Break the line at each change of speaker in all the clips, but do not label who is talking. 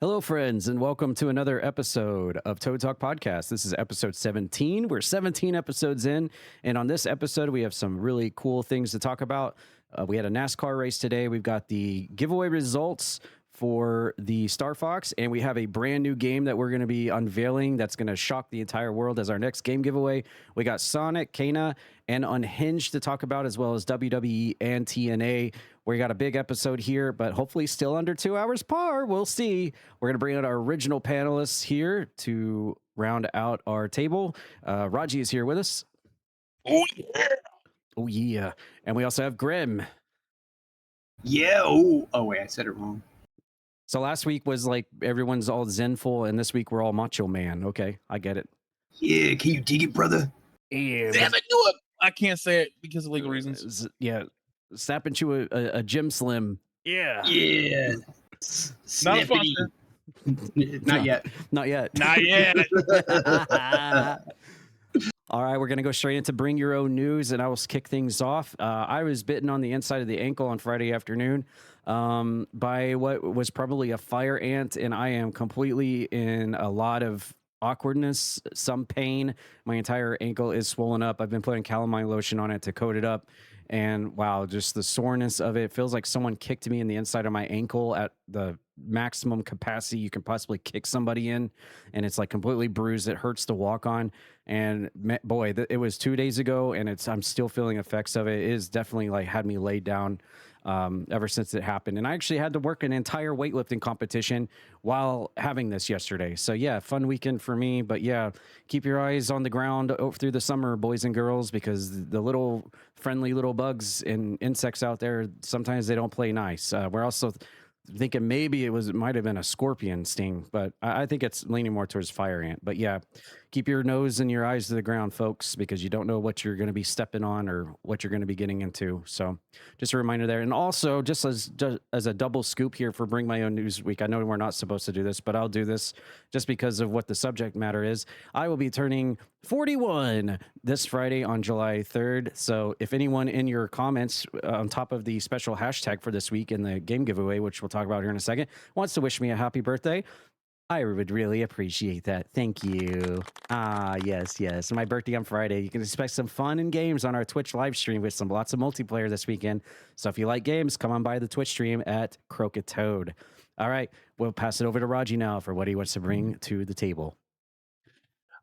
Hello, friends, and welcome to another episode of Toad Talk Podcast. This is episode 17. We're 17 episodes in, and on this episode, we have some really cool things to talk about. We had a NASCAR race today. We've got the giveaway results for the Star Fox, and we have a brand new game that we're going to be unveiling that's going to shock the entire world as our next game giveaway. We got Sonic, Kana, and Unhinged to talk about, as well as WWE and TNA. We got a big episode here, but hopefully still under 2 hours par. We'll see. We're going to bring out our original panelists here to round out our table. Raji is here with us.
Oh, yeah.
Oh, yeah. And we also have Grem.
Yeah. Oh, wait, I said it wrong.
So last week was like everyone's all zenful, and this week we're all macho man. Okay, I get it.
Yeah, can you dig it, brother?
Yeah,
Damn it, do it. I can't say it because of legal reasons.
Yeah, snap into a Jim Slim. Yeah.
Yeah.
Not a sponsor.
Not yet.
Not yet.
Not yet.
All right, we're going to go straight into Bring Your Own News, and I will kick things off. I was bitten on the inside of the ankle on Friday afternoon by what was probably a fire ant, and I am completely in a lot of awkwardness, some pain. My entire ankle is swollen up. I've been putting calamine lotion on it to coat it up, and wow, just the soreness of it. Feels like someone kicked me in the inside of my ankle at the maximum capacity you can possibly kick somebody in, and it's like completely bruised. It hurts to walk on. And boy, it was 2 days ago, and I'm still feeling effects of it. It is definitely like had me laid down ever since it happened. And I actually had to work an entire weightlifting competition while having this yesterday. So yeah, fun weekend for me. But yeah, keep your eyes on the ground through the summer, boys and girls, because the little friendly little bugs and insects out there, sometimes they don't play nice. We're also thinking maybe it might have been a scorpion sting, but I think it's leaning more towards fire ant. But yeah, keep your nose and your eyes to the ground, folks, because you don't know what you're going to be stepping on or what you're going to be getting into. So just a reminder there. And also, just as a double scoop here for Bring My Own News Week, I know we're not supposed to do this, but I'll do this just because of what the subject matter is. I will be turning 41 this Friday on July 3rd. So if anyone in your comments on top of the special hashtag for this week in the game giveaway, which we'll talk about here in a second, wants to wish me a happy birthday, I would really appreciate that. Thank you. Yes. My birthday on Friday. You can expect some fun and games on our Twitch live stream with lots of multiplayer this weekend. So if you like games, come on by the Twitch stream at Croakitoad. All right, we'll pass it over to Raji now for what he wants to bring to the table.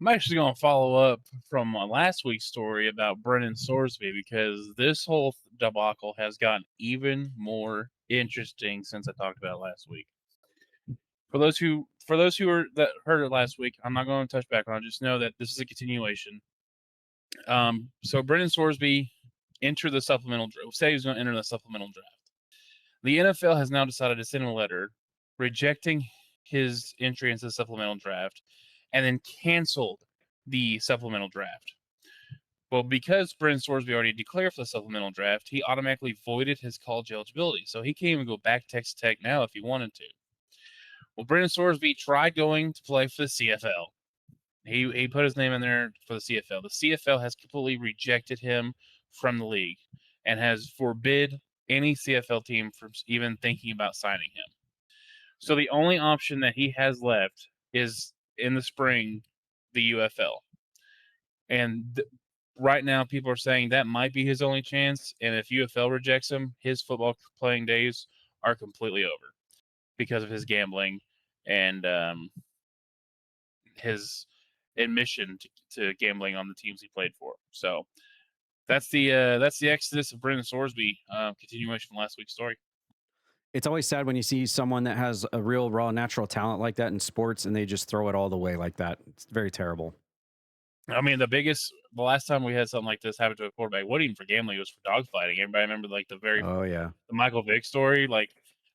I'm actually going to follow up from last week's story about Brennan Sorsby because this whole debacle has gotten even more interesting since I talked about it last week. For those who that heard it last week, I'm not going to touch back on it. Just know that this is a continuation. So Brennan Sorsby entered the supplemental draft. Say he's going to enter the supplemental draft. The NFL has now decided to send a letter rejecting his entry into the supplemental draft, and then canceled the supplemental draft. Well, because Brennan Sorsby already declared for the supplemental draft, he automatically voided his college eligibility. So he can't even go back to Texas Tech now if he wanted to. Well, Brennan Sorsby tried going to play for the CFL. He put his name in there for the CFL. The CFL has completely rejected him from the league and has forbid any CFL team from even thinking about signing him. So the only option that he has left is in the spring, the UFL. And right now, people are saying that might be his only chance. And if UFL rejects him, his football playing days are completely over because of his gambling and his admission to gambling on the teams he played for. So that's the exodus of Brennan Sorsby, continuation from last week's story.
It's always sad when you see someone that has a real raw natural talent like that in sports and they just throw it all the way like that. It's very terrible.
I mean, the last time we had something like this happen to a quarterback, what even for gambling, it was for dogfighting. Everybody remember like the Michael Vick story? Like,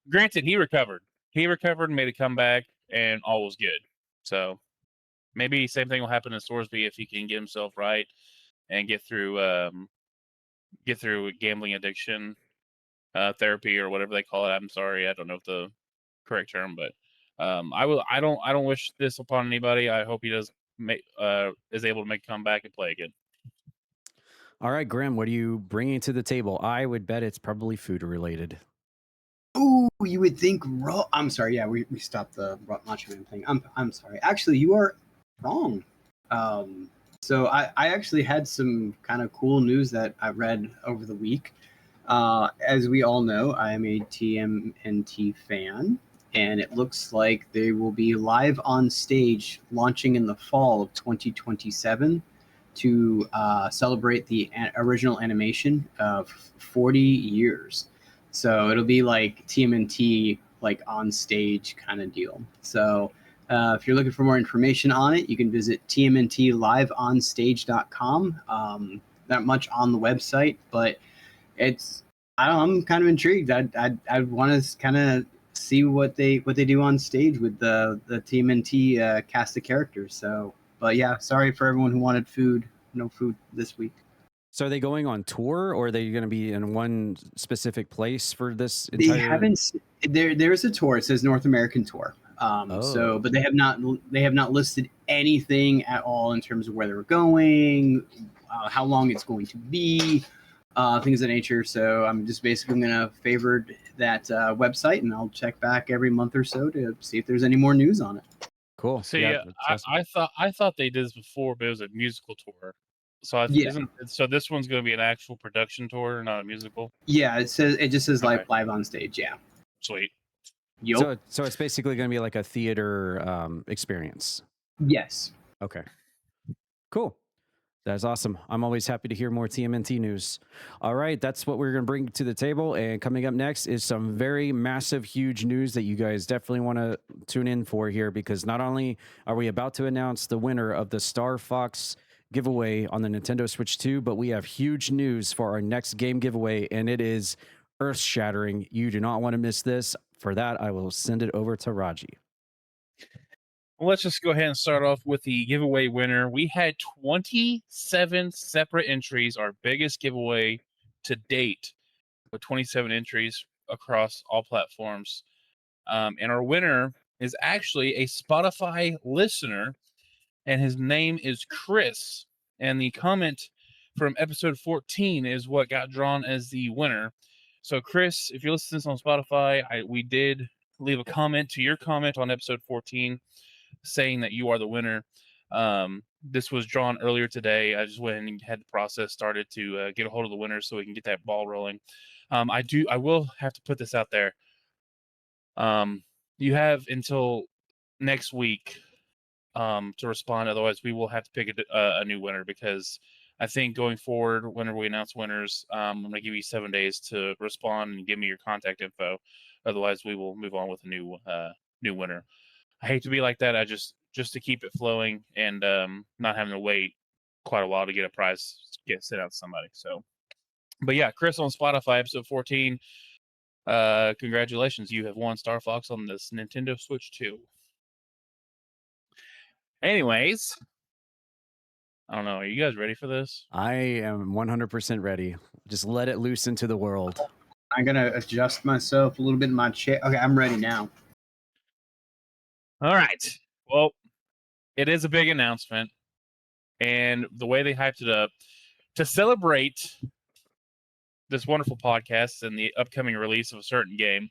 granted, he recovered and made a comeback and all was good. So maybe same thing will happen to Sorsby if he can get himself right and get through gambling addiction therapy or whatever they call it. I'm sorry, I don't know the correct term, but I don't wish this upon anybody. I hope he is able to make a comeback and play again.
All right, Graham, what are you bringing to the table? I would bet it's probably food related.
Oh, you would think raw. I'm sorry. Yeah, we stopped the Macho Man thing. I'm sorry. Actually, you are wrong. So I actually had some kind of cool news that I read over the week. As we all know, I am a TMNT fan, and it looks like they will be live on stage launching in the fall of 2027 to celebrate the original animation of 40 years. So it'll be like TMNT, like on stage kind of deal. So if you're looking for more information on it, you can visit tmntliveonstage.com. Not much on the website, but it's I'm kind of intrigued. I want to kind of see what they do on stage with the TMNT cast of characters. So, but yeah, sorry for everyone who wanted food. No food this week.
So are they going on tour, or are they going to be in one specific place for this
They
entire?
haven't. There's a tour. It says North American tour. So, but they have not listed anything at all in terms of where they're going, how long it's going to be, things of that nature. So I'm just basically going to favor that website, and I'll check back every month or so to see if there's any more news on it.
Cool.
See,
Yeah, that's awesome.
I thought they did this before, but it was a musical tour. So
Yeah.
so this one's going to be an actual production tour, not a musical.
Yeah, it just says
Okay.
live on stage. Yeah.
Sweet.
Yup.
So it's basically going to be like a theater experience.
Yes.
Okay. Cool. That's awesome. I'm always happy to hear more TMNT news. All right, that's what we're going to bring to the table. And coming up next is some very massive, huge news that you guys definitely want to tune in for here, because not only are we about to announce the winner of the Star Fox giveaway on the Nintendo Switch 2, but we have huge news for our next game giveaway, and it is earth-shattering. You do not want to miss this. For that, I will send it over to Raji.
Well, let's just go ahead and start off with the giveaway winner. We had 27 separate entries, our biggest giveaway to date, with 27 entries across all platforms. And our winner is actually a Spotify listener, and his name is Chris. And the comment from episode 14 is what got drawn as the winner. So, Chris, if you listen to this on Spotify, we did leave a comment to your comment on episode 14 saying that you are the winner. This was drawn earlier today. I just went and had the process started to get a hold of the winner so we can get that ball rolling. I will have to put this out there. You have until next week to respond. Otherwise, we will have to pick a new winner, because I think going forward, whenever we announce winners, I'm going to give you 7 days to respond and give me your contact info. Otherwise, we will move on with a new winner. I hate to be like that. I just to keep it flowing and not having to wait quite a while to get a prize get sent out to somebody. So, but yeah, Chris on Spotify, episode 14. Congratulations, you have won Star Fox on this Nintendo Switch 2. Anyways, I don't know. Are you guys ready for this?
I am 100% ready. Just let it loose into the world.
I'm gonna adjust myself a little bit in my chair. Okay, I'm ready now.
All right. Well, it is a big announcement, and the way they hyped it up to celebrate this wonderful podcast and the upcoming release of a certain game,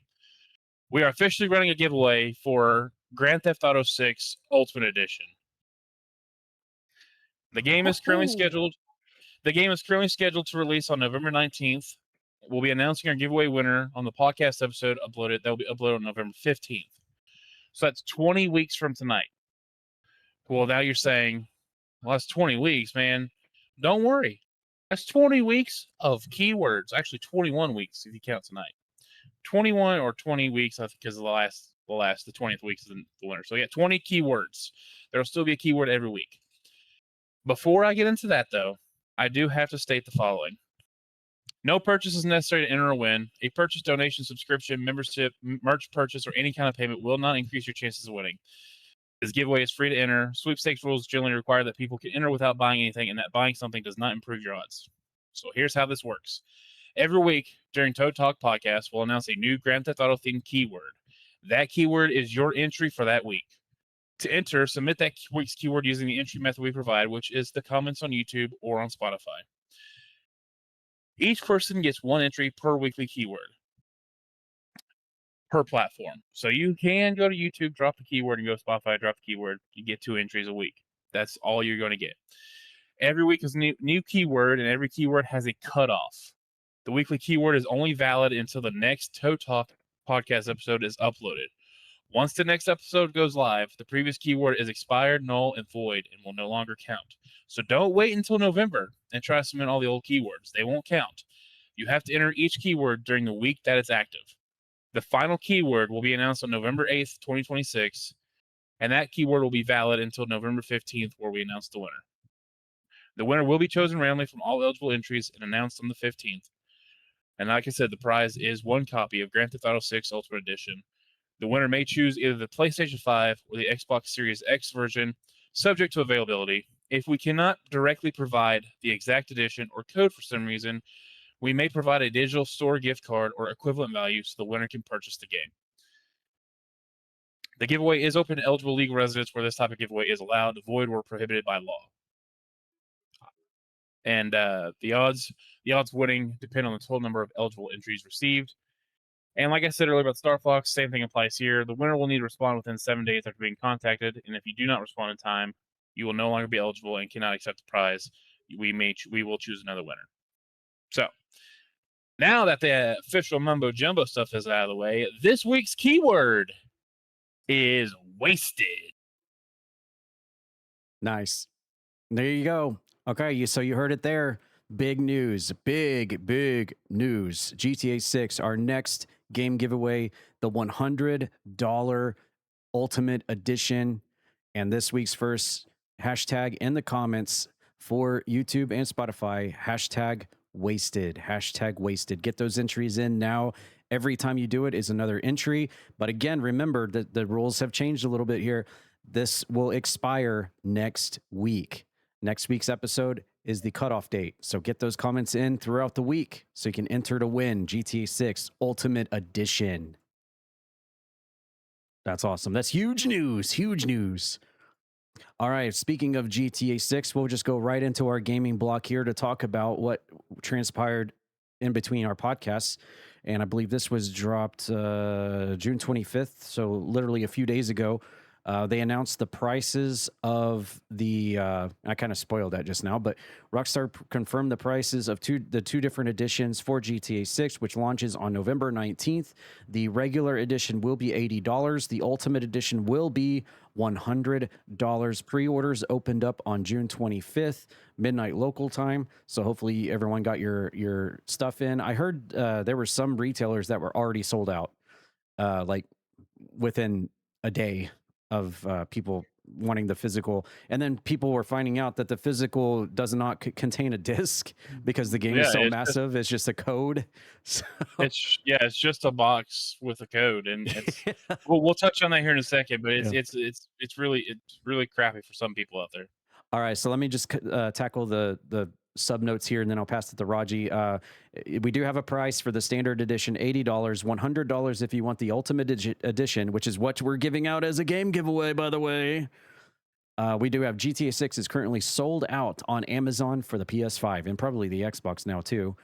we are officially running a giveaway for Grand Theft Auto 6 Ultimate Edition. The game is currently scheduled. The game is currently scheduled to release on November 19th. We'll be announcing our giveaway winner on the podcast episode uploaded. That will be uploaded on November 15th. So that's 20 weeks from tonight. Well, now you're saying, well, that's 20 weeks, man. Don't worry. That's 20 weeks of keywords. Actually, 21 weeks if you count tonight. 21 or 20 weeks, I think, is the 20th week is the winner. So, yeah, 20 keywords. There will still be a keyword every week. Before I get into that, though, I do have to state the following. No purchase is necessary to enter or win. A purchase, donation, subscription, membership, merch purchase, or any kind of payment will not increase your chances of winning. This giveaway is free to enter. Sweepstakes rules generally require that people can enter without buying anything, and that buying something does not improve your odds. So here's how this works. Every week during Toad Talk Podcast, we'll announce a new Grand Theft Auto themed keyword. That keyword is your entry for that week. To enter, submit that week's keyword using the entry method we provide, which is the comments on YouTube or on Spotify. Each person gets one entry per weekly keyword. per platform. So you can go to YouTube, drop the keyword, and go to Spotify, drop the keyword. You get 2 entries a week. That's all you're going to get. Every week is a new keyword, and every keyword has a cutoff. The weekly keyword is only valid until the next Toe Talk podcast episode is uploaded. Once the next episode goes live, the previous keyword is expired, null, and void, and will no longer count. So don't wait until November and try to submit all the old keywords. They won't count. You have to enter each keyword during the week that it's active. The final keyword will be announced on November 8th, 2026, and that keyword will be valid until November 15th, where we announce the winner. The winner will be chosen randomly from all eligible entries and announced on the 15th. And like I said, the prize is 1 copy of Grand Theft Auto 6 Ultimate Edition. The winner may choose either the PlayStation 5 or the Xbox Series X version, subject to availability. If we cannot directly provide the exact edition or code for some reason, we may provide a digital store gift card or equivalent value so the winner can purchase the game. The giveaway is open to eligible legal residents where this type of giveaway is allowed, void, or prohibited by law. And the odds winning depend on the total number of eligible entries received. And like I said earlier about Star Fox, same thing applies here. The winner will need to respond within 7 days after being contacted, and if you do not respond in time, you will no longer be eligible and cannot accept the prize. We will choose another winner. So, now that the official mumbo jumbo stuff is out of the way, this week's keyword is wasted.
Nice. There you go. Okay, so you heard it there. Big news. Big news. GTA 6, our next game giveaway, the $100 Ultimate Edition. And this week's first hashtag in the comments for YouTube and Spotify, #wasted. #wasted. Get those entries in now. Every time you do it is another entry. But again, remember that the rules have changed a little bit here. This will expire next week. Next week's episode is the cutoff date. So get those comments in throughout the week so you can enter to win GTA 6 Ultimate Edition. That's awesome. That's huge news. Huge news. All right. Speaking of GTA 6, we'll just go right into our gaming block here to talk about what transpired in between our podcasts. And I believe this was dropped June 25th. So literally a few days ago. They announced the prices of the, I kind of spoiled that just now, but Rockstar confirmed the prices of the two different editions for GTA 6, which launches on November 19th. The regular edition will be $80. The Ultimate Edition will be $100. Pre-orders opened up on June 25th, midnight local time. So hopefully everyone got your stuff in. I heard there were some retailers that were already sold out, like within a day of people wanting the physical, and then people were finding out that the physical does not contain a disc because the game is so massive. It's just a code. So...
It's just a box with a code, and it's we'll touch on that here in a second. But it's really crappy for some people out there.
All right, so let me just tackle the sub notes here, and then I'll pass it to Raji. We do have a price for the standard edition, $80, $100 if you want the Ultimate Edition, which is what we're giving out as a game giveaway, by the way. We do have GTA 6 is currently sold out on Amazon for the PS5 and probably the Xbox now too.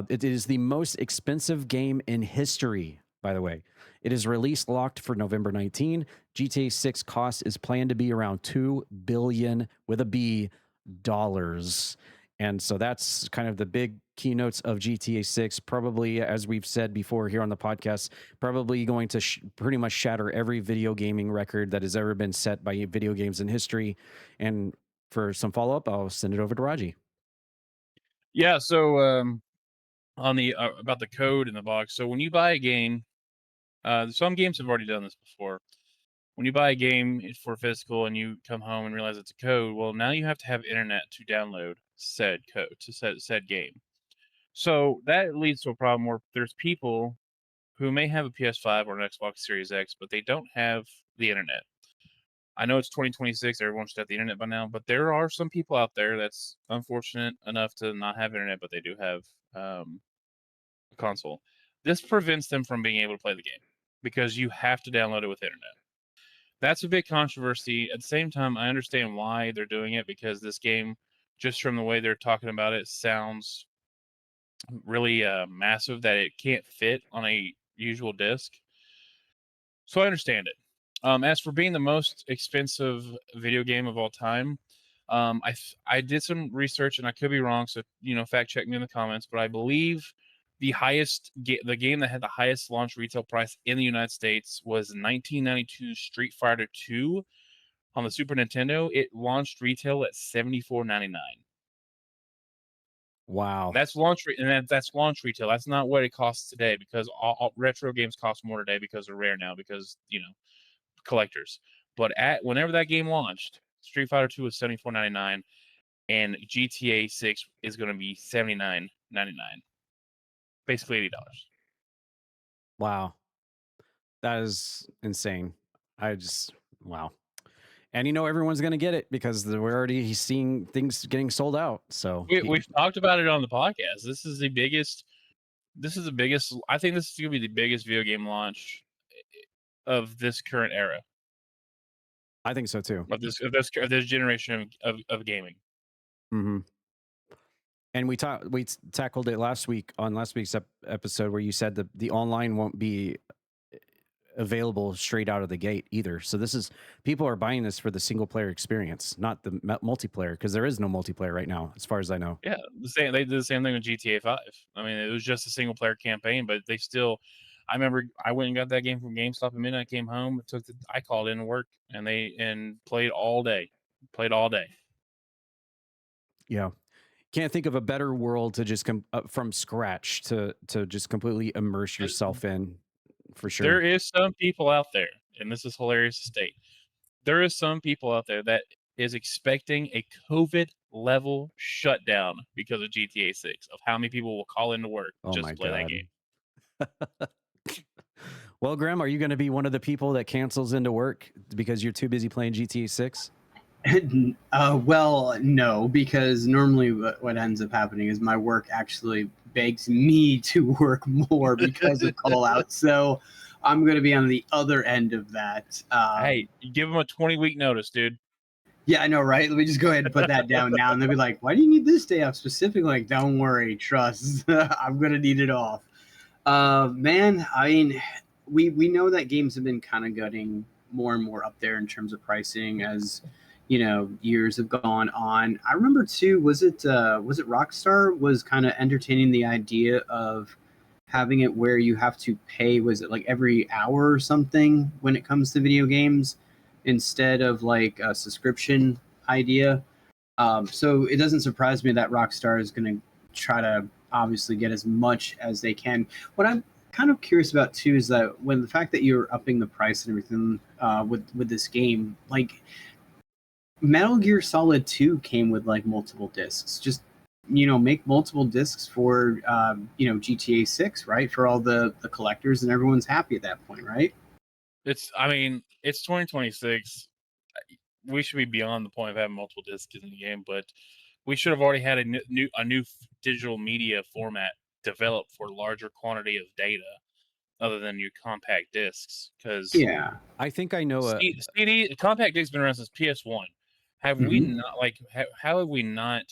It is the most expensive game in history, by the way. It is release locked for November 19. GTA 6 cost is planned to be around $2 billion with a B dollars. And so that's kind of the big keynotes of GTA 6. Probably, as we've said before here on the podcast, probably going to pretty much shatter every video gaming record that has ever been set by video games in history. And for some follow-up, I'll send it over to Raji.
Yeah, so on the about the code in the box. So when you buy a game, some games have already done this before. When you buy a game for physical and you come home and realize it's a code, well, now you have to have internet to download said code to said game. So that leads to a problem where there's people who may have a PS5 or an Xbox Series X, but they don't have the internet. I know it's 2026, everyone should have the internet by now, but there are some people out there that's unfortunate enough to not have internet, but they do have a console. This prevents them from being able to play the game because you have to download it with internet. That's a big controversy. At the same time, I understand why they're doing it, because this game, just from the way they're talking about it, sounds really massive that it can't fit on a usual disc. So I understand it. As for being the most expensive video game of all time, I did some research and I could be wrong, so fact check me in the comments. But I believe the game that had the highest launch retail price in the United States was 1992 Street Fighter 2 on the Super Nintendo. It launched retail at $74.99.
Wow.
That's that's launch retail. That's not what it costs today, because all retro games cost more today because they're rare now, because collectors. But whenever that game launched, Street Fighter 2 was $74.99, and GTA 6 is going to be $79.99, basically $80.
Wow. That is insane. Wow. And everyone's going to get it because we're already seeing things getting sold out. So
We've talked about it on the podcast. This is the biggest. I think this is going to be the biggest video game launch of this current era.
I think so too.
Of this generation of gaming.
Mm-hmm. And we tackled it last week on last week's episode, where you said the online won't be available straight out of the gate either. So people are buying this for the single player experience, not the multiplayer, because there is no multiplayer right now, as far as I know.
Yeah, they did the same thing with GTA 5. I mean, it was just a single player campaign, but they still. I remember I went and got that game from GameStop at midnight. Came home, I called in to work, and played all day.
Yeah, can't think of a better world to just come from scratch to just completely immerse yourself in. For sure.
There is some people out there, and this is hilarious to state, there is some people out there that is expecting a COVID level shutdown because of GTA 6, of how many people will call into work just to play that game.
Well, Graham, are you going to be one of the people that cancels into work because you're too busy playing GTA 6?
Well, no, because normally what ends up happening is my work actually begs me to work more because of call out. So I'm going to be on the other end of that.
Hey, you give them a 20-week notice, dude.
Yeah, I know, right? Let me just go ahead and put that down now. And they'll be like, why do you need this day off specifically? Like, don't worry, trust. I'm going to need it off. Man, I mean, we know that games have been kind of getting more and more up there in terms of pricing as years have gone on. I remember too, was it Rockstar was kind of entertaining the idea of having it where you have to pay, was it like every hour or something when it comes to video games, instead of like a subscription idea. So it doesn't surprise me that Rockstar is going to try to obviously get as much as they can. What I'm kind of curious about too is that when the fact that you're upping the price and everything with this game, like Metal Gear Solid 2 came with like multiple discs. Just make multiple discs for GTA 6, right? For all the collectors, and everyone's happy at that point, right?
It's 2026. We should be beyond the point of having multiple discs in the game, but we should have already had a new digital media format developed for larger quantity of data, other than your compact discs. Because
I think I know
CD compact discs been around since PS1. Have we not how have we not?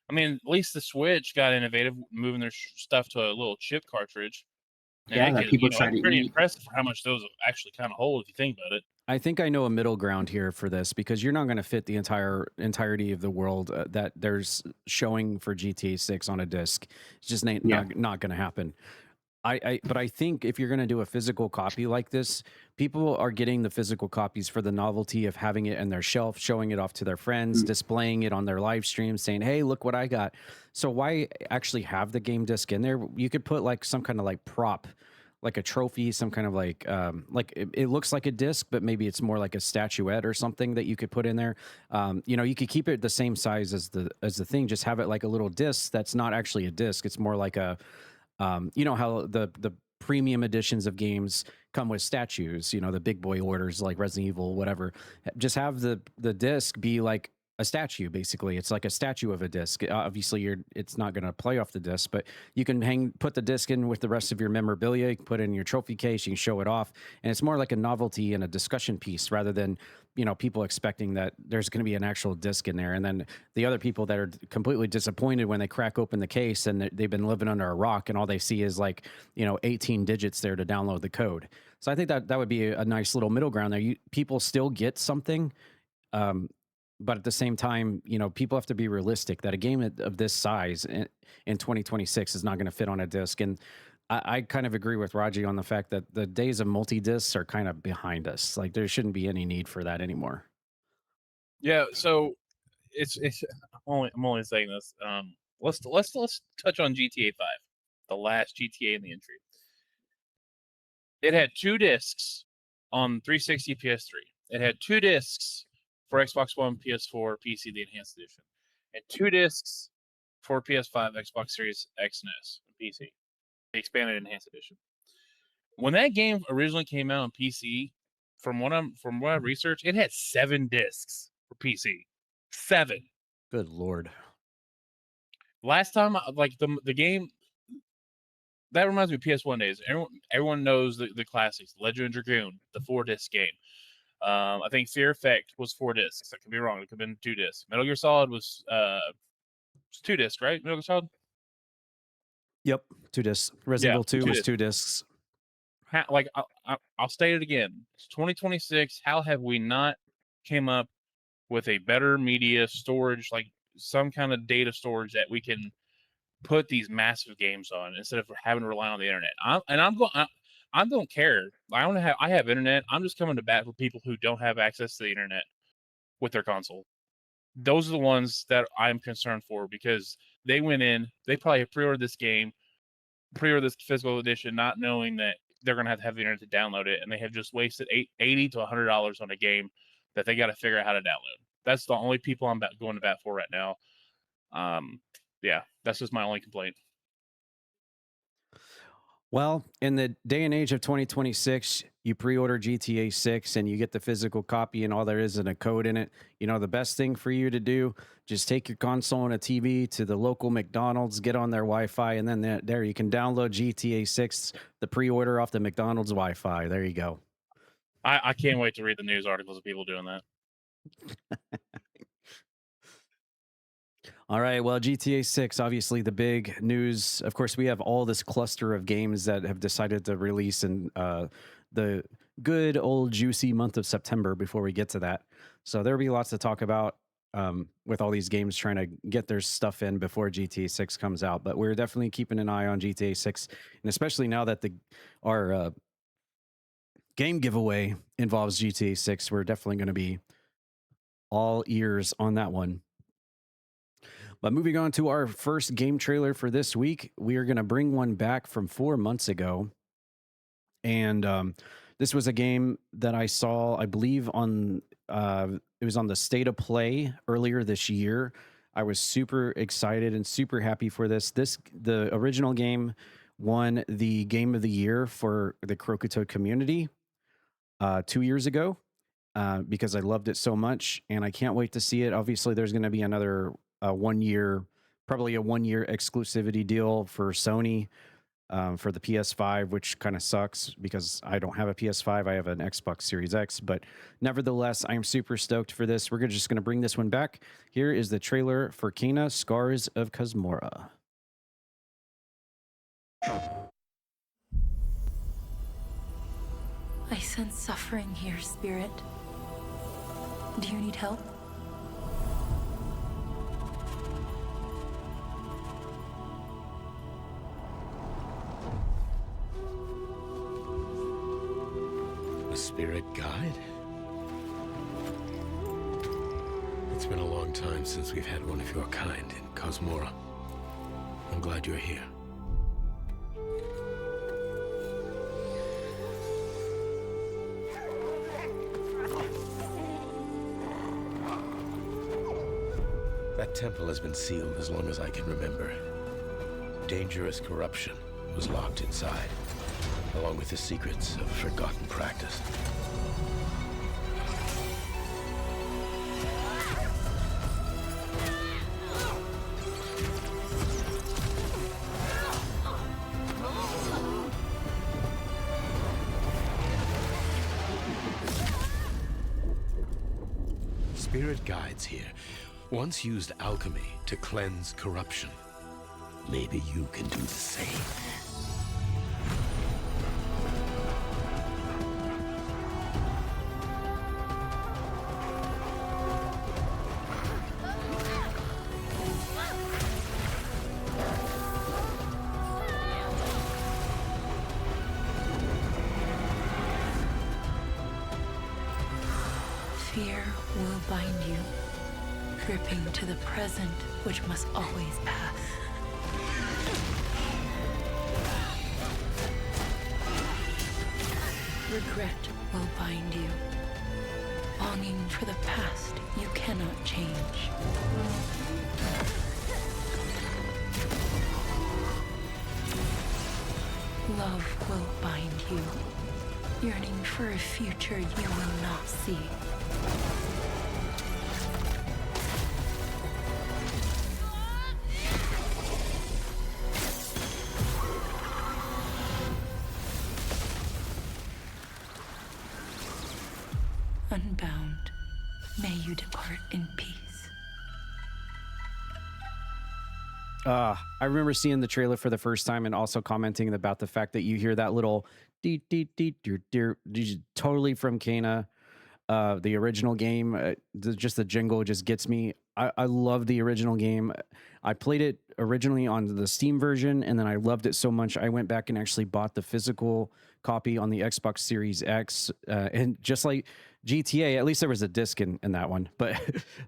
I mean, at least the Switch got innovative, moving their stuff to a little chip cartridge. And
that people try to
pretty
eat.
impressive for how much those actually kind of hold if you think about it.
I think I know a middle ground here for this, because you're not going to fit the entirety of the world that there's showing for GTA 6 on a disc. It's just not going to happen. But I think if you're going to do a physical copy like this, people are getting the physical copies for the novelty of having it in their shelf, showing it off to their friends, displaying it on their live stream, saying, hey, look what I got. So why actually have the game disc in there? You could put like some kind of like prop, like a trophy, some kind of like it looks like a disc, but maybe it's more like a statuette or something that you could put in there. You could keep it the same size as the thing, just have it like a little disc that's not actually a disc. It's more like a how the premium editions of games come with statues, the big boy orders like Resident Evil, whatever. Just have the disc be like a statue. Basically, it's like a statue of a disc. Obviously, it's not going to play off the disc, but you can put the disc in with the rest of your memorabilia. You can put it in your trophy case. You can show it off, and it's more like a novelty and a discussion piece rather than people expecting that there's going to be an actual disc in there. And then the other people that are completely disappointed when they crack open the case and they've been living under a rock and all they see is 18 digits there to download the code. So I think that would be a nice little middle ground there. People still get something. But at the same time, people have to be realistic that a game of this size in 2026 is not going to fit on a disc. And I kind of agree with Raji on the fact that the days of multi-discs are kind of behind us. Like there shouldn't be any need for that anymore.
Yeah. So I'm only saying this. Let's touch on GTA 5, the last GTA in the entry. It had 2 discs on 360 PS3. It had 2 discs for Xbox One, PS4, PC, the Enhanced Edition, and 2 discs for PS5, Xbox Series X and S, and PC, the Expanded Enhanced Edition. When that game originally came out on PC, from what I've researched, it had 7 discs for PC. 7.
Good Lord.
Last time, the game, that reminds me of PS1 days. Everyone knows the classics, Legend of Dragoon, the 4-disc game. I think Fear Effect was 4 discs. I could be wrong. It could have been 2 discs. Metal Gear Solid was 2 discs, right? Metal Gear Solid?
Yep, 2 discs. Resident Evil 2 was 2 discs.
I'll state it again. It's 2026. How have we not came up with a better media storage, like some kind of data storage that we can put these massive games on instead of having to rely on the internet? I don't care. I have internet. I'm just coming to bat for people who don't have access to the internet with their console. Those are the ones that I'm concerned for because they went in, they probably pre-ordered this game, pre-ordered this physical edition, not knowing that they're going to have the internet to download it, and they have just wasted $80 to $100 on a game that they got to figure out how to download. That's the only people I'm going to bat for right now. Yeah, that's just my only complaint.
Well, in the day and age of 2026, you pre-order GTA 6 and you get the physical copy and all there is a code in it. The best thing for you to do, just take your console and a TV to the local McDonald's, get on their Wi-Fi, and then there you can download GTA 6, the pre-order off the McDonald's Wi-Fi. There you go.
I can't wait to read the news articles of people doing that.
All right. Well, GTA 6, obviously the big news. Of course, we have all this cluster of games that have decided to release in the good old juicy month of September before we get to that. So there'll be lots to talk about with all these games trying to get their stuff in before GTA 6 comes out. But we're definitely keeping an eye on GTA 6, and especially now that our game giveaway involves GTA 6, we're definitely going to be all ears on that one. But moving on to our first game trailer for this week, we are going to bring one back from 4 months ago. And this was a game that I saw, I believe, it was on the State of Play earlier this year. I was super excited and super happy for this. The original game won the Game of the Year for the Croakitoad community 2 years ago because I loved it so much, and I can't wait to see it. Obviously, there's going to be another 1 year, probably a 1 year exclusivity deal for Sony for the PS5, which kind of sucks because I don't have a PS5. I have an Xbox Series X, but nevertheless, I'm super stoked for this. We're just going to bring this one back. Here is the trailer for Kena Scars of Kosmora.
I sense suffering here, Spirit. Do you need help?
A spirit guide? It's been a long time since we've had one of your kind in Kosmora. I'm glad you're here. That temple has been sealed as long as I can remember. Dangerous corruption was locked inside, along with the secrets of a forgotten practice. spirit guides here once used alchemy to cleanse corruption. Maybe you can do the same.
Fear will bind you, gripping to the present, which must always pass. Regret will bind you, longing for the past you cannot change. Love will bind you, yearning for a future you will not see. Unbound, may you depart in peace.
I remember seeing the trailer for the first time and also commenting about the fact that you hear that little dee dee dee dee dee, totally from Kana, the original game. Just the jingle just gets me. I love the original game. I played it originally on the Steam version, and then I loved it so much I went back and actually bought the physical copy on the Xbox Series X. And just like GTA, at least there was a disc in that one. But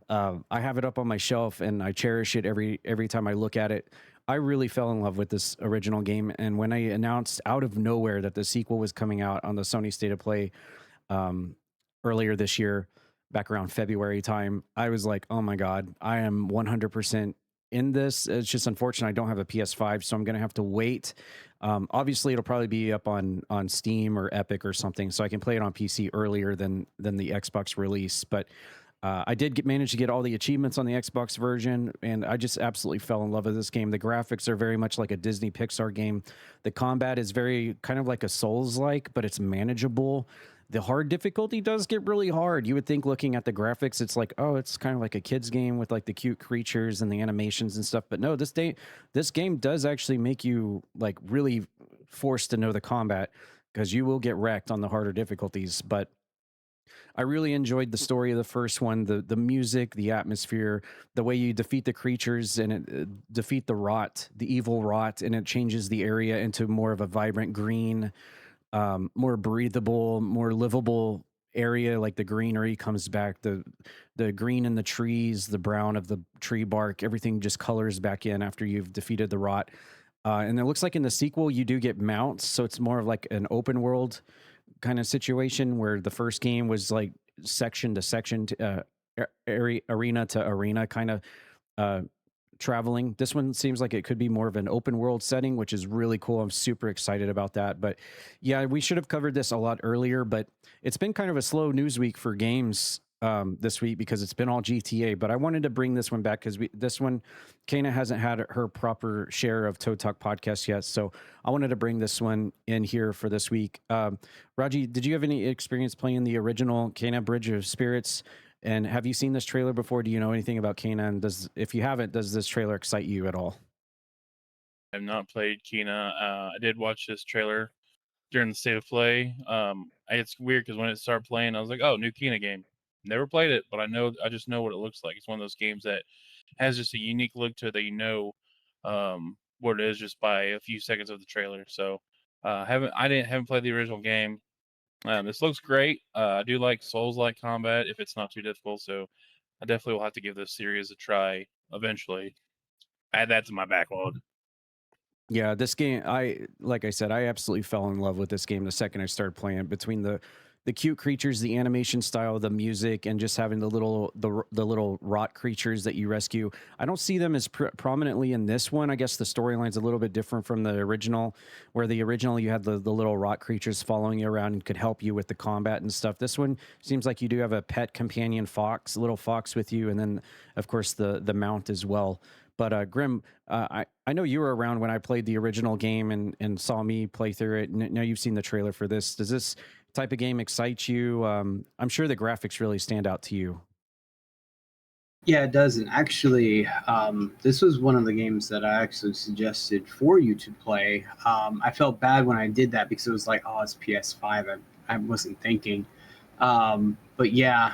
I have it up on my shelf, and I cherish it every time I look at it. I really fell in love with this original game, and when I announced out of nowhere that the sequel was coming out on the Sony State of Play earlier this year, back around February time, I was like, oh my God, I am 100% in this. It's just unfortunate I don't have a PS5, so I'm going to have to wait. Obviously, it'll probably be up on Steam or Epic or something, so I can play it on PC earlier than the Xbox release. But I did manage to get all the achievements on the Xbox version, and I just absolutely fell in love with this game. The graphics are very much like a Disney Pixar game. The combat is very kind of like a Souls-like, but it's manageable. The hard difficulty does get really hard. You would think looking at the graphics, it's like, oh, it's kind of like a kid's game with like the cute creatures and the animations and stuff. But no, this game does actually make you like really forced to know the combat, because you will get wrecked on the harder difficulties. But I really enjoyed the story of the first one, the music, the atmosphere, the way you defeat the creatures and defeat the evil rot, and it changes the area into more of a vibrant green, more breathable, more livable area. Like the greenery comes back, the green in the trees, the brown of the tree bark, everything just colors back in after you've defeated the rot. And it looks like in the sequel you do get mounts, so it's more of like an open world kind of situation, where the first game was like section to section, arena to arena kind of traveling. This one seems like it could be more of an open world setting, which is really cool. I'm super excited about that. But yeah, we should have covered this a lot earlier, but it's been kind of a slow news week for games this week because it's been all GTA. But I wanted to bring this one back because this one, Kana hasn't had her proper share of Toad Talk podcast yet, so I wanted to bring this one in here for this week. Raji, did you have any experience playing the original Kana Bridge of Spirits? And have you seen this trailer before? Do you know anything about Kana? And if you haven't, does this trailer excite you at all?
I have not played Kena. I did watch this trailer during the State of Play. It's weird because when it started playing, I was like, "Oh, new Kena game." Never played it, but I just know what it looks like. It's one of those games that has just a unique look to it that you know what it is just by a few seconds of the trailer. So haven't played the original game. This looks great. I do like Souls-like combat if it's not too difficult. So I definitely will have to give this series a try eventually. Add that to my backlog.
Yeah, this game, like I said, I absolutely fell in love with this game the second I started playing it. Between the cute creatures, the animation style, the music, and just having the little rot creatures that you rescue. I don't see them as prominently in this one. I guess the storyline's a little bit different from the original, where the original you had the little rot creatures following you around and could help you with the combat and stuff. This one seems like you do have a pet companion fox, little fox with you, and then of course the mount as well. But Grim, I know you were around when I played the original game and saw me play through it. Now you've seen the trailer for this. Does this type of game excite you? I'm sure the graphics really stand out to you.
Yeah, it does. And actually, this was one of the games that I actually suggested for you to play. I felt bad when I did that because it was like, oh, it's PS5. I wasn't thinking. But yeah,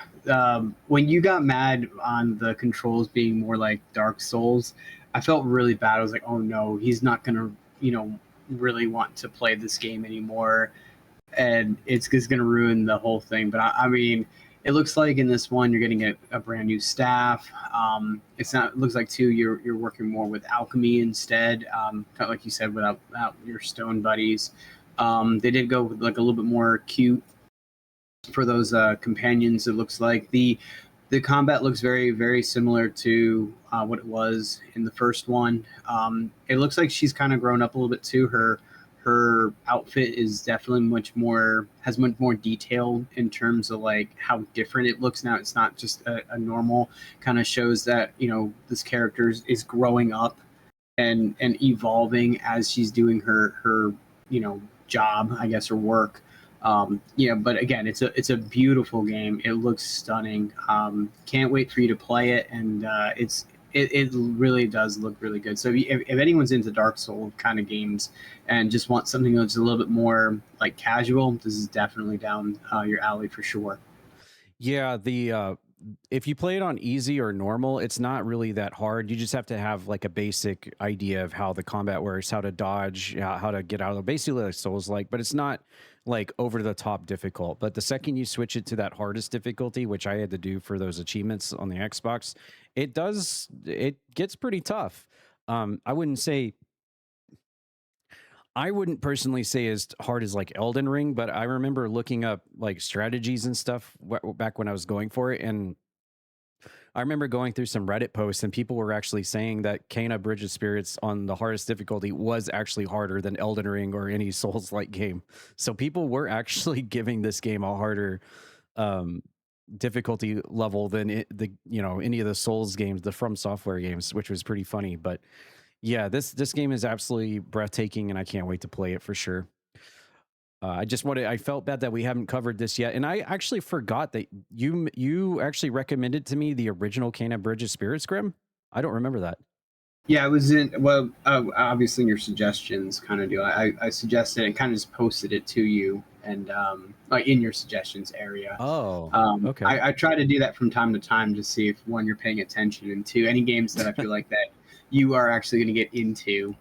when you got mad on the controls being more like Dark Souls, I felt really bad. I was like, oh no, he's not going to, really want to play this game anymore. And it's just going to ruin the whole thing. But I mean, it looks like in this one you're getting a brand new staff. It's not. It looks like too you're working more with alchemy instead. Kind of like you said, without your stone buddies. They did go with like a little bit more cute for those companions. It looks like the combat looks very very similar to what it was in the first one. It looks like she's kind of grown up a little bit too. Her outfit is definitely has much more detail in terms of like how different it looks now. It's not just a normal, kind of shows that this character is growing up and evolving as she's doing her job, I guess, or work. But again, it's a beautiful game. It looks stunning. Can't wait for you to play it, and it really does look really good. So if anyone's into Dark Souls kind of games and just want something that's a little bit more like casual, this is definitely down your alley for sure.
Yeah, the if you play it on easy or normal, it's not really that hard. You just have to have like a basic idea of how the combat works, how to dodge, how to get out of it. Basically like Souls-like, but it's not like over the top difficult. But the second you switch it to that hardest difficulty, which I had to do for those achievements on the Xbox, it gets pretty tough. I wouldn't personally say as hard as like Elden Ring, but I remember looking up like strategies and stuff back when I was going for it. And I remember going through some Reddit posts and people were actually saying that Kena Bridge of Spirits on the hardest difficulty was actually harder than Elden Ring or any Souls-like game. So people were actually giving this game a harder difficulty level than any of the Souls games, the From Software games, which was pretty funny. But yeah, this game is absolutely breathtaking, and I can't wait to play it for sure. I felt bad that we haven't covered this yet, and I actually forgot that you actually recommended to me the original Kena Bridge of Spirits, Grem. I don't remember that.
Yeah, it was obviously in your suggestions kind of deal. I suggested and kind of just posted it to you, and like in your suggestions area.
Oh, okay.
I try to do that from time to time to see if one, you're paying attention, and two, any games that I feel like that you are actually going to get into,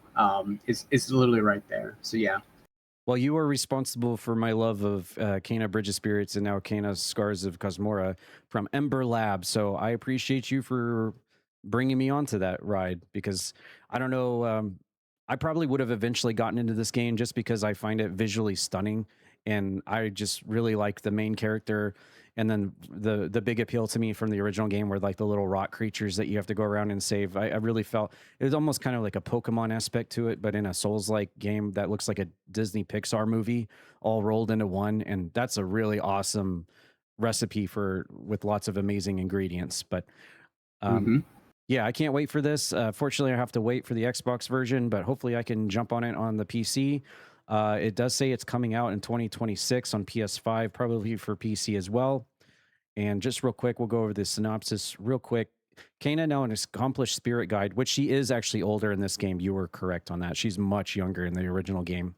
it's literally right there. So yeah.
Well, you are responsible for my love of Kena Bridge of Spirits and now Kena Scars of Kosmora from Ember Lab. So I appreciate you for bringing me onto that ride, because I don't know, I probably would have eventually gotten into this game just because I find it visually stunning, and I just really like the main character. And then the big appeal to me from the original game were like the little rock creatures that you have to go around and save. I really felt it was almost kind of like a Pokemon aspect to it, but in a Souls-like game that looks like a Disney Pixar movie all rolled into one. And that's a really awesome recipe with lots of amazing ingredients. But yeah, I can't wait for this. Fortunately, I have to wait for the Xbox version, but hopefully I can jump on it on the PC. It does say it's coming out in 2026 on PS5, probably for PC as well. And just real quick, we'll go over the synopsis real quick. Kena, now an accomplished spirit guide, which she is actually older in this game. You were correct on that. She's much younger in the original game.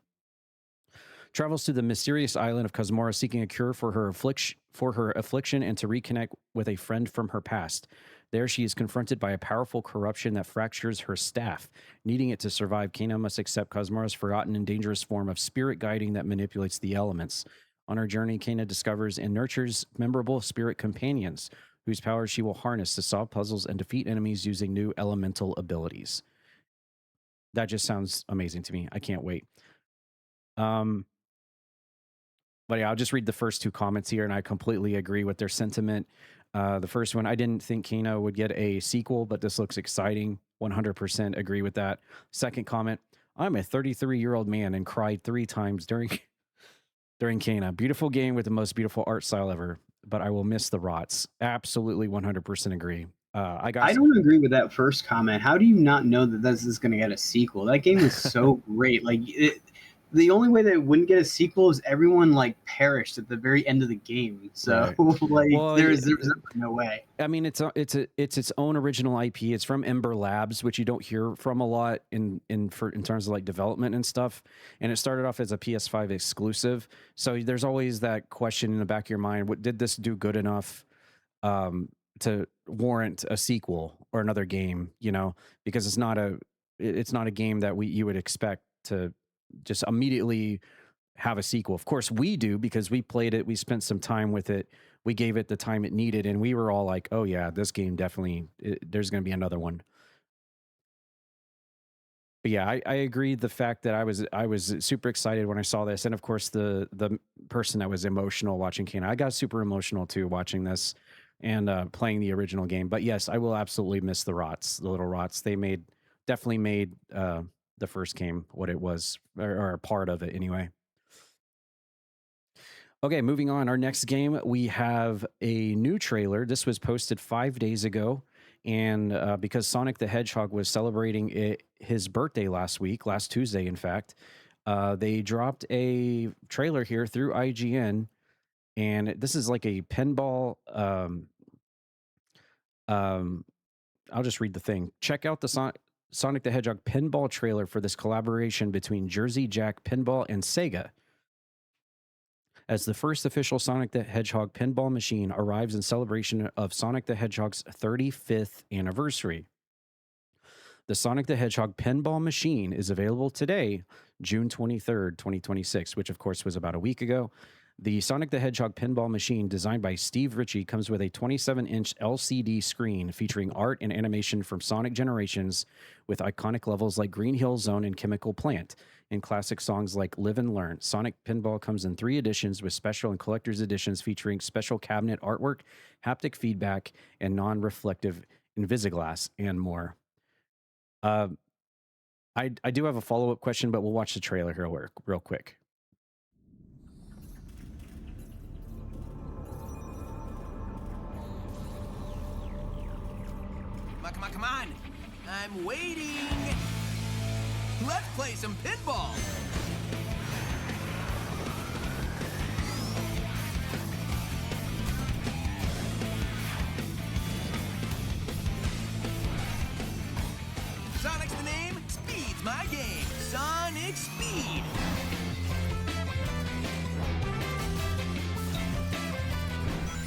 Travels to the mysterious island of Kosmora seeking a cure for her affliction and to reconnect with a friend from her past. There, she is confronted by a powerful corruption that fractures her staff. Needing it to survive, Kena must accept Kosmora's forgotten and dangerous form of spirit guiding that manipulates the elements. On her journey, Kena discovers and nurtures memorable spirit companions, whose powers she will harness to solve puzzles and defeat enemies using new elemental abilities. That just sounds amazing to me. I can't wait. But yeah, I'll just read the first two comments here, and I completely agree with their sentiment. The first one, I didn't think Kena would get a sequel, but this looks exciting. 100% agree with that. Second comment, I'm a 33-year-old man and cried 3 times during Kena. Beautiful game with the most beautiful art style ever, but I will miss the rots. Absolutely 100% agree. I
don't agree with that first comment. How do you not know that this is going to get a sequel? That game is so great. Like the only way that it wouldn't get a sequel is everyone like perished at the very end of the game. So like
Well,
there's no way.
I mean, it's its own original IP. It's from Ember Labs, which you don't hear from a lot in terms of like development and stuff. And it started off as a PS5 exclusive. So there's always that question in the back of your mind: what did this do good enough to warrant a sequel or another game? You know, because it's not a game that you would expect to just immediately have a sequel. Of course we do, because we played it, we spent some time with it, we gave it the time it needed, and we were all like, oh yeah, this game definitely, there's going to be another one. But yeah, I agree. The fact that I was super excited when I saw this, and of course the person that was emotional watching Kane, I got super emotional too watching this and playing the original game. But yes, I will absolutely miss the little rots. They definitely made the first game what it was, or a part of it anyway. Okay, moving on. Our next game, we have a new trailer. This was posted 5 days ago. And because Sonic the Hedgehog was celebrating his birthday last Tuesday, in fact, they dropped a trailer here through IGN. And this is like a pinball. I'll just read the thing. Check out the Sonic the Hedgehog pinball trailer for this collaboration between Jersey Jack Pinball and Sega. As the first official Sonic the Hedgehog pinball machine arrives in celebration of Sonic the Hedgehog's 35th anniversary. The Sonic the Hedgehog pinball machine is available today, June 23rd, 2026, which of course was about a week ago. The Sonic the Hedgehog pinball machine, designed by Steve Ritchie, comes with a 27-inch LCD screen featuring art and animation from Sonic Generations, with iconic levels like Green Hill Zone and Chemical Plant, and classic songs like Live and Learn. Sonic Pinball comes in 3 editions, with special and collector's editions featuring special cabinet artwork, haptic feedback, and non-reflective Invisiglass, and more. I do have a follow-up question, but we'll watch the trailer here real quick.
Come on. I'm waiting. Let's play some pinball. Sonic's the name, speed's my game. Sonic Speed.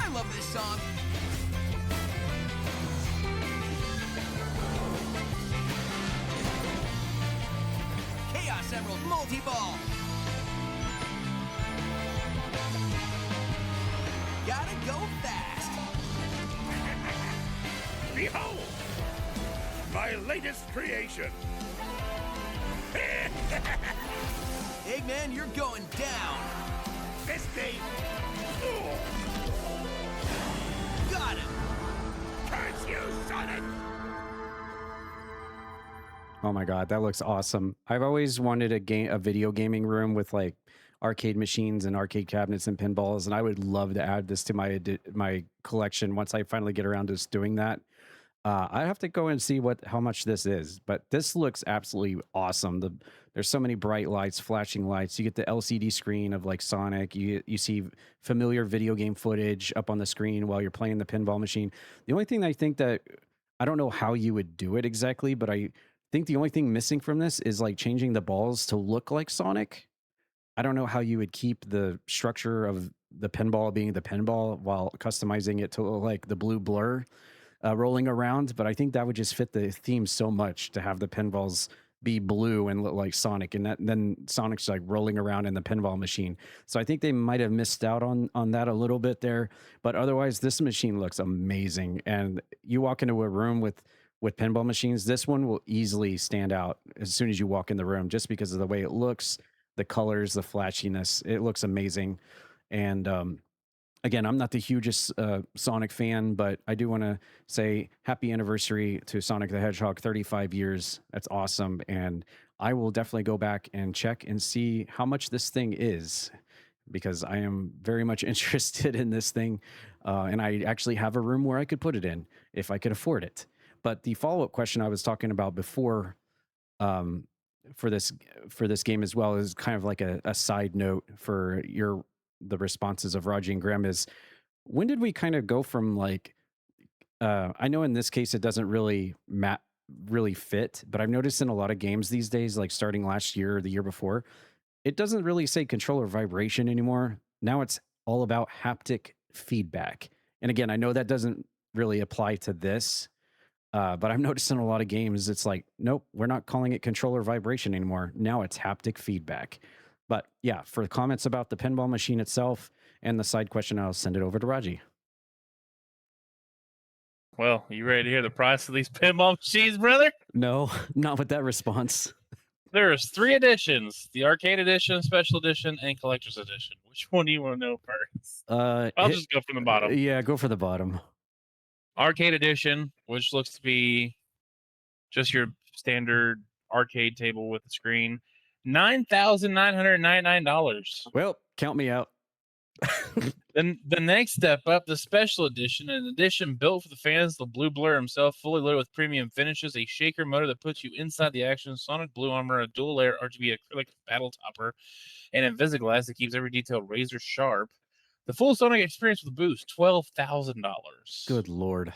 I love this song. Chaos Emerald multi-ball. Gotta go fast.
Behold, my latest creation.
Eggman, you're going down.
Fisty.
Got him.
Curse you, Sonic.
Oh my God, that looks awesome. I've always wanted a video gaming room with like arcade machines and arcade cabinets and pinballs, and I would love to add this to my collection once I finally get around to doing that. I have to go and see how much this is, but this looks absolutely awesome. There's so many bright lights, flashing lights. You get the LCD screen of like Sonic. You see familiar video game footage up on the screen while you're playing the pinball machine. The only thing I think that I don't know how you would do it exactly, but I think the only thing missing from this is like changing the balls to look like Sonic. I don't know how you would keep the structure of the pinball being the pinball while customizing it to look like the blue blur rolling around, but I think that would just fit the theme so much to have the pinballs be blue and look like Sonic, and then Sonic's like rolling around in the pinball machine. So I think they might have missed out on that a little bit there, but otherwise this machine looks amazing. And you walk into a room with pinball machines, this one will easily stand out as soon as you walk in the room, just because of the way it looks, the colors, the flashiness. It looks amazing. And again, I'm not the hugest Sonic fan, but I do want to say happy anniversary to Sonic the Hedgehog, 35 years. That's awesome. And I will definitely go back and check and see how much this thing is, because I am very much interested in this thing. And I actually have a room where I could put it in if I could afford it. But the follow-up question I was talking about before for this game as well is kind of like a side note for the responses of Raji and Grem is, when did we kind of go from like, I know in this case it doesn't really really fit, but I've noticed in a lot of games these days, like starting last year or the year before, it doesn't really say controller vibration anymore. Now it's all about haptic feedback. And again, I know that doesn't really apply to this, but I've noticed in a lot of games, it's like, nope, we're not calling it controller vibration anymore. Now it's haptic feedback. But yeah, for comments about the pinball machine itself and the side question, I'll send it over to Raji.
Well, you ready to hear the price of these pinball machines, brother?
No, not with that response.
There's 3 editions: the arcade edition, special edition, and collector's edition. Which one do you want to know first? I'll just go from the bottom.
Yeah, go for the bottom.
Arcade edition, which looks to be just your standard arcade table with a screen, $9,999.
Well, count me out.
Then the next step up, the special edition, an edition built for the fans, the Blue Blur himself, fully loaded with premium finishes, a shaker motor that puts you inside the action, sonic blue armor, a dual layer RGB acrylic battle topper, and Invisiglass that keeps every detail razor sharp. The full Sonic experience with a boost, $12,000.
Good Lord.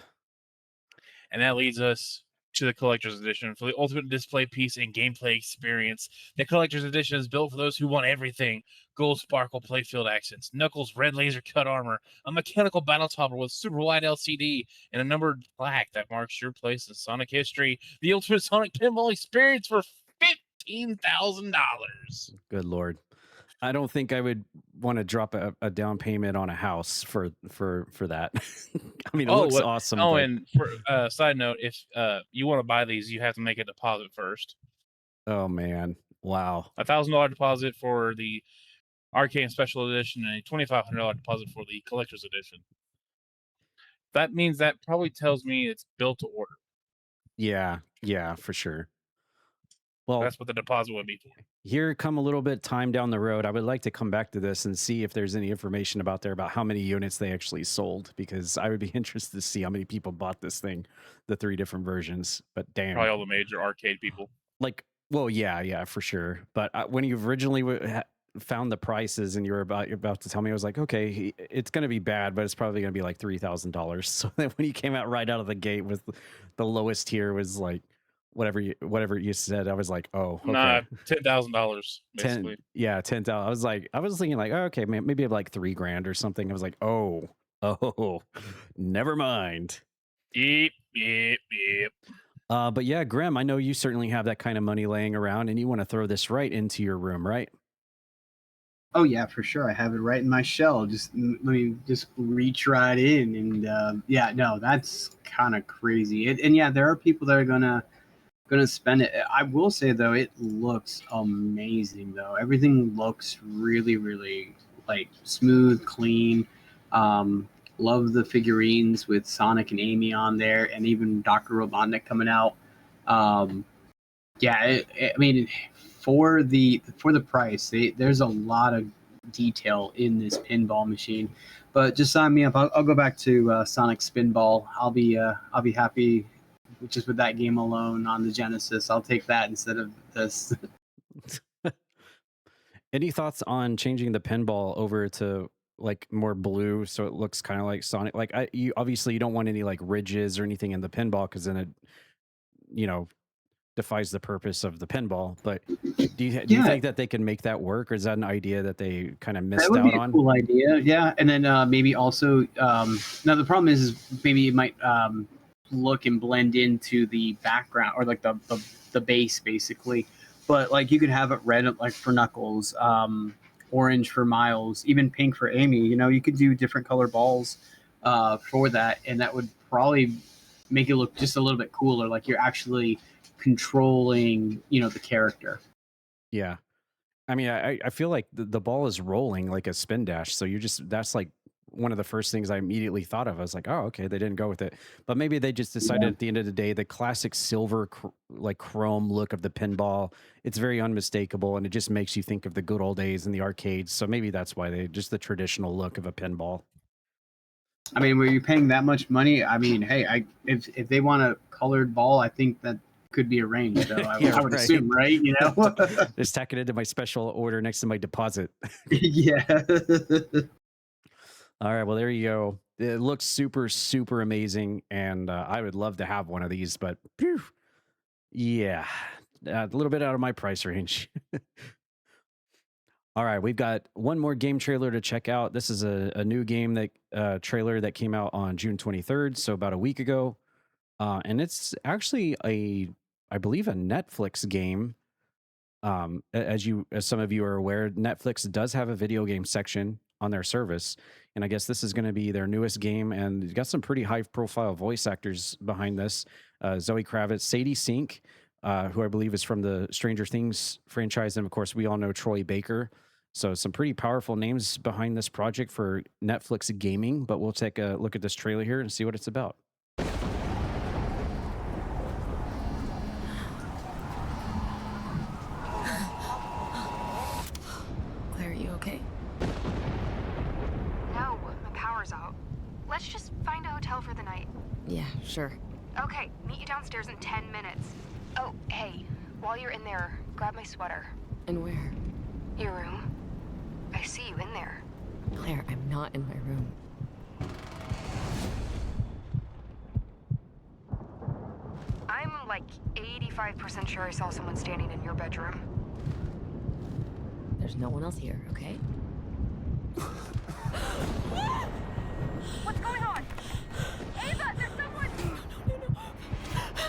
And that leads us to the collector's edition for the ultimate display piece and gameplay experience. The collector's edition is built for those who want everything: gold sparkle playfield accents, Knuckles red laser cut armor, a mechanical battle topper with super wide LCD, and a numbered plaque that marks your place in Sonic history. The ultimate Sonic pinball experience for $15,000.
Good Lord. I don't think I would want to drop a down payment on a house for that. I mean, it looks awesome.
Oh, and for side note, if you want to buy these, you have to make a deposit first.
Oh man, wow!
$1,000 deposit for the arcade and special edition, and a $2,500 deposit for the collector's edition. That means that probably tells me it's built to order.
Yeah, for sure. Well,
that's what the deposit would be for.
Here come a little bit time down the road, I would like to come back to this and see if there's any information about how many units they actually sold, because I would be interested to see how many people bought this thing, the 3 different versions. But damn,
probably all the major arcade people.
Like, well, yeah, for sure. But when you originally found the prices and you were about to tell me, I was like, okay, it's going to be bad, but it's probably going to be like $3,000. So then when you came out right out of the gate with the lowest tier was like whatever you said, I was like, oh, okay.
Nah, $10,000 basically.
10,000. I was thinking like, oh, okay, man, maybe like $3,000 or something. I was like, oh, never mind.
Yep.
But yeah, Grem, I know you certainly have that kind of money laying around, and you want to throw this right into your room, right?
Oh yeah, for sure. I have it right in my shell. Let me reach right in, and yeah, no, that's kind of crazy. And yeah, there are people that are gonna spend it. I will say though, it looks amazing though. Everything looks really, really like smooth, clean. Love the figurines with Sonic and Amy on there, and even Dr. Robotnik coming out. Yeah, I mean, for the price, there's a lot of detail in this pinball machine. But just sign me up. I'll go back to Sonic Spinball. I'll be happy just with that game alone on the Genesis. I'll take that instead of this.
Any thoughts on changing the pinball over to like more blue, so it looks kind of like Sonic? Like you obviously you don't want any like ridges or anything in the pinball, because then it defies the purpose of the pinball. But do you think that they can make that work, or is that an idea that they kind of missed out on?
That would be a cool idea, yeah. And then maybe also now the problem is maybe it might look and blend into the background, or like the base basically. But like you could have it red like for Knuckles, orange for Miles, even pink for Amy. You could do different color balls for that, and that would probably make it look just a little bit cooler, like you're actually controlling the character.
Yeah, I mean, I feel like the ball is rolling like a spin dash, so that's like one of the first things I immediately thought of. I was like, oh, okay, they didn't go with it, but maybe they just decided at the end of the day, the classic silver like chrome look of the pinball, it's very unmistakable, and it just makes you think of the good old days in the arcades. So maybe that's why just the traditional look of a pinball.
I mean, were you paying that much money? I mean, hey, if they want a colored ball, I think that could be arranged, though.
Yeah,
I would
right.
assume, right? You know?
Just tack it into my special order next to my deposit.
Yeah.
All right, well, there you go. It looks super, super amazing, and I would love to have one of these, but phew, yeah, a little bit out of my price range. All right, we've got one more game trailer to check out. This is a new game that trailer that came out on June 23rd, so about a week ago, and it's actually I believe, a Netflix game. As some of you are aware, Netflix does have a video game section on their service, and I guess this is going to be their newest game, and it's got some pretty high-profile voice actors behind this. Zoe Kravitz, Sadie Sink, who I believe is from the Stranger Things franchise, and of course, we all know Troy Baker. So some pretty powerful names behind this project for Netflix gaming, but we'll take a look at this trailer here and see what it's about.
Claire, are you okay?
No, my power's out. Let's just find a hotel for the night.
Yeah, sure.
Okay, meet you downstairs in 10 minutes. Oh, hey, while you're in there, grab my sweater.
And where?
Your room. I see you in there.
Claire, I'm not in my room.
I'm like 85% sure I saw someone standing in your bedroom.
There's no one else here, okay?
What's going on? Ava, there's someone! No.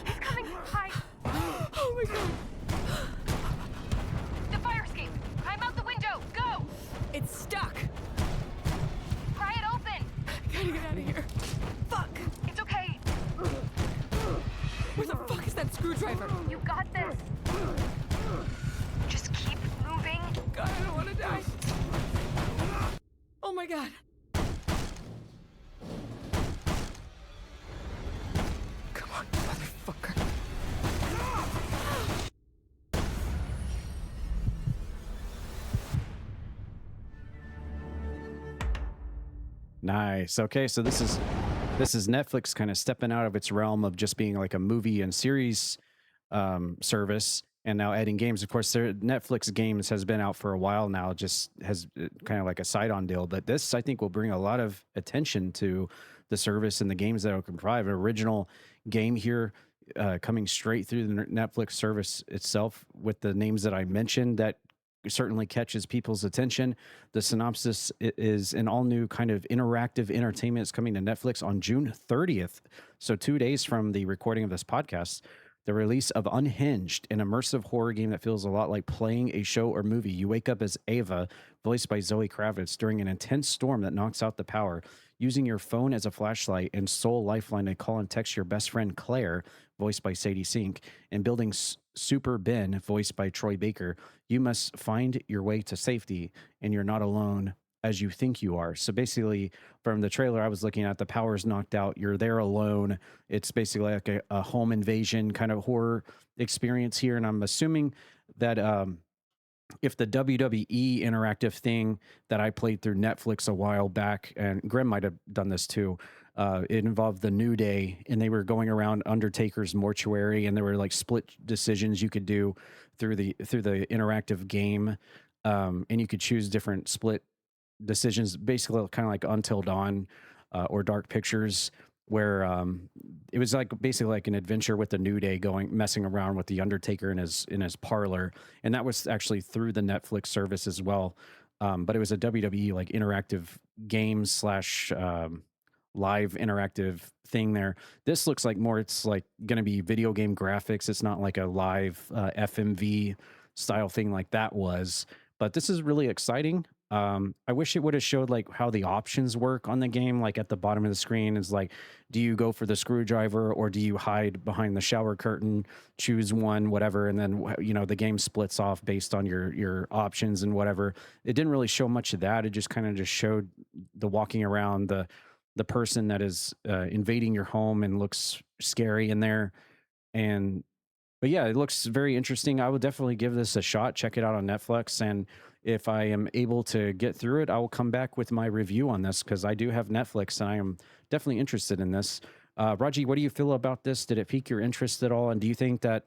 He's coming. Hi.
Oh my god.
The fire escape. I'm out the window. Go!
It's stuck.
Pry it open.
Gotta get out of here. Fuck.
It's okay.
Where the fuck is that screwdriver?
You got this. Just keep moving.
God, I don't want to die. Oh my god. Come on, motherfucker.
Nice. Okay, so this is Netflix kind of stepping out of its realm of just being like a movie and series service, and now adding games. Of course, their Netflix games has been out for a while now, just has kind of like a side-on deal. But this, I think, will bring a lot of attention to the service and the games that it can provide. An original game here coming straight through the Netflix service itself with the names that I mentioned that certainly catches people's attention. The synopsis is an all-new kind of interactive entertainment. It's coming to Netflix on June 30th, so 2 days from the recording of this podcast. The release of Unhinged, an immersive horror game that feels a lot like playing a show or movie. You wake up as Ava, voiced by Zoe Kravitz, during an intense storm that knocks out the power. Using your phone as a flashlight and sole lifeline to call and text your best friend Claire, voiced by Sadie Sink, and building Super Ben, voiced by Troy Baker, you must find your way to safety, and you're not alone as you think you are. So basically, from the trailer I was looking at, the power's knocked out. You're there alone. It's basically like a home invasion kind of horror experience here. And I'm assuming that if the WWE interactive thing that I played through Netflix a while back, and Grem might have done this too, it involved the New Day, and they were going around Undertaker's mortuary, and there were like split decisions you could do through the interactive game, and you could choose different split decisions, basically kind of like Until Dawn or Dark Pictures, where it was like basically like an adventure with the New Day messing around with the Undertaker in his parlor, and that was actually through the Netflix service as well. But it was a WWE like interactive game slash live interactive thing there. This looks like more, it's like going to be video game graphics. It's not like a live FMV style thing like that was, but this is really exciting. I wish it would have showed like how the options work on the game. Like at the bottom of the screen is like, do you go for the screwdriver or do you hide behind the shower curtain, choose one, whatever. And then, you know, the game splits off based on your options and whatever. It didn't really show much of that. It just kind of just showed the walking around, the person that is invading your home and looks scary in there. But yeah, it looks very interesting. I would definitely give this a shot. Check it out on Netflix. And if I am able to get through it, I will come back with my review on this because I do have Netflix and I am definitely interested in this. Raji, what do you feel about this? Did it pique your interest at all? And do you think that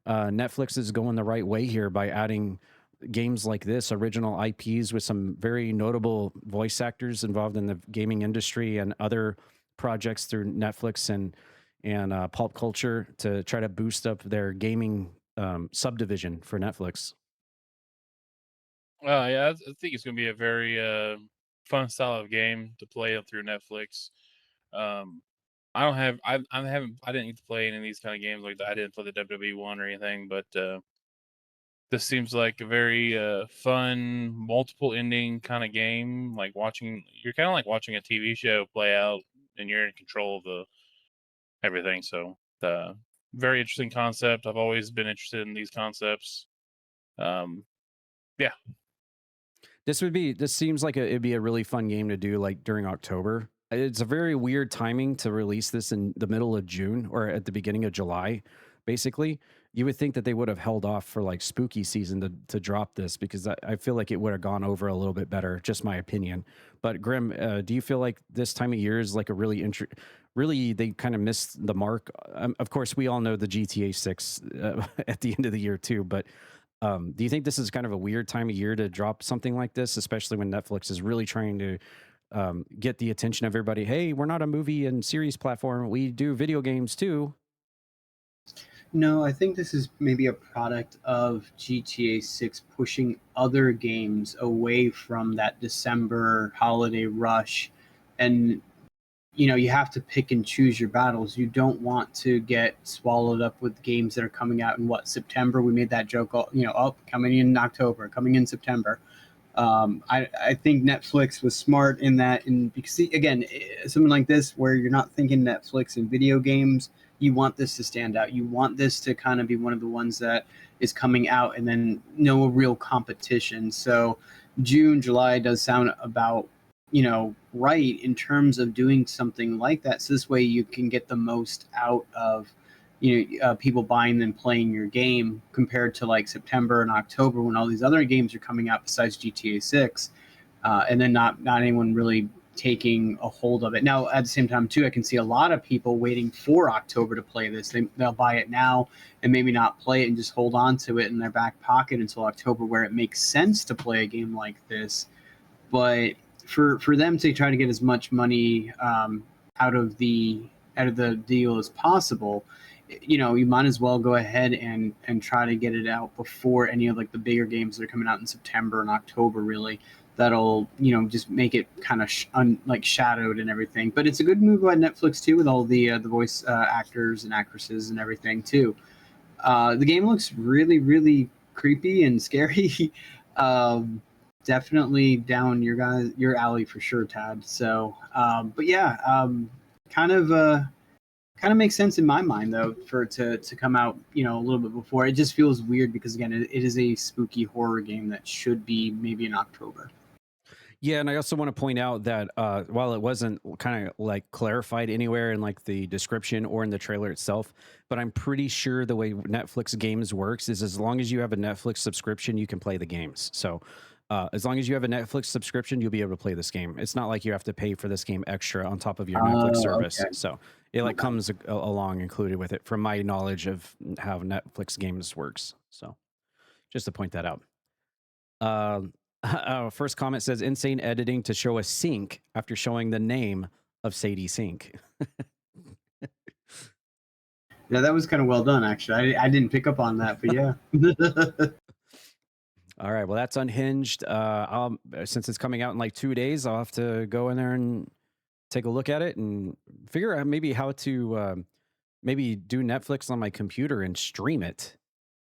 Netflix is going the right way here by adding games like this, original IPs with some very notable voice actors involved in the gaming industry and other projects through Netflix and pulp culture to try to boost up their gaming subdivision for Netflix?
Yeah, I think it's going to be a very fun style of game to play through Netflix. Um, I don't have, I didn't get to play any of these kind of games like that. I didn't play the WWE one or anything, but this seems like a very fun, multiple ending kind of game. Like you're kind of like watching a TV show play out, and you're in control of everything. So, very interesting concept. I've always been interested in these concepts. Yeah.
This seems like it'd be a really fun game to do like during October. It's a very weird timing to release this in the middle of June or at the beginning of July, basically. You would think that they would have held off for like spooky season to drop this, because I feel like it would have gone over a little bit better, just my opinion. But Grim, do you feel like this time of year is like a really they kind of missed the mark? Of course, we all know the GTA 6 at the end of the year too, but do you think this is kind of a weird time of year to drop something like this, especially when Netflix is really trying to get the attention of everybody? Hey, we're not a movie and series platform. We do video games too.
No, I think this is maybe a product of GTA 6 pushing other games away from that December holiday rush. And, you have to pick and choose your battles. You don't want to get swallowed up with games that are coming out in September. We made that joke, coming in October, coming in September. I think Netflix was smart in that, because again, something like this where you're not thinking Netflix and video games, you want this to stand out. You want this to kind of be one of the ones that is coming out and then no real competition. So June, July does sound about, right in terms of doing something like that. So this way you can get the most out of, people buying and playing your game compared to like September and October when all these other games are coming out besides GTA 6, and then not anyone really taking a hold of it. Now, at the same time, too, I can see a lot of people waiting for October to play this. They'll buy it now and maybe not play it and just hold on to it in their back pocket until October, where it makes sense to play a game like this. But for them to try to get as much money out of the deal as possible, you might as well go ahead and try to get it out before any of like the bigger games that are coming out in September and October, really. That'll, just make it kind of shadowed and everything. But it's a good move by Netflix too, with all the voice actors and actresses and everything too. The game looks really, really creepy and scary. Definitely down your alley for sure, Tad. So, but yeah, kind of makes sense in my mind though for it to come out, a little bit before. It just feels weird because again, it is a spooky horror game that should be maybe in October.
Yeah, and I also want to point out that while it wasn't kind of like clarified anywhere in like the description or in the trailer itself, but I'm pretty sure the way Netflix games works is as long as you have a Netflix subscription, you can play the games. So as long as you have a Netflix subscription, you'll be able to play this game. It's not like you have to pay for this game extra on top of your Netflix service. Okay. So it like comes along included with it, from my knowledge of how Netflix games works. So just to point that out. First comment says insane editing to show a sink after showing the name of Sadie Sink.
Yeah, that was kind of well done, actually. I didn't pick up on that, but yeah.
All right, well, that's Unhinged. Since it's coming out in like 2 days, I'll have to go in there and take a look at it and figure out maybe how to maybe do Netflix on my computer and stream it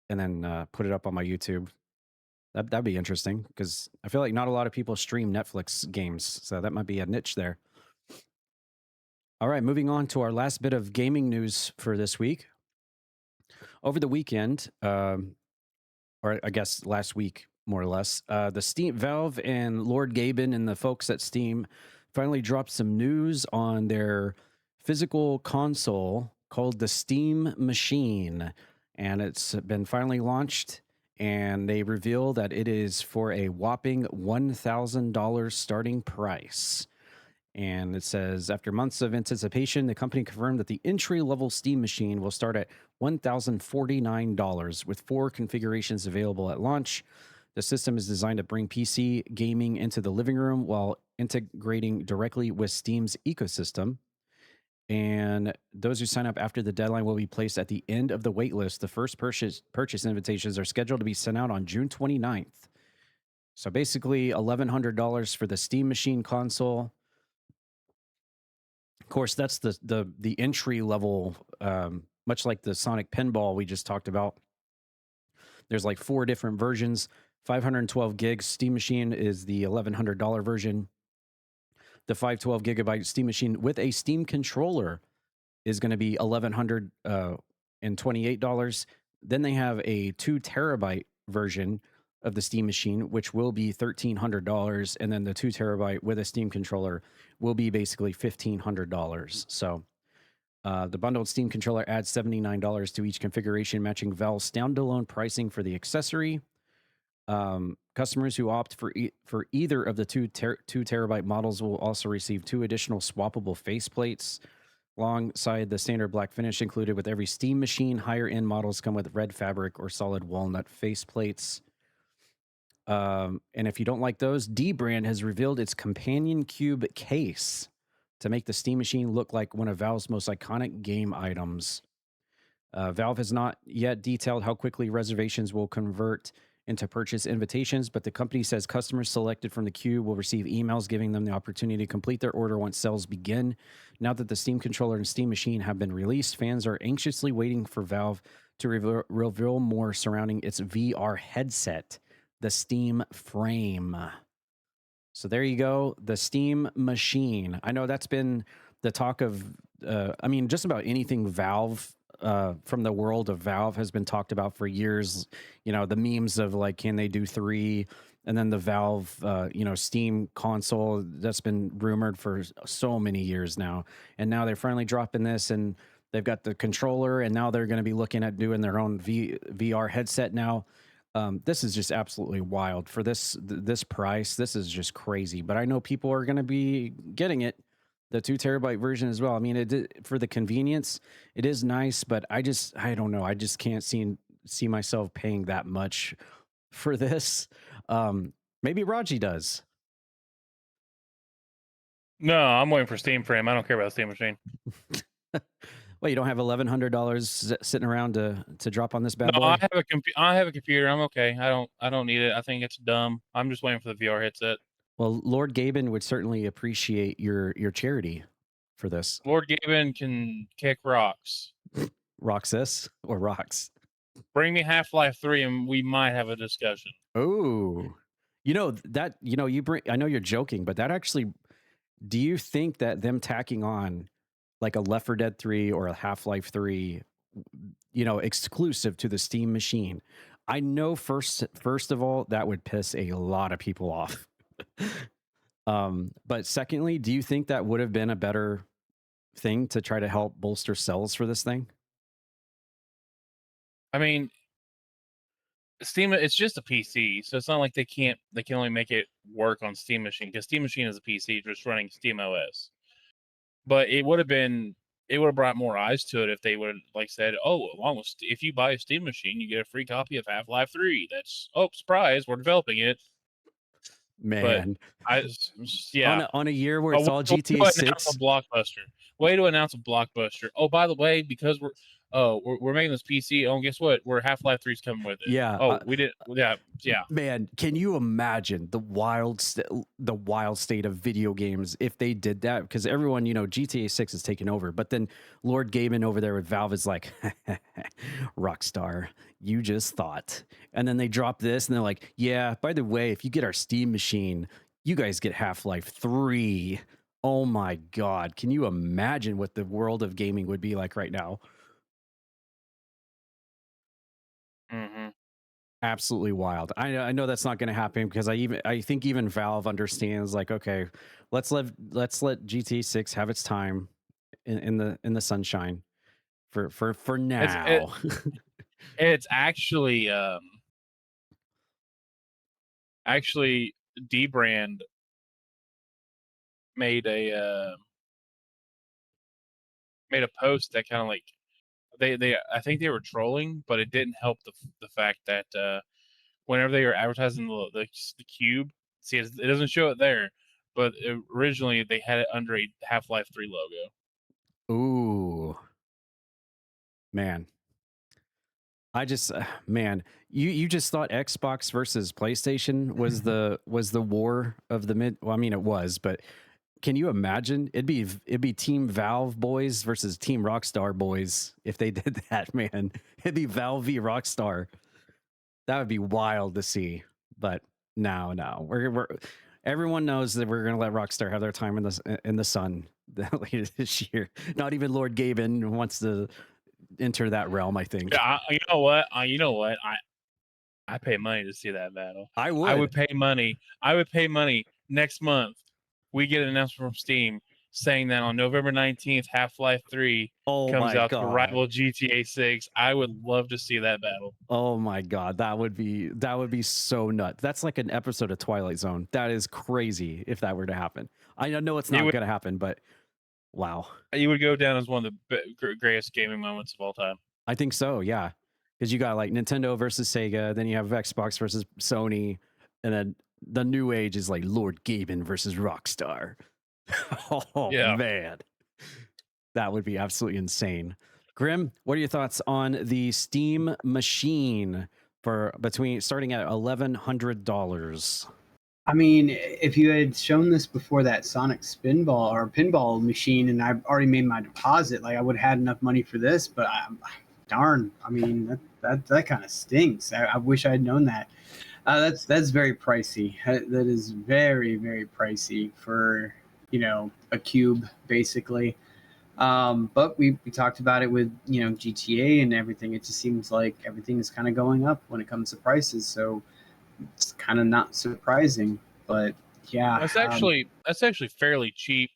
and then put it up on my YouTube. That'd be interesting, because I feel like not a lot of people stream Netflix games, so that might be a niche there. All right, moving on to our last bit of gaming news for this week. Over the weekend, or I guess last week, more or less, the Steam Valve and Lord Gaben and the folks at Steam finally dropped some news on their physical console called the Steam Machine, and it's been finally launched. And they reveal that it is for a whopping $1,000 starting price. And it says, after months of anticipation, the company confirmed that the entry-level Steam machine will start at $1,049 with 4 configurations available at launch. The system is designed to bring PC gaming into the living room while integrating directly with Steam's ecosystem. And those who sign up after the deadline will be placed at the end of the wait list. The first purchase invitations are scheduled to be sent out on June 29th. So basically $1,100 for the Steam machine console. Of course, that's the entry level, much like the Sonic Pinball we just talked about. There's like 4 different versions. 512 gigs Steam machine is the $1,100 version. The 512 gigabyte Steam machine with a Steam controller is going to be $1,128. Then they have a 2 terabyte version of the Steam machine, which will be $1,300, and then the 2 terabyte with a Steam controller will be basically $1,500. So the bundled Steam controller adds $79 to each configuration, matching Valve's standalone pricing for the accessory. Customers who opt for either of the 2 terabyte models will also receive 2 additional swappable faceplates alongside the standard black finish included with every Steam machine. Higher end models come with red fabric or solid walnut faceplates. And if you don't like those, D-Brand has revealed its companion cube case to make the Steam machine look like one of Valve's most iconic game items. Valve has not yet detailed how quickly reservations will convert into purchase invitations, but the company says customers selected from the queue will receive emails giving them the opportunity to complete their order once sales begin. Now that the Steam controller and Steam machine have been released, fans are anxiously waiting for Valve to reveal more surrounding its VR headset, the Steam Frame. So there you go, the Steam machine. I know that's been the talk of, just about anything Valve from the world of Valve has been talked about for years. You know, the memes of like, can they do 3? And then the Valve, Steam console that's been rumored for so many years now. And now they're finally dropping this, and they've got the controller, and now they're going to be looking at doing their own VR headset now. This is just absolutely wild for this price. This is just crazy, but I know people are going to be getting it, the 2 terabyte version as well. I mean, for the convenience, it is nice, but I don't know. I just can't see myself paying that much for this. Maybe Raji does.
No, I'm waiting for Steam Frame. I don't care about the Steam machine.
Well, you don't have $1,100 sitting around to drop on this bad boy?
I have a computer. I'm okay. I don't need it. I think it's dumb. I'm just waiting for the VR headset.
Well, Lord Gaben would certainly appreciate your charity for this.
Lord Gaben can kick rocks.
Roxas or rocks?
Bring me Half-Life 3 and we might have a discussion.
Oh, I know you're joking, but that actually, do you think that them tacking on like a Left 4 Dead 3 or a Half-Life 3, exclusive to the Steam machine, I know first of all, that would piss a lot of people off. But secondly, do you think that would have been a better thing to try to help bolster sales for this thing?
I mean, Steam, it's just a PC, so it's not like they can only make it work on Steam machine, because Steam machine is a PC just running Steam OS. But it would have brought more eyes to it if they would like said, oh, along with if you buy a Steam machine, you get a free copy of Half-Life 3. That's surprise, we're developing it.
Man,
but
on a year where it's all GTA 6,
a blockbuster. Way to announce a blockbuster. Oh, by the way, because we're making this PC. Oh, guess what? We're Half-Life 3's coming with it.
Yeah.
Oh, we did. Yeah.
Man, can you imagine the wild state of video games if they did that? Because everyone, GTA 6 is taking over, but then Lord Gaben over there with Valve is like, Rockstar, you just thought. And then they drop this and they're like, yeah, by the way, if you get our Steam machine, you guys get Half-Life 3. Oh my God. Can you imagine what the world of gaming would be like right now?
Mm-hmm.
Absolutely wild. I know that's not going to happen because I think even Valve understands, like, okay, let's let GTA 6 have its time in the sunshine for now.
It's actually D-Brand made a post that kind of like they I think they were trolling, but it didn't help the fact that whenever they were advertising the cube, see it doesn't show it there, but originally they had it under a Half-Life 3 logo.
Ooh, man. I just man, you just thought Xbox versus PlayStation was the war of the mid. Well, I mean it was, but can you imagine? It'd be Team Valve boys versus Team Rockstar boys if they did that, man. It'd be Valve v Rockstar. That would be wild to see. But no, we're everyone knows that we're gonna let Rockstar have their time in the sun later this year. Not even Lord Gaben wants to enter that realm, I think.
Yeah, you know what? I pay money to see that battle.
I would.
I would pay money. I would pay money next month. We get an announcement from Steam saying that on November 19th, Half-Life 3 comes out to rival GTA 6. I would love to see that battle.
Oh my God, that would be so nuts. That's like an episode of Twilight Zone. That is crazy if that were to happen. I know it's not going to happen, but wow.
You would go down as one of the greatest gaming moments of all time.
I think so, yeah. Because you got like Nintendo versus Sega, then you have Xbox versus Sony, and then the new age is like Lord Gaben versus Rockstar. Oh yeah. Man, that would be absolutely insane. Grim, what are your thoughts on the Steam Machine for starting at $1,100?
I mean, if you had shown this before that Sonic Spinball or Pinball Machine, and I've already made my deposit, like I would have had enough money for this. But darn, I mean that kind of stinks. I wish I had known that. That's very pricey. That is very, very pricey for a cube basically. But we talked about it with GTA and everything. It just seems like everything is kind of going up when it comes to prices. So it's kind of not surprising. But yeah,
that's actually fairly cheap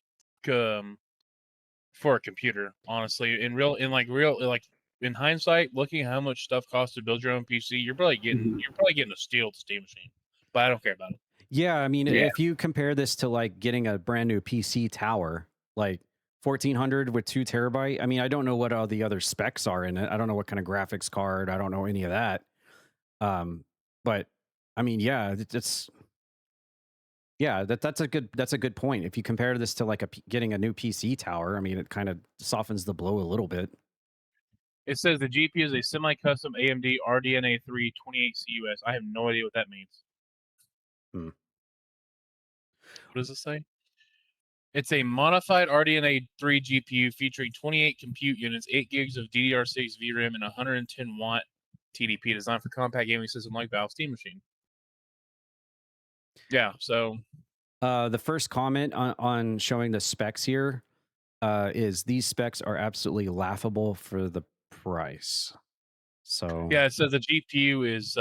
for a computer. Honestly, in hindsight, looking at how much stuff costs to build your own PC, you're probably getting a steal to Steam Machine. But I don't care about it.
Yeah, I mean, if you compare this to like getting a brand new PC tower, like 1400 with 2 terabyte. I mean, I don't know what all the other specs are in it. I don't know what kind of graphics card. I don't know any of that. But I mean, yeah, that's a good point. If you compare this to like getting a new PC tower, I mean, it kind of softens the blow a little bit.
It says the GPU is a semi-custom AMD RDNA 3 28CUS. I have no idea what that means. What does it say? It's a modified RDNA 3 GPU featuring 28 compute units, 8 gigs of DDR6 VRAM, and 110 watt TDP, designed for compact gaming system like Valve Steam Machine. Yeah, so
the first comment on showing the specs here is these specs are absolutely laughable for the price. So
yeah, it says the GPU is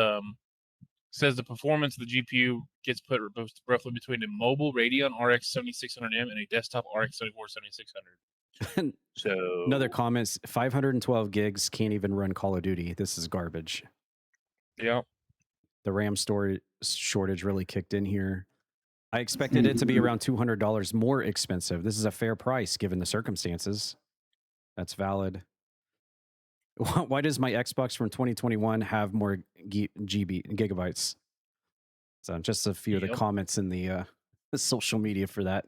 says the performance of the GPU gets put roughly between a mobile Radeon RX 7600M and a desktop RX 7600. So
another comment: 512 gigs can't even run Call of Duty. This is garbage.
Yeah,
the RAM storage shortage really kicked in here. I expected it to be around $200 more expensive. This is a fair price given the circumstances. That's valid. Why does my Xbox from 2021 have more gigabytes? So just a few of the comments in the social media for that.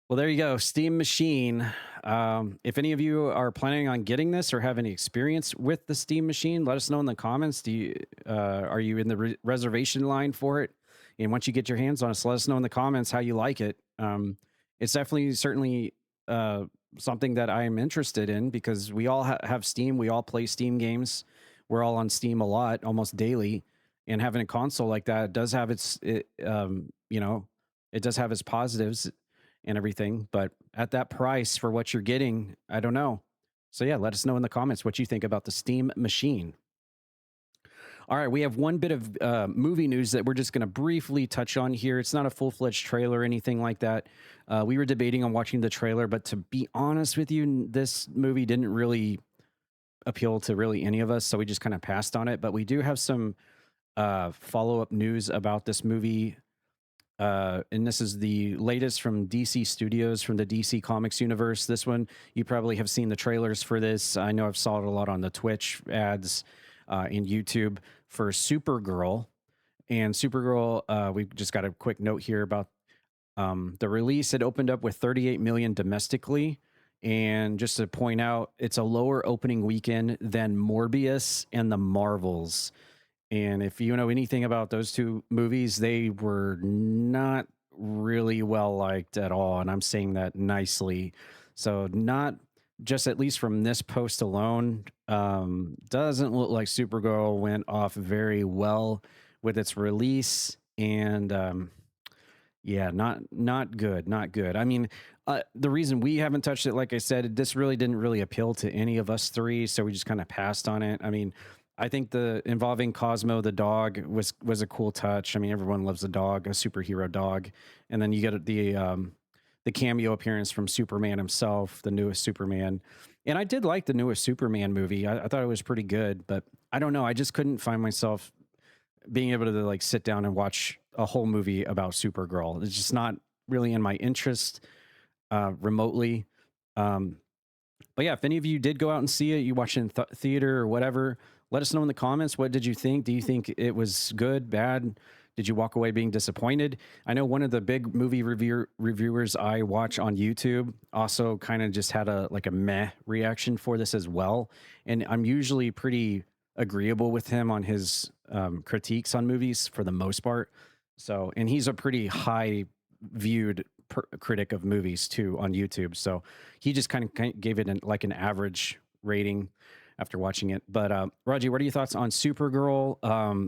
Well, there you go. Steam Machine. If any of you are planning on getting this or have any experience with the Steam Machine, let us know in the comments. Are you in the reservation line for it? And once you get your hands on it, let us know in the comments how you like it. It's certainly something that I am interested in because we all have Steam. We all play Steam games. We're all on Steam a lot, almost daily. And having a console like that does have it does have its positives and everything. But at that price for what you're getting, I don't know. So yeah, let us know in the comments what you think about the Steam Machine. All right, we have one bit of movie news that we're just going to briefly touch on here. It's not a full-fledged trailer or anything like that. We were debating on watching the trailer, but to be honest with you, this movie didn't really appeal to really any of us, so we just kind of passed on it. But we do have some follow-up news about this movie. and this is the latest from DC Studios, from the DC Comics universe. This one, you probably have seen the trailers for this. I know I've saw it a lot on the Twitch ads and YouTube for Supergirl. And Supergirl, we've just got a quick note here about the release. It opened up with 38 million domestically. And just to point out, it's a lower opening weekend than Morbius and the Marvels. And if you know anything about those two movies, they were not really well liked at all. And I'm saying that nicely. So not just, at least from this post alone, doesn't look like Supergirl went off very well with its release. And yeah, not good. I mean, the reason we haven't touched it, like I said, this really didn't really appeal to any of us three. So we just kind of passed on it. I mean, I think the involving Cosmo the dog was a cool touch. I mean, everyone loves a dog, a superhero dog, and then you get the cameo appearance from Superman himself, the newest Superman. And I did like the newest Superman movie. I thought it was pretty good, but I don't know. I just couldn't find myself being able to like sit down and watch a whole movie about Supergirl. It's just not really in my interest remotely. But yeah, if any of you did go out and see it, you watched it in theater or whatever, let us know in the comments. What did you think? Do you think it was good, bad? Did you walk away being disappointed? I know one of the big movie reviewers I watch on YouTube also kind of just had a meh reaction for this as well. And I'm usually pretty agreeable with him on his critiques on movies for the most part. So, and he's a pretty high viewed critic of movies too on YouTube. So he just kind of gave it an average rating after watching it. But Raji, what are your thoughts on Supergirl?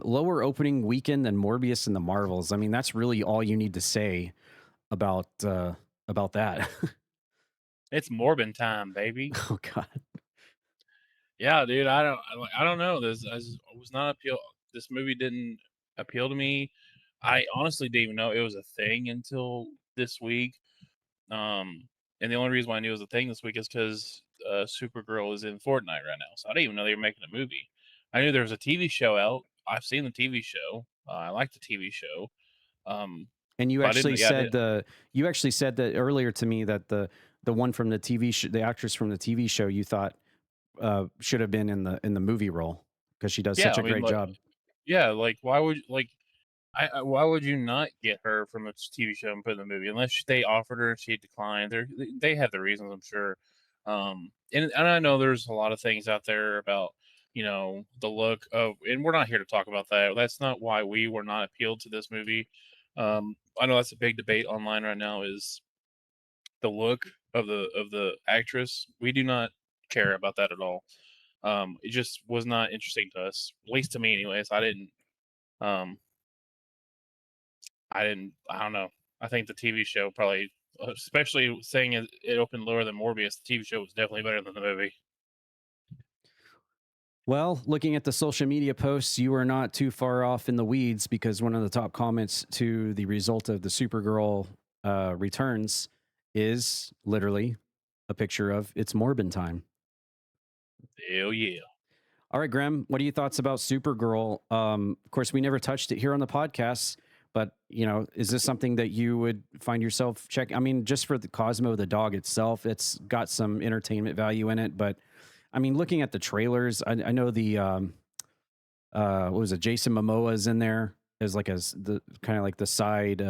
Lower opening weekend than Morbius and the Marvels. I mean, that's really all you need to say about that.
It's Morbin time, baby.
Oh God.
Yeah, dude. I don't know. This was not appeal. This movie didn't appeal to me. I honestly didn't even know it was a thing until this week. And the only reason why I knew it was a thing this week is because Supergirl is in Fortnite right now. So I didn't even know they were making a movie. I knew there was a TV show out. I've seen the TV show. I like the TV show.
And you actually said that earlier to me that the one from the TV show, the actress from the TV show, you thought should have been in the movie role because she does such a great job.
Yeah, like why would you not get her from a TV show and put in the movie unless they offered her and she declined? They have their reasons, I'm sure. And I know there's a lot of things out there about the look of, and we're not here to talk about that. That's not why we were not appealed to this movie. I know that's a big debate online right now, is the look of the actress. We do not care about that at all. It just was not interesting to us, at least to me anyways. I don't know. I think the TV show probably, especially saying it opened lower than Morbius, the TV show was definitely better than the movie.
Well, looking at the social media posts, you are not too far off in the weeds, because one of the top comments to the result of the Supergirl returns is literally a picture of "It's Morbin time."
Hell yeah.
All right, Grem, what are your thoughts about Supergirl? Of course, we never touched it here on the podcast, but is this something that you would find yourself checking? I mean, just for the Cosmo, the dog itself, it's got some entertainment value in it, but I mean, looking at the trailers, I know the what was it? Jason Momoa is in there as the kind of like the side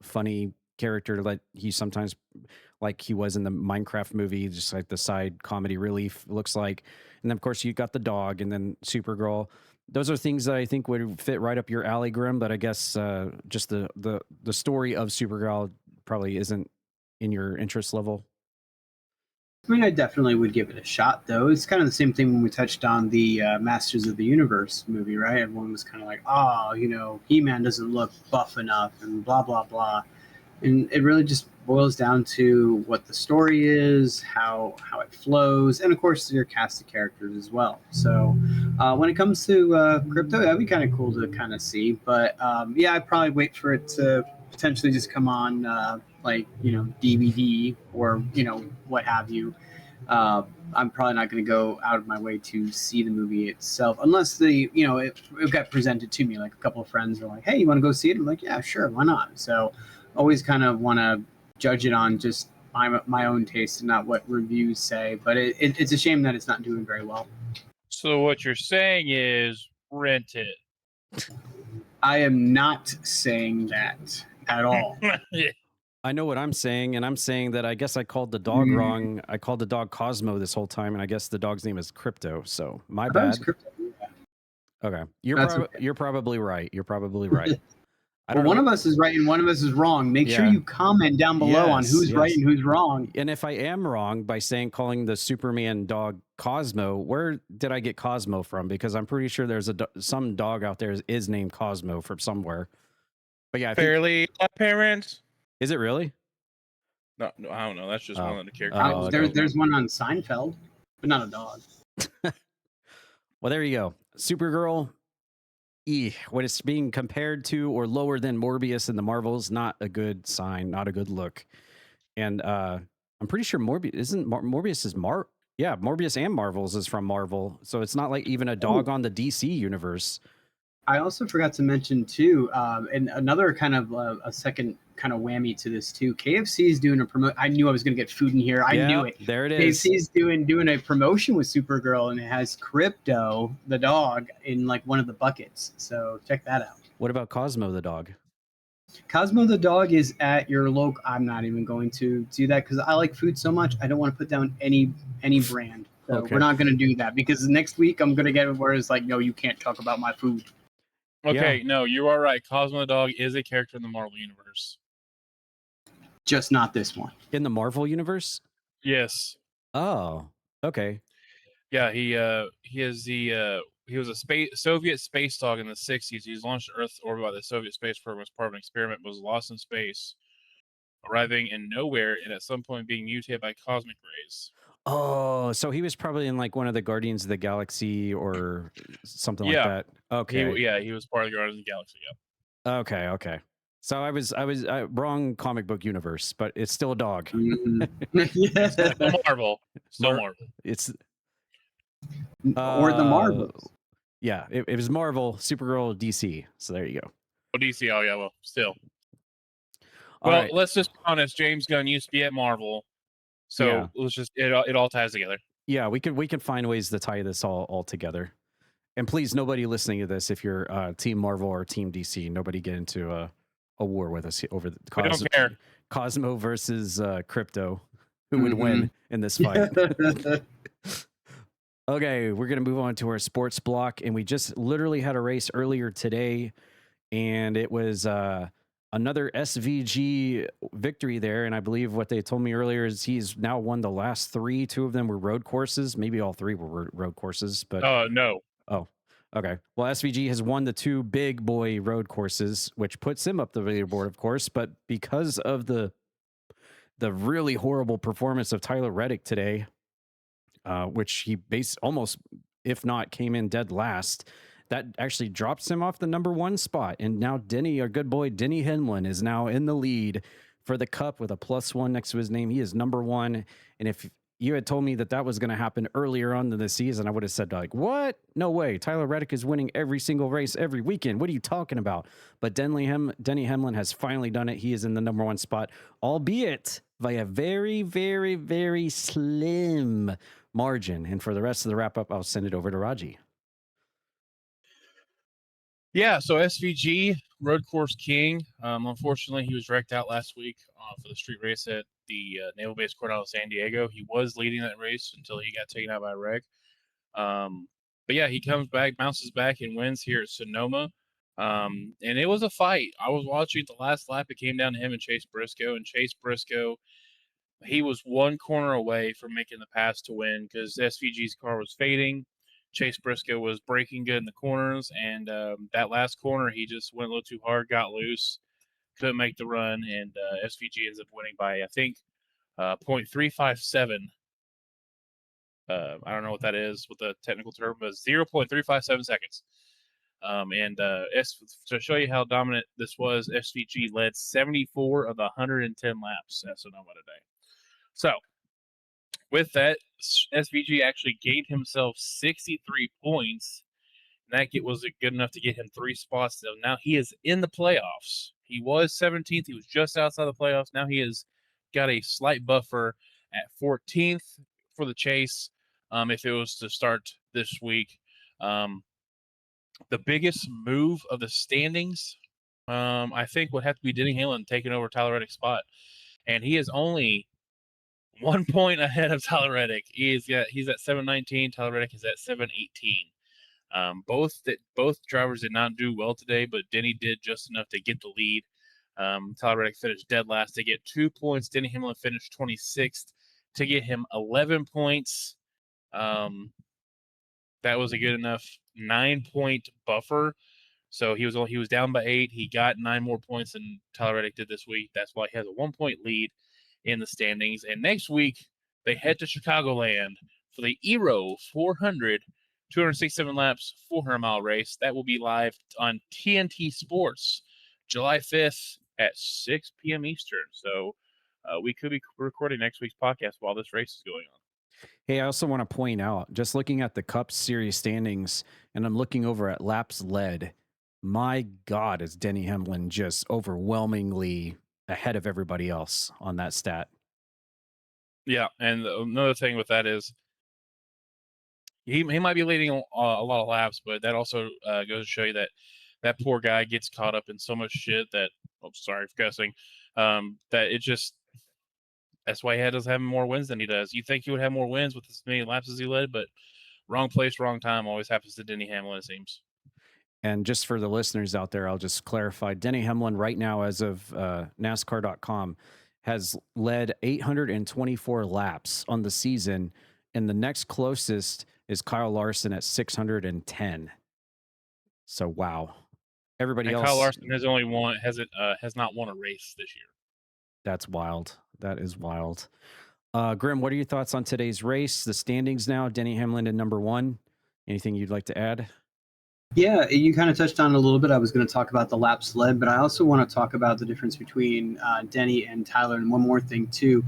funny character that he sometimes, like he was in the Minecraft movie, just like the side comedy relief looks like. And then of course you got the dog, and then Supergirl. Those are things that I think would fit right up your alley, Grim. But I guess just the story of Supergirl probably isn't in your interest level.
I mean, I definitely would give it a shot, though. It's kind of the same thing when we touched on the Masters of the Universe movie, right? Everyone was kind of like, He-Man doesn't look buff enough and blah, blah, blah. And it really just boils down to what the story is, how it flows, and, of course, your cast of characters as well. So when it comes to crypto, that'd be kind of cool to kind of see. But, I'd probably wait for it to potentially just come on DVD or what have you, I'm probably not going to go out of my way to see the movie itself unless it got presented to me. Like a couple of friends are like, "Hey, you want to go see it?" I'm like, "Yeah, sure, why not?" So always kind of want to judge it on just my own taste and not what reviews say. But it's a shame that it's not doing very well.
So what you're saying is rent it.
I am not saying that at all.
Yeah.
I know what I'm saying, and I'm saying that I guess I called the dog wrong. I called the dog Cosmo this whole time, and I guess the dog's name is Crypto. So my bad. Okay, you're probably right. You're probably right.
One of us is right and one of us is wrong. Make sure you comment down below on who's right and who's wrong.
And if I am wrong by calling the Superman dog Cosmo, where did I get Cosmo from? Because I'm pretty sure there's some dog out there is named Cosmo from somewhere. But yeah,
Fairly Odd Parents.
Is it really?
No, I don't know. That's just one of the characters.
There's one on Seinfeld, but not a dog.
Well, there you go. Supergirl. When it's being compared to or lower than Morbius in the Marvels, not a good sign, not a good look. And I'm pretty sure Morbius and Marvels is from Marvel, so it's not like even a dog on the DC universe.
I also forgot to mention too, and another kind of a second kind of whammy to this too. KFC is doing a promotion. I knew I was going to get food in here. I knew it.
There it is.
KFC's doing a promotion with Supergirl, and it has Crypto the dog in like one of the buckets. So check that out.
What about Cosmo the dog?
Cosmo the dog is at your local. I'm not even going to do that because I like food so much. I don't want to put down any brand. So we're not going to do that because next week I'm going to get it where it's like, no, you can't talk about my food.
Okay, no, you are right. Cosmo the dog is a character in the Marvel universe.
Just not this one.
In the Marvel universe?
Yes.
Oh, okay.
Yeah, he was a Soviet space dog in the 60s. He was launched to Earth's orbit by the Soviet space program as part of an experiment, but was lost in space, arriving in nowhere and at some point being mutated by cosmic rays.
Oh, so he was probably in like one of the Guardians of the Galaxy or something like that. Okay.
He was part of the Guardians of the Galaxy. Yeah.
Okay. So I was wrong comic book universe, but it's still a dog.
Still Marvel. Marvel.
It's
or the Marvels.
Yeah, it was Marvel, Supergirl, DC. So there you go.
Oh, DC. Oh yeah. Well, still. Well, let's just be honest. James Gunn used to be at Marvel. So let's just it all ties together.
Yeah, we can find ways to tie this all together. And please, nobody listening to this, if you're Team Marvel or Team DC, nobody get into a war with us over the
don't care.
Cosmo versus Crypto. Who would win in this fight? Okay, we're gonna move on to our sports block, and we just literally had a race earlier today, and it was another SVG victory there, and I believe what they told me earlier is he's now won the last 3. 2 of them were road courses. Maybe all 3 were road courses, but
no.
Oh, okay. Well, SVG has won the 2 big boy road courses, which puts him up the leaderboard, of course. But because of the really horrible performance of Tyler Reddick today, which he almost, if not, came in dead last. That actually drops him off the number 1 spot. And now our good boy, Denny Henlin, is now in the lead for the cup with a +1 next to his name. He is number 1. And if you had told me that was going to happen earlier on in the season, I would have said, like, what? No way. Tyler Reddick is winning every single race every weekend. What are you talking about? But Denny Henlin has finally done it. He is in the number 1 spot, albeit via very, very, very slim margin. And for the rest of the wrap-up, I'll send it over to Raji.
Yeah, so SVG, road course king. Unfortunately, he was wrecked out last week for the street race at the Naval Base Coronado San Diego. He was leading that race until he got taken out by a wreck. But yeah, he comes back, bounces back, and wins here at Sonoma. And it was a fight. I was watching the last lap. It came down to him and Chase Briscoe. And Chase Briscoe, he was 1 corner away from making the pass to win because SVG's car was fading. Chase Briscoe was braking good in the corners, and that last corner, he just went a little too hard, got loose, couldn't make the run, and SVG ends up winning by, I think, 0.357. I don't know what that is, what the technical term is, 0.357 seconds. To show you how dominant this was, SVG led 74 of the 110 laps at Sonoma today. So, With that, SVG actually gained himself 63 points. And that was good enough to get him 3 spots. So now he is in the playoffs. He was 17th. He was just outside the playoffs. Now he has got a slight buffer at 14th for the chase if it was to start this week. The biggest move of the standings, I think, would have to be Denny Hamlin taking over Tyler Reddick's spot. And he is only 1 point ahead of Tyler Reddick. He's at 719. Tyler Reddick is at 718. Both drivers did not do well today, but Denny did just enough to get the lead. Tyler Reddick finished dead last to get 2 points. Denny Hamlin finished 26th to get him 11 points. That was a good enough 9-point buffer. So he was down by 8. He got 9 more points than Tyler Reddick did this week. That's why he has a 1-point lead in the standings. And next week they head to Chicagoland for the Eero 400. 267 laps, 400-mile race. That will be live on TNT Sports, July 5th at 6 p.m. Eastern. So we could be recording next week's podcast while this race is going on.
Hey, I also want to point out, just looking at the Cup Series standings, and I'm looking over at laps led, my God, is Denny Hamlin just overwhelmingly ahead of everybody else on that stat.
Yeah, and another thing with that is he might be leading a lot of laps, but that also goes to show you that poor guy gets caught up in so much shit that, sorry for cussing, that it just, that's why he doesn't have more wins than he does. You think he would have more wins with as many laps as he led, but wrong place, wrong time always happens to Denny Hamlin, it seems.
And just for the listeners out there, I'll just clarify. Denny Hamlin right now, as of NASCAR.com, has led 824 laps on the season, and the next closest is Kyle Larson at 610. So wow, everybody else.
Kyle Larson has not won a race this year.
That's wild. That is wild. Grim, what are your thoughts on today's race? The standings now: Denny Hamlin in number 1. Anything you'd like to add?
Yeah, you kind of touched on it a little bit. I was going to talk about the laps led, but I also want to talk about the difference between Denny and Tyler. And one more thing too,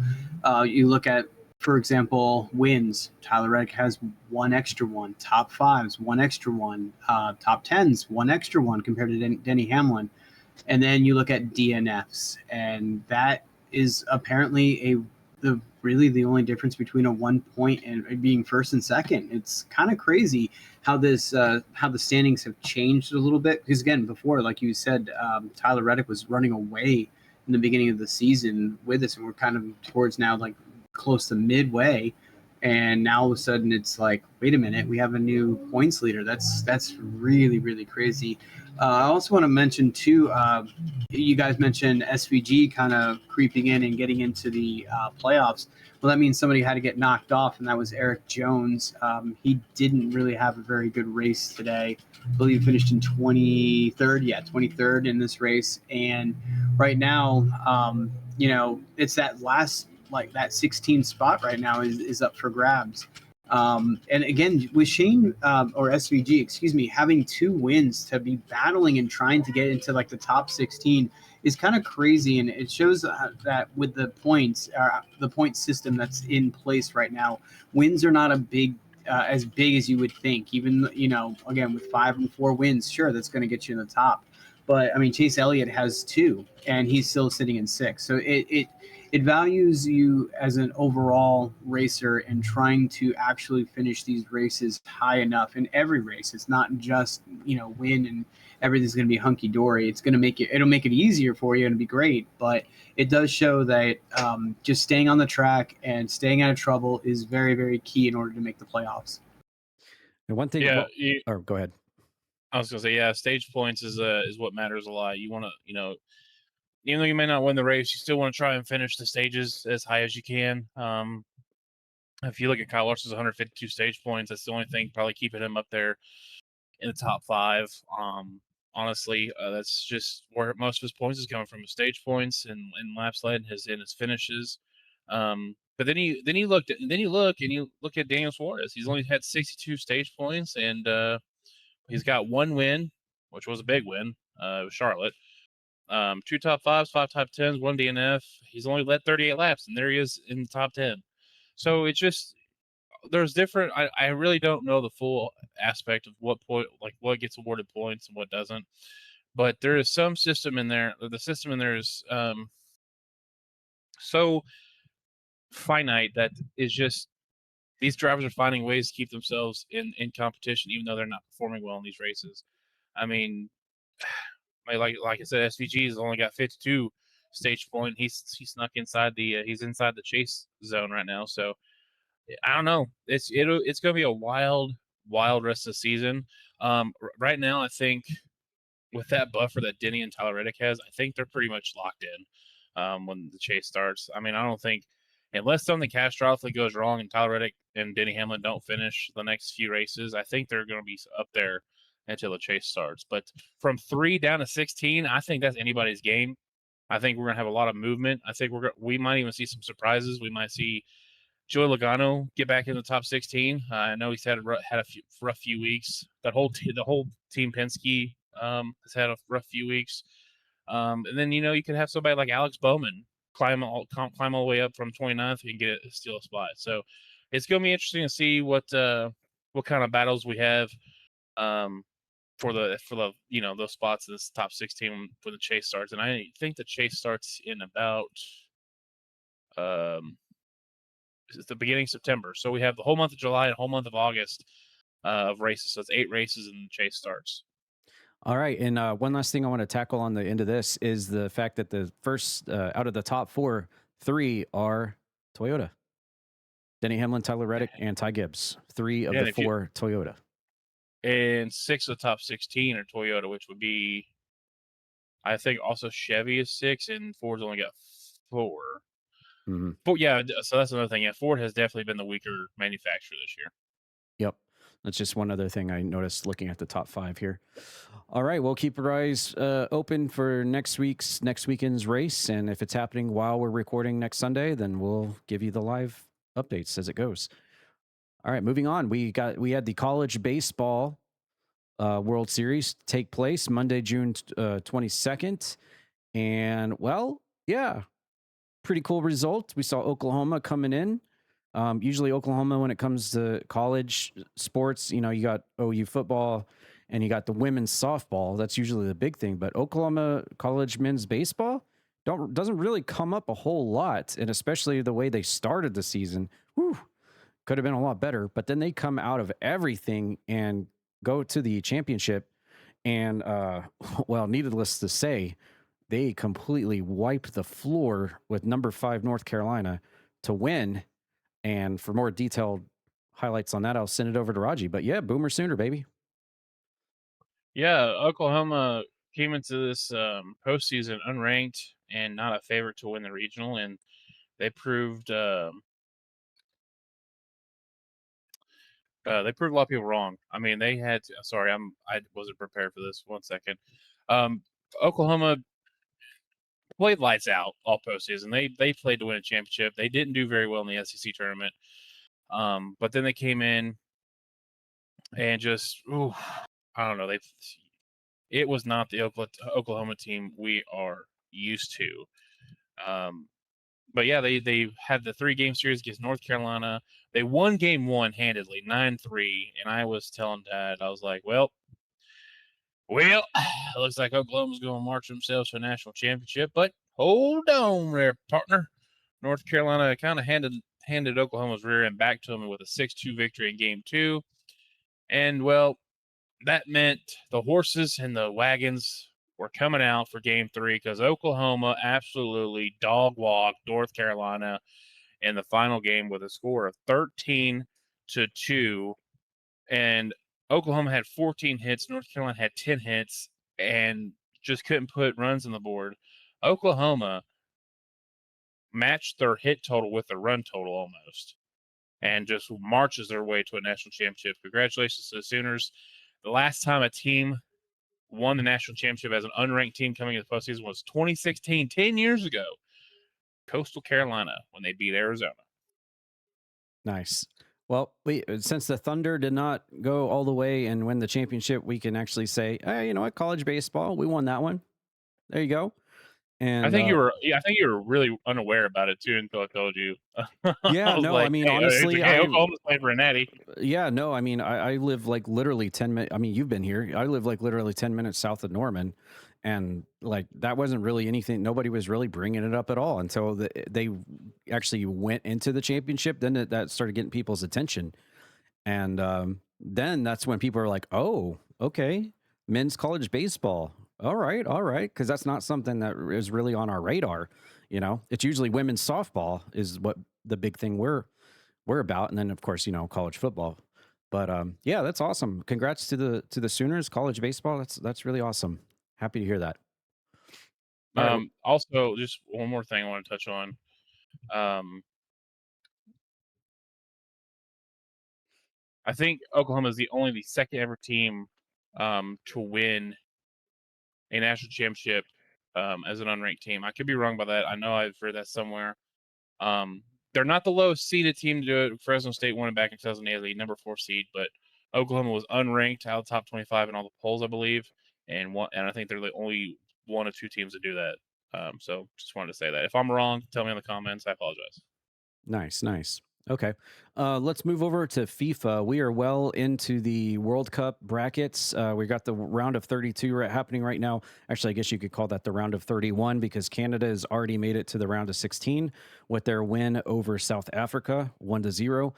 you look at, for example, wins. Tyler Reddick has 1 extra one. Top 5s, 1 extra one. Top 10s, 1 extra one compared to Denny Hamlin. And then you look at DNFs, and that is apparently really the only difference between a 1 point and being first and second. It's kind of crazy how the standings have changed a little bit. Because again, before, like you said, Tyler Reddick was running away in the beginning of the season with us, and we're kind of towards now like close to midway, and now all of a sudden it's like, wait a minute, we have a new points leader. That's really, really crazy. I also want to mention too, you guys mentioned SVG kind of creeping in and getting into the playoffs. Well, that means somebody had to get knocked off, and that was Eric Jones. He didn't really have a very good race today. I believe he finished in 23rd. Yeah, 23rd in this race. And right now, it's that last, like that 16 spot right now is up for grabs. And again, with Shane or SVG, excuse me, having 2 wins to be battling and trying to get into like the top 16 is kind of crazy. And it shows that with the points system that's in place right now, wins are not as big as you would think. Even, again, with 5 and 4 wins, sure, that's going to get you in the top. But I mean, Chase Elliott has 2 and he's still sitting in 6. So it values you as an overall racer and trying to actually finish these races high enough in every race. It's not just, win and everything's going to be hunky dory. It's going to it'll make it easier for you and it'll be great. But it does show that just staying on the track and staying out of trouble is very, very key in order to make the playoffs.
And one thing, go ahead.
I was going to say, yeah, stage points is what matters a lot. You want to, even though you may not win the race, you still want to try and finish the stages as high as you can. If you look at Kyle Larson's 152 stage points, that's the only thing probably keeping him up there in the top 5. Honestly, that's just where most of his points is coming from: his stage points and laps led, and his finishes. But then you look at Daniel Suarez. He's only had 62 stage points, and he's got 1 win, which was a big win. With Charlotte. 2 top 5s, 5 top 10s, 1 DNF. He's only led 38 laps, and there he is in the top 10. So it's just there's different. I really don't know the full aspect of what what gets awarded points and what doesn't. But there is some system in there. The system in there is so finite that is just these drivers are finding ways to keep themselves in competition, even though they're not performing well in these races. I mean, like I said, SVG has only got 52 stage point. He's snuck inside the he's inside the chase zone right now. So I don't know. It's going to be a wild rest of the season. Right now, I think with that buffer that Denny and Tyler Reddick has, I think they're pretty much locked in when the chase starts. I mean, I don't think unless something catastrophically goes wrong and Tyler Reddick and Denny Hamlin don't finish the next few races, I think they're going to be up there until the chase starts. But from 3 down to 16, I think that's anybody's game. I think we're going to have a lot of movement. I think we might even see some surprises. We might see Joey Logano get back in the top 16. I know he's had a rough few weeks. The whole team Penske has had a rough few weeks. And then you could have somebody like Alex Bowman climb all the way up from 29th and steal a spot. So it's going to be interesting to see what kind of battles we have for the those spots in this top 16 when the chase starts. And I think the chase starts in about it's the beginning of September. So we have the whole month of July and whole month of August of races. So it's 8 races and the chase starts.
All right. And one last thing I want to tackle on the end of this is the fact that the first out of the top 4, 3 are Toyota. Denny Hamlin, Tyler Reddick, and Ty Gibbs. 3 of the 4 Toyota.
And 6 of the top 16 are Toyota, which would be, I think also Chevy is 6 and Ford's only got 4.
Mm-hmm.
But yeah, so that's another thing. Yeah, Ford has definitely been the weaker manufacturer this year.
Yep. That's just one other thing I noticed looking at the top 5 here. All right, we'll keep our eyes open for next weekend's race, and if it's happening while we're recording next Sunday, then we'll give you the live updates as it goes. All right, moving on. We had the college baseball World Series take place Monday, June 22nd, and pretty cool result. We saw Oklahoma coming in. Usually Oklahoma, when it comes to college sports, you got OU football and you got the women's softball. That's usually the big thing. But Oklahoma college men's baseball doesn't really come up a whole lot. And especially the way they started the season, could have been a lot better. But then they come out of everything and go to the championship. And, needless to say, they completely wiped the floor with number 5 North Carolina to win. And for more detailed highlights on that, I'll send it over to Raji. But yeah, Boomer Sooner, baby.
Yeah, Oklahoma came into this postseason unranked and not a favorite to win the regional, and they proved a lot of people wrong. I mean, they had. Sorry, I wasn't prepared for this. 1 second. Oklahoma played lights out all postseason. They played to win a championship. They didn't do very well in the SEC tournament, but then they came in and just I don't know. It was not the Oklahoma team we are used to. But yeah, they had the 3-game series against North Carolina. They won game 1 handedly, 9-3. And I was telling Dad, I was like, well, it looks like Oklahoma's going to march themselves to a national championship. But hold on there, partner. North Carolina kind of handed Oklahoma's rear end back to them with a 6-2 victory in game 2. And, that meant the horses and the wagons were coming out for game 3 because Oklahoma absolutely dog-walked North Carolina in the final game with a score of 13-2. And Oklahoma had 14 hits. North Carolina had 10 hits and just couldn't put runs on the board. Oklahoma matched their hit total with their run total almost and just marches their way to a national championship. Congratulations to the Sooners. The last time a team won the national championship as an unranked team coming into the postseason was 2016, 10 years ago. Coastal Carolina when they beat Arizona.
Nice. Well, since the Thunder did not go all the way and win the championship, we can actually say, hey, you know what? College baseball, we won that one. There you go. And
I think you were really unaware about it too until I told you.
yeah,
I was
no, I
like,
mean,
hey,
honestly,
Oklahoma's playing for a natty.
yeah, no, I mean, I live like literally 10 minutes. I mean, you've been here. I live like literally 10 minutes south of Norman. And like, that wasn't really anything. Nobody was really bringing it up at all until they actually went into the championship. Then that started getting people's attention. And then that's when people are like, oh, okay, men's college baseball. All right, all right. Because that's not something that is really on our radar. You know, it's usually women's softball is what the big thing we're about. And then, of course, you know, college football. But yeah, that's awesome. Congrats to the Sooners, college baseball. That's really awesome. Happy to hear that. All right.
Also, just one more thing I want to touch on. I think Oklahoma is the second ever team to win a national championship as an unranked team. I could be wrong about that. I know I've read that somewhere. They're not the lowest seeded team to do it. Fresno State won it back in 2008, number 4 seed, but Oklahoma was unranked out of the top 25 in all the polls, I believe, and I think they're the only one of 2 teams to do that. So just wanted to say that. If I'm wrong, tell me in the comments. I apologize.
Nice. Okay. Let's move over to FIFA. We are well into the World Cup brackets. We got the round of 32 happening right now. Actually, I guess you could call that the round of 31 because Canada has already made it to the round of 16 with their win over South Africa, 1-0.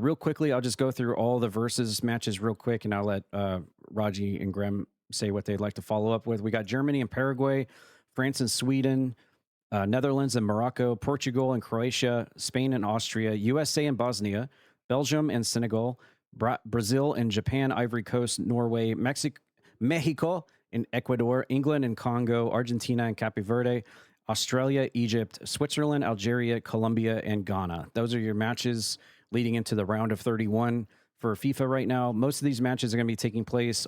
Real quickly, I'll just go through all the versus matches real quick, and I'll let Raji and Grem say what they'd like to follow up with. We got Germany and Paraguay, France and Sweden, Netherlands and Morocco, Portugal and Croatia, Spain and Austria, USA and Bosnia, Belgium and Senegal, Brazil and Japan, Ivory Coast, Norway, Mexico and Ecuador, England and Congo, Argentina and Cape Verde, Australia, Egypt, Switzerland, Algeria, Colombia, and Ghana. Those are your matches leading into the round of 31 for FIFA right now. Most of these matches are going to be taking place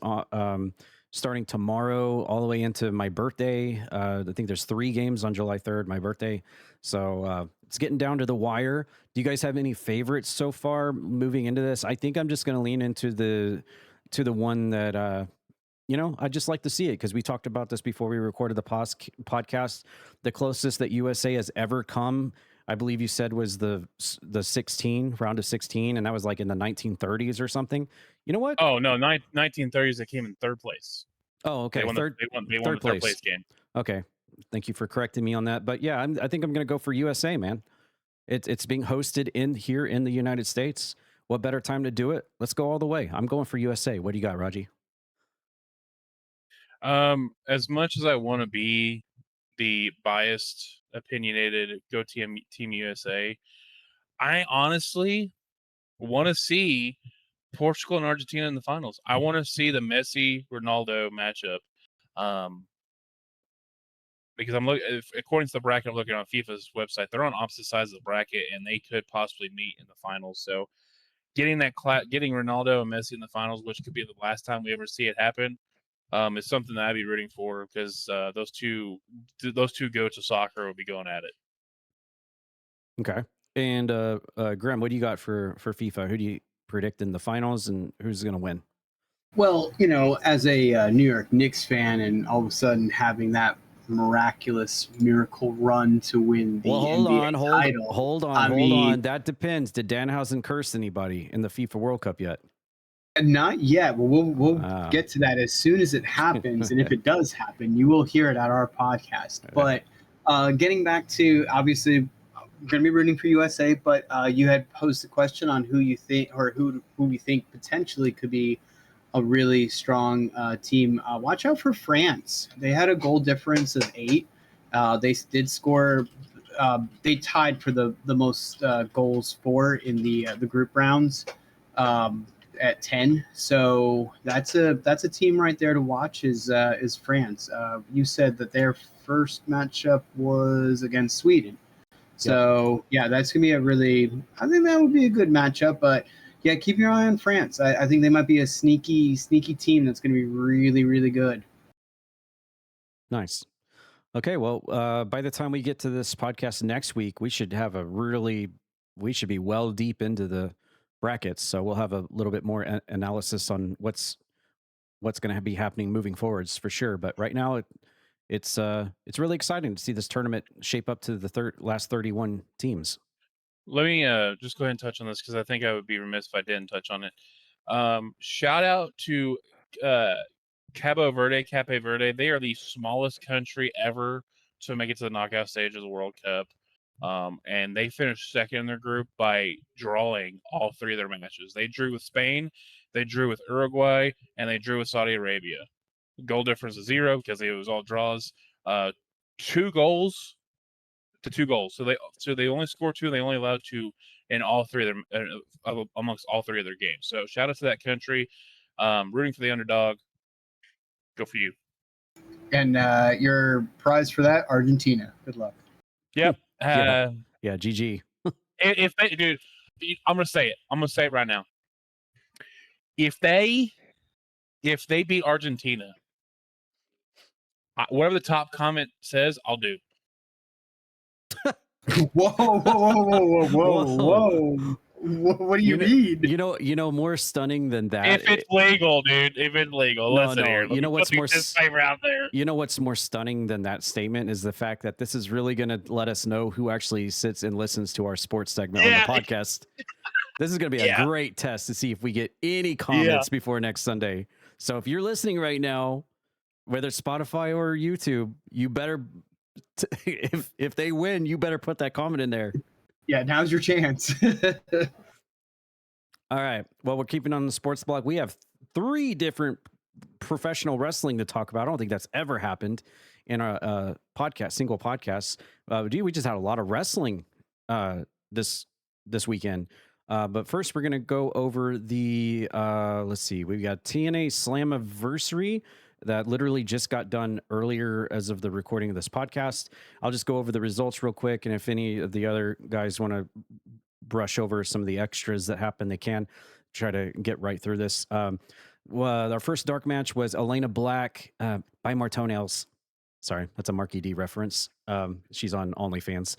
starting tomorrow all the way into my birthday. I think there's 3 games on July 3rd, my birthday. So it's getting down to the wire. Do you guys have any favorites so far moving into this? I think I'm just going to lean into the one that, you know, I just like to see it because we talked about this before we recorded the podcast. The closest that USA has ever come, I believe you said, was the 16 round of 16, and that was like in the 1930s or something. You know what?
Oh no, 1930s they came in 3rd place.
Oh, okay.
They won the 3rd place game.
Okay, thank you for correcting me on that. But yeah, I think I'm going to go for USA, man. It's being hosted here in the United States. What better time to do it? Let's go all the way. I'm going for USA. What do you got, Raji?
As much as I want to be the biased, opinionated go team USA, I honestly want to see Portugal and Argentina in the finals. I want to see the Messi Ronaldo matchup. Because according to the bracket I'm looking on FIFA's website, they're on opposite sides of the bracket and they could possibly meet in the finals. So getting Ronaldo and Messi in the finals, which could be the last time we ever see it happen, is something that I'd be rooting for because those two go to soccer will be going at it.
Okay. And Graham, what do you got for FIFA? Who do you predict in the finals and who's going to win?
Well, you know, as a New York Knicks fan and all of a sudden having that miraculous miracle run to win the NBA title.
Hold on. That depends. Did Danhausen curse anybody in the FIFA World Cup yet?
Not yet. Well, we'll get to that as soon as it happens. And if it does happen, you will hear it at our podcast. But getting back to, obviously, we're going to be rooting for USA, but you had posed a question on who you think, or who we think potentially could be a really strong team. Watch out for France. They had a goal difference of 8. They did score. They tied for the most goals for in the group rounds at 10. So that's a team right there to watch. Is France? You said that their first matchup was against Sweden. So yeah, that's gonna be I think that would be a good matchup. But yeah, keep your eye on France. I think they might be a sneaky team that's gonna be really, really good.
Nice. Okay, well, by the time we get to this podcast next week, we should be well deep into the brackets. So we'll have a little bit more analysis on what's going to be happening moving forwards for sure. But right now, it's really exciting to see this tournament shape up to the last 31 teams.
Let me just go ahead and touch on this because I think I would be remiss if I didn't touch on it. Shout out to Cape Verde. They are the smallest country ever to make it to the knockout stage of the World Cup. And they finished second in their group by drawing all three of their matches. They drew with Spain, they drew with Uruguay, and they drew with Saudi Arabia. Goal difference is 0 because it was all draws. 2 goals to 2 goals. So they only score 2. They only allowed 2 in all three of their amongst all three of their games. So shout out to that country. Rooting for the underdog. Go for you.
And your prize for that, Argentina. Good luck.
Yep.
Yeah, GG.
If they, dude, I'm gonna say it. I'm gonna say it right now. If they beat Argentina, whatever the top comment says, I'll do.
Whoa. What do you mean?
You know, more stunning than that.
If it's legal, dude. If it's legal. Listen here.
You know what's more
out there.
You know what's more stunning than that statement is the fact that this is really going to let us know who actually sits and listens to our sports segment on the podcast. This is going to be a great test to see if we get any comments before next Sunday. So if you're listening right now, whether it's Spotify or YouTube, you better if they win, you better put that comment in there.
Yeah, now's your chance.
All right. Well, we're keeping on the sports block. We have 3 different professional wrestling to talk about. I don't think that's ever happened in a single podcast. We just had a lot of wrestling this weekend. But first, we're going to go over the, let's see, we've got TNA Slammiversary that literally just got done earlier as of the recording of this podcast. I'll just go over the results real quick. And if any of the other guys want to brush over some of the extras that happened, they can try to get right through this. Well, our first dark match was Elena Black by Martonails. Sorry, that's a Marky D reference. She's on OnlyFans.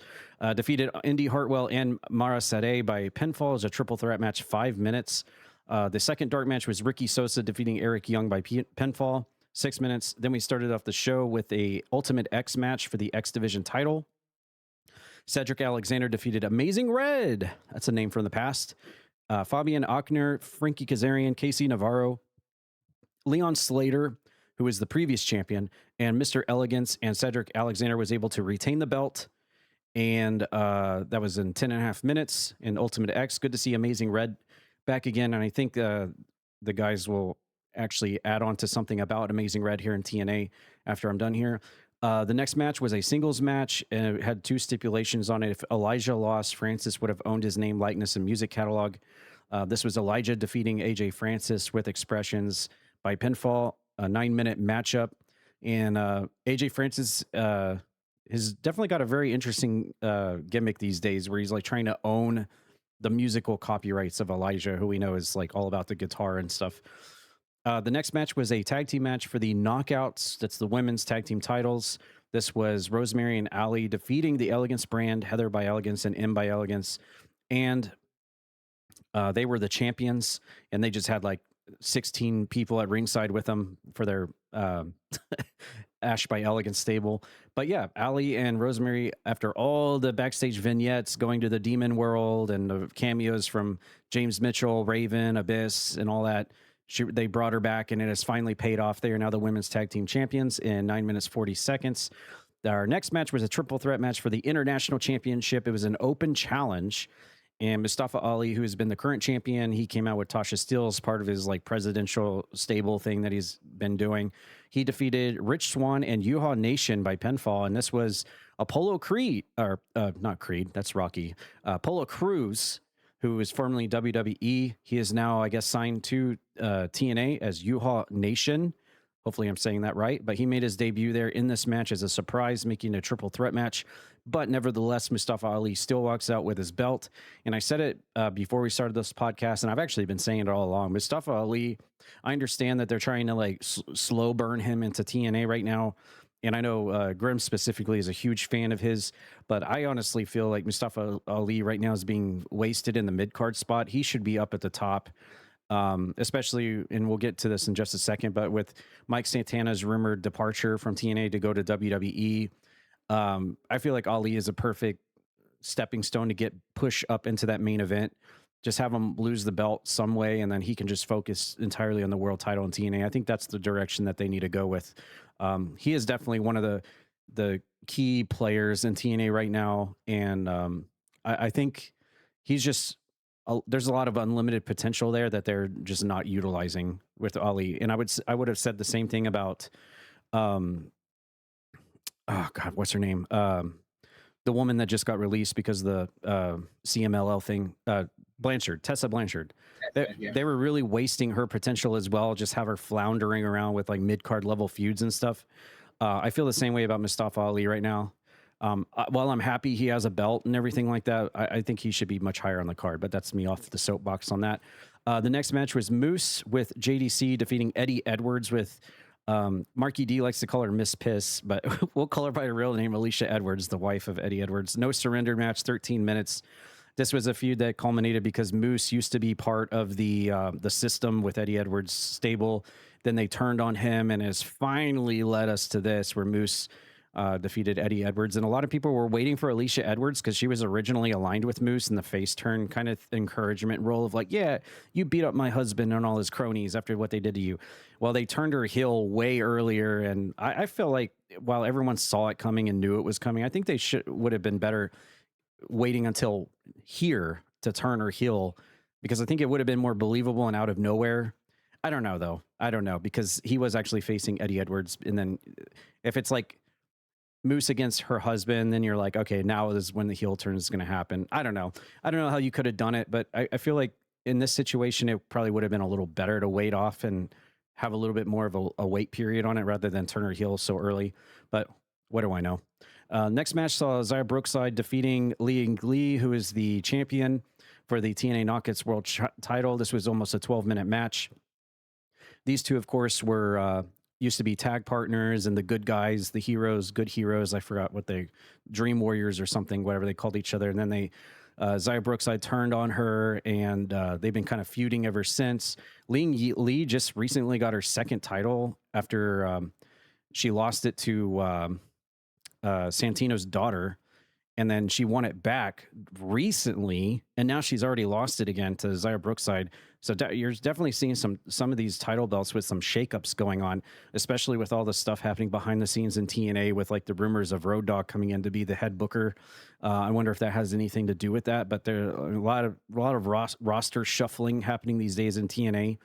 Defeated Indy Hartwell and Mara Sade by pinfall as a triple threat match, 5 minutes. The second dark match was Ricky Sosa defeating Eric Young by pinfall, 6 minutes. Then we started off the show with a Ultimate X match for the X Division title. Cedric Alexander defeated Amazing Red. That's a name from the past. Fabian Ochner, Frankie Kazarian, Casey Navarro, Leon Slater, who was the previous champion, and Mr. Elegance, and Cedric Alexander was able to retain the belt. And that was in 10.5 minutes in Ultimate X. Good to see Amazing Red back again. And I think the guys will actually add on to something about Amazing Red here in TNA after I'm done here. The next match was a singles match, and it had 2 stipulations on it. If Elijah lost, Francis would have owned his name, likeness, and music catalog. This was Elijah defeating AJ Francis with expressions by pinfall, a 9-minute matchup. And AJ Francis has definitely got a very interesting gimmick these days where he's like trying to own the musical copyrights of Elijah, who we know is like all about the guitar and stuff. The next match was a tag team match for the Knockouts. That's the women's tag team titles. This was Rosemary and Allie defeating the Elegance brand, Heather by Elegance and M by Elegance. And they were the champions, and they just had like 16 people at ringside with them for their Ash by Elegance stable. But yeah, Allie and Rosemary, after all the backstage vignettes going to the demon world and the cameos from James Mitchell, Raven, Abyss, and all that, they brought her back, and it has finally paid off. They are now the women's tag team champions in 9 minutes, 40 seconds. Our next match was a triple threat match for the international championship. It was an open challenge, and Mustafa Ali, who has been the current champion, he came out with Tasha Steele, part of his like presidential stable thing that he's been doing. He defeated Rich Swann and Yuha Nation by pinfall, and this was Apollo Creed, or not Creed, that's Rocky. Apollo Cruz, who is formerly WWE. He is now, I guess, signed to TNA as Yuha Nation. Hopefully I'm saying that right. But he made his debut there in this match as a surprise, making a triple threat match. But nevertheless, Mustafa Ali still walks out with his belt. And I said it before we started this podcast, and I've actually been saying it all along. Mustafa Ali, I understand that they're trying to like slow burn him into TNA right now. And I know Grem specifically is a huge fan of his, but I honestly feel like Mustafa Ali right now is being wasted in the mid-card spot. He should be up at the top. especially, and we'll get to this in just a second, but with Mike Santana's rumored departure from TNA to go to WWE, I feel like Ali is a perfect stepping stone to get push up into that main event. Just have him lose the belt some way, and then he can just focus entirely on the world title in TNA. I think that's the direction that they need to go with. He is definitely one of the key players in TNA right now, and I think he's just there's a lot of unlimited potential there that they're just not utilizing with Ali. And I would have said the same thing about oh God, what's her name? The woman that just got released because of the CMLL thing, Tessa Blanchard. They were really wasting her potential as well. Just have her floundering around with like mid-card level feuds and stuff. I feel the same way about Mustafa Ali right now. While I'm happy he has a belt and everything like that, I think he should be much higher on the card, but that's me off the soapbox on that. The next match was Moose with JDC defeating Eddie Edwards with Marky D likes to call her Miss Piss, but we'll call her by her real name, Alicia Edwards, the wife of Eddie Edwards. No surrender match, 13 minutes. This was a feud that culminated because Moose used to be part of the system with Eddie Edwards' stable. Then they turned on him, and has finally led us to this, where Moose defeated Eddie Edwards. And a lot of people were waiting for Alicia Edwards because she was originally aligned with Moose in the face turn kind of encouragement role of like, yeah, you beat up my husband and all his cronies after what they did to you. Well, they turned her heel way earlier. And I feel like while everyone saw it coming and knew it was coming, I think they would have been better waiting until here to turn her heel, because I think it would have been more believable and out of nowhere. I don't know, though. I don't know, because he was actually facing Eddie Edwards. And then if it's like Moose against her husband, then you're like, okay, now is when the heel turn is going to happen. I don't know. I don't know how you could have done it, but I feel like in this situation, it probably would have been a little better to wait off and have a little bit more of a wait period on it rather than turn her heel so early. But what do I know? Next match saw Zaya Brookside defeating Lee, who is the champion for the TNA Knockouts World title. This was almost a 12-minute match. These two, of course, were used to be tag partners, and the good guys, the heroes, good heroes. I forgot what they, Dream Warriors or something, whatever they called each other. And then they, Zaya Brookside turned on her, and they've been kind of feuding ever since. Lee just recently got her second title after she lost it to Santino's daughter, and then she won it back recently, and now she's already lost it again to Zaya Brookside. So you're definitely seeing some of these title belts with some shakeups going on, especially with all the stuff happening behind the scenes in TNA with like the rumors of Road Dogg coming in to be the head booker. I wonder if that has anything to do with that. But there are a lot of roster shuffling happening these days in TNA,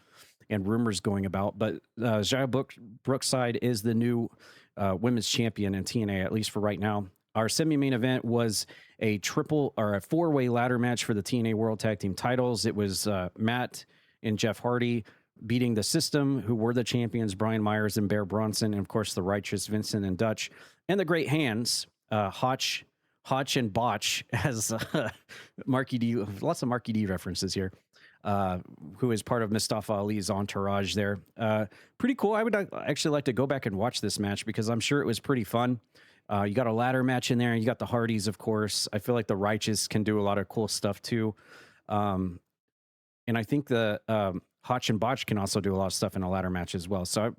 and rumors going about. But Zaya Brookside is the new women's champion in TNA, at least for right now. Our semi-main event was a four-way ladder match for the TNA World Tag Team titles. It was Matt and Jeff Hardy beating the System, who were the champions, Brian Myers and Bear Bronson, and of course the Righteous Vincent and Dutch, and the Great Hands, Hotch and Botch, as Marky D. Lots of Marky D references here. Who is part of Mustafa Ali's entourage there. Pretty cool. I would actually like to go back and watch this match because I'm sure it was pretty fun. You got a ladder match in there. You got the Hardys, of course. I feel like the Righteous can do a lot of cool stuff too. And I think the Hotch and Botch can also do a lot of stuff in a ladder match as well. So I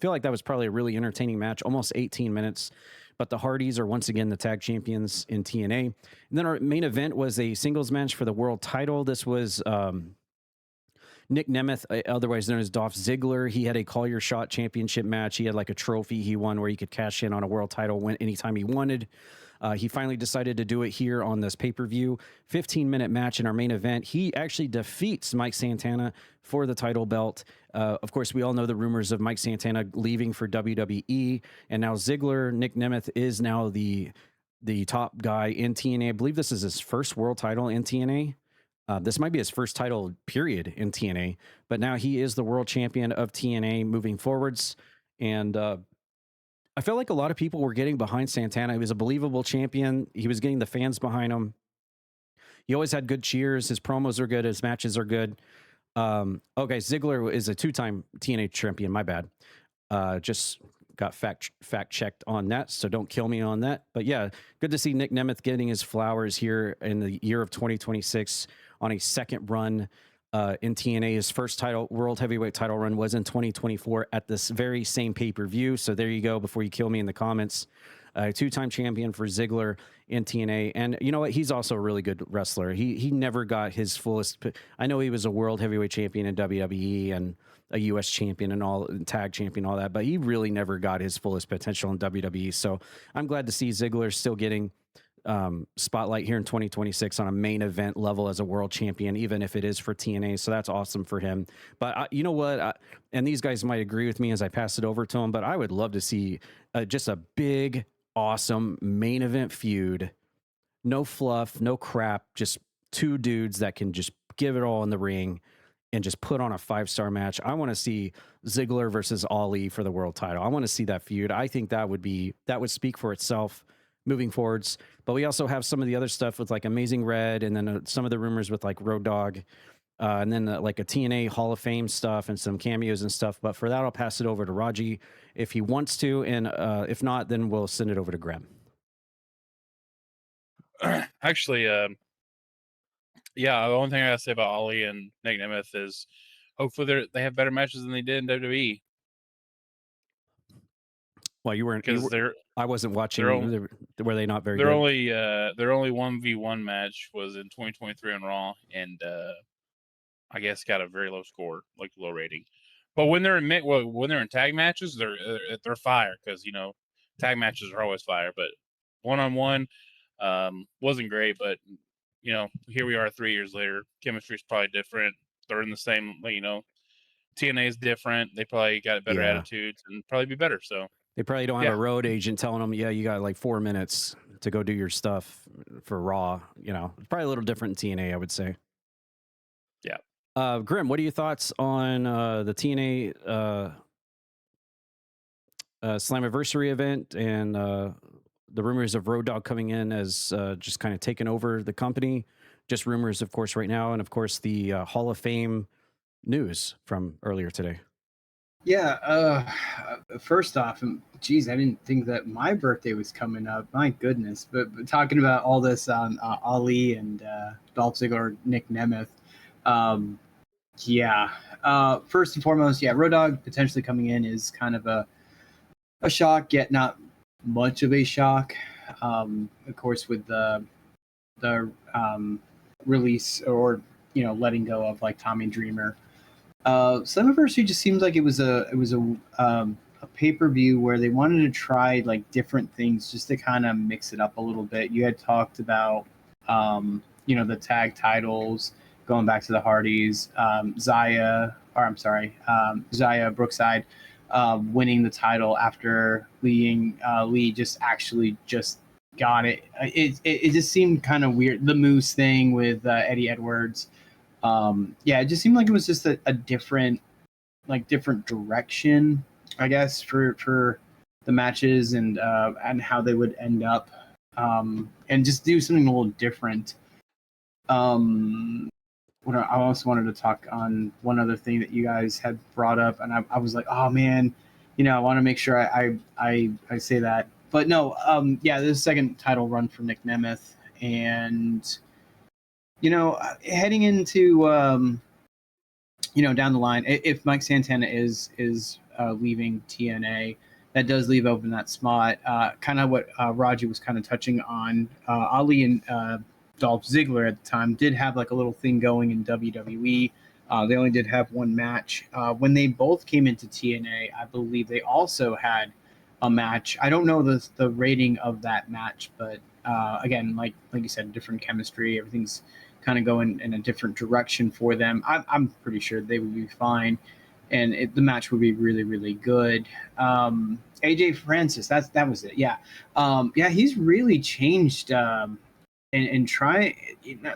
feel like that was probably a really entertaining match, almost 18 minutes. But the Hardys are once again the tag champions in TNA. And then our main event was a singles match for the world title. This was Nick Nemeth, otherwise known as Dolph Ziggler. He had a Call Your Shot championship match. He had like a trophy he won where he could cash in on a world title anytime he wanted. He finally decided to do it here on this pay-per-view. 15-minute match in our main event. He actually defeats Mike Santana for the title belt. Of course, we all know the rumors of Mike Santana leaving for WWE, and now Ziggler, Nick Nemeth, is now the top guy in TNA. I believe this is his first world title in TNA. This might be his first title, period, in TNA, but now he is the world champion of TNA moving forwards. And I felt like a lot of people were getting behind Santana. He was a believable champion. He was getting the fans behind him. He always had good cheers. His promos are good. His matches are good. Okay, Ziggler is a two-time TNA champion. My bad. Just got fact checked on that, so don't kill me on that. But yeah, good to see Nick Nemeth getting his flowers here in the year of 2026 on a second run. in TNA. His first world heavyweight title run was in 2024 at this very same pay-per-view. So there you go. Before you kill me in the comments, two-time champion for Ziggler in TNA. And you know what? He's also a really good wrestler. He never got his fullest. I know he was a world heavyweight champion in WWE and a U.S. champion and tag champion, all that, but he really never got his fullest potential in WWE. So I'm glad to see Ziggler still getting spotlight here in 2026 on a main event level as a world champion, even if it is for TNA. So that's awesome for him. But you know what? And these guys might agree with me as I pass it over to him, but I would love to see just a big, awesome main event feud. No fluff, no crap, just two dudes that can just give it all in the ring and just put on a 5-star match. I want to see Ziggler versus Ali for the world title. I want to see that feud. I think that would speak for itself moving forwards. But we also have some of the other stuff with like Amazing Red, and then some of the rumors with like Road Dogg, and then like a TNA Hall of Fame stuff and some cameos and stuff. But for that, I'll pass it over to Raji if he wants to, and if not, then we'll send it over to Grem.
Actually, yeah, the only thing I gotta say about Ali and Nick Nemeth is hopefully they have better matches than they did in WWE.
Well, you weren't,
because
I wasn't watching. Were they not very
their
good?
Their only 1v1 match was in 2023 on Raw, and I guess got a very low score, like low rating. But when they're in tag matches, they're fire, because you know tag matches are always fire. But one-on-one wasn't great. But you know, here we are 3 years later. Chemistry's probably different. They're in the same, you know, TNA is different. They probably got better attitudes and probably be better. So
they probably don't have a road agent telling them, yeah, you got like 4 minutes to go do your stuff for Raw. You know, it's probably a little different in TNA, I would say.
Yeah.
Grim, what are your thoughts on the TNA Slammiversary event and the rumors of Road Dogg coming in as just kind of taking over the company? Just rumors, of course, right now. And of course, the Hall of Fame news from earlier today.
Yeah. First off, geez, I didn't think that my birthday was coming up. My goodness. But talking about all this on Ali and Dolph Ziggler, Nick Nemeth. First and foremost, Road Dogg potentially coming in is kind of a shock, yet not much of a shock. Of course, with the release or letting go of like Tommy Dreamer. Slammiversary just seems like it was a pay-per-view where they wanted to try like different things just to kind of mix it up a little bit. You had talked about the tag titles going back to the Hardys, Zaya Brookside winning the title after Lee just got it. It just seemed kind of weird. The Moose thing with Eddie Edwards. It just seemed like it was just a different direction, I guess, for the matches and how they would end up, and just do something a little different. I also wanted to talk on one other thing that you guys had brought up, and I was like, oh man, I want to make sure I say that. But no, there's a second title run for Nick Nemeth, and heading into down the line, if Mike Santana is leaving TNA, that does leave open that spot. Kind of what Raji was kind of touching on. Ali and Dolph Ziggler at the time did have like a little thing going in WWE. They only did have one match. When they both came into TNA, I believe they also had a match. I don't know the rating of that match, but again, like you said, different chemistry. Everything's kind of going in a different direction for them. I'm pretty sure they would be fine, and the match would be really, really good. AJ Francis, that was it. He's really changed. And try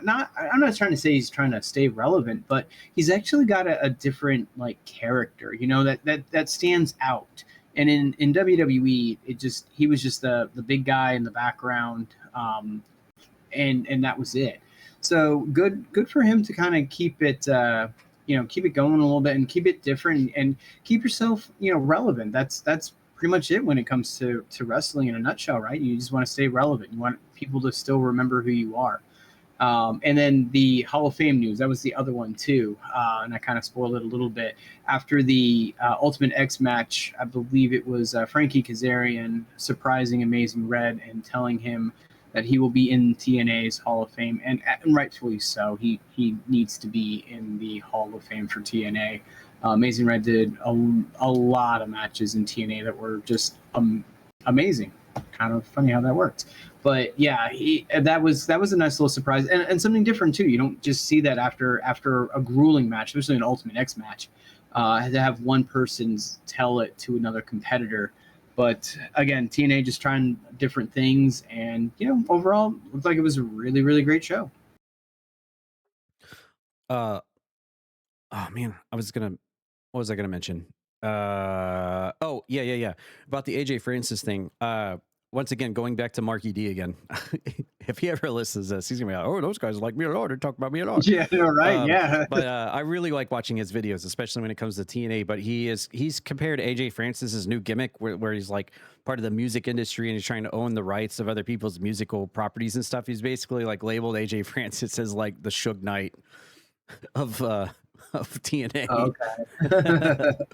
not. I'm not trying to say he's trying to stay relevant, but he's actually got a different like character, that stands out. And in WWE, he was just the big guy in the background, and that was it. So good for him to kind of keep it going a little bit and keep it different and keep yourself relevant. That's pretty much it when it comes to wrestling in a nutshell, right? You just want to stay relevant. You want people to still remember who you are. And then the Hall of Fame news, that was the other one too. And I kind of spoiled it a little bit. After the Ultimate X match, I believe it was Frankie Kazarian surprising Amazing Red and telling him that he will be in TNA's Hall of Fame. And rightfully so. He needs to be in the Hall of Fame for TNA. Amazing Red did a lot of matches in TNA that were just amazing. Kind of funny how that worked. But yeah, that was a nice little surprise and something different too. You don't just see that after a grueling match, especially an Ultimate X match, to have one person tell it to another competitor. But again, TNA just trying different things, and overall, looked like it was a really, really great show.
Oh man, what was I gonna mention? Oh yeah. About the AJ Francis thing. Once again, going back to Marky D again. If he ever listens to this, he's gonna be like, "Oh, those guys like me a lot. They talk about me a lot."
Yeah, right. Yeah.
But I really like watching his videos, especially when it comes to TNA. But he's compared AJ Francis's new gimmick, where he's like part of the music industry and he's trying to own the rights of other people's musical properties and stuff. He's basically like labeled AJ Francis as like the Suge Knight of TNA.
Oh, okay.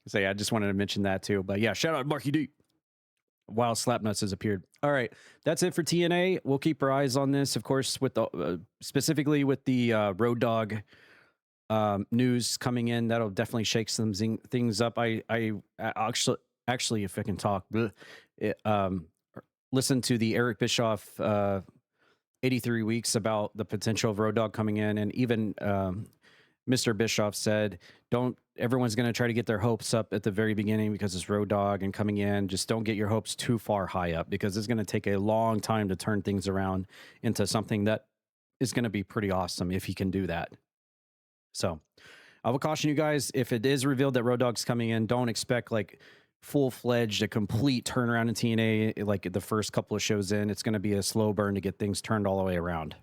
So yeah, I just wanted to mention that too. But yeah, shout out Marky D. While Slapnuts has appeared. All right, that's it for TNA. We'll keep our eyes on this, of course, with the specifically with the Road Dogg news coming in. That'll definitely shake some things up. I actually, if I can talk, listen to the Eric Bischoff 83 weeks about the potential of Road Dogg coming in, and even Mr. Bischoff said, everyone's going to try to get their hopes up at the very beginning because it's Road Dogg and coming in. Just don't get your hopes too far high up, because it's going to take a long time to turn things around into something that is going to be pretty awesome if he can do that. So I will caution you guys, if it is revealed that Road Dogg's coming in, don't expect like full-fledged, a complete turnaround in TNA like the first couple of shows in. It's going to be a slow burn to get things turned all the way around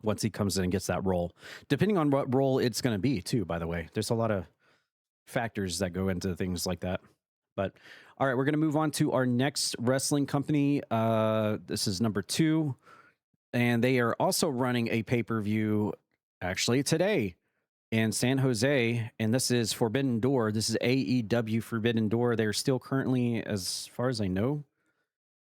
once he comes in and gets that role, depending on what role it's going to be too, by the way. There's a lot of factors that go into things like that. But all right, we're going to move on to our next wrestling company. This is number 2, and they are also running a pay-per-view actually today in San Jose, and this is Forbidden Door. This is AEW Forbidden Door. They're still currently, as far as I know,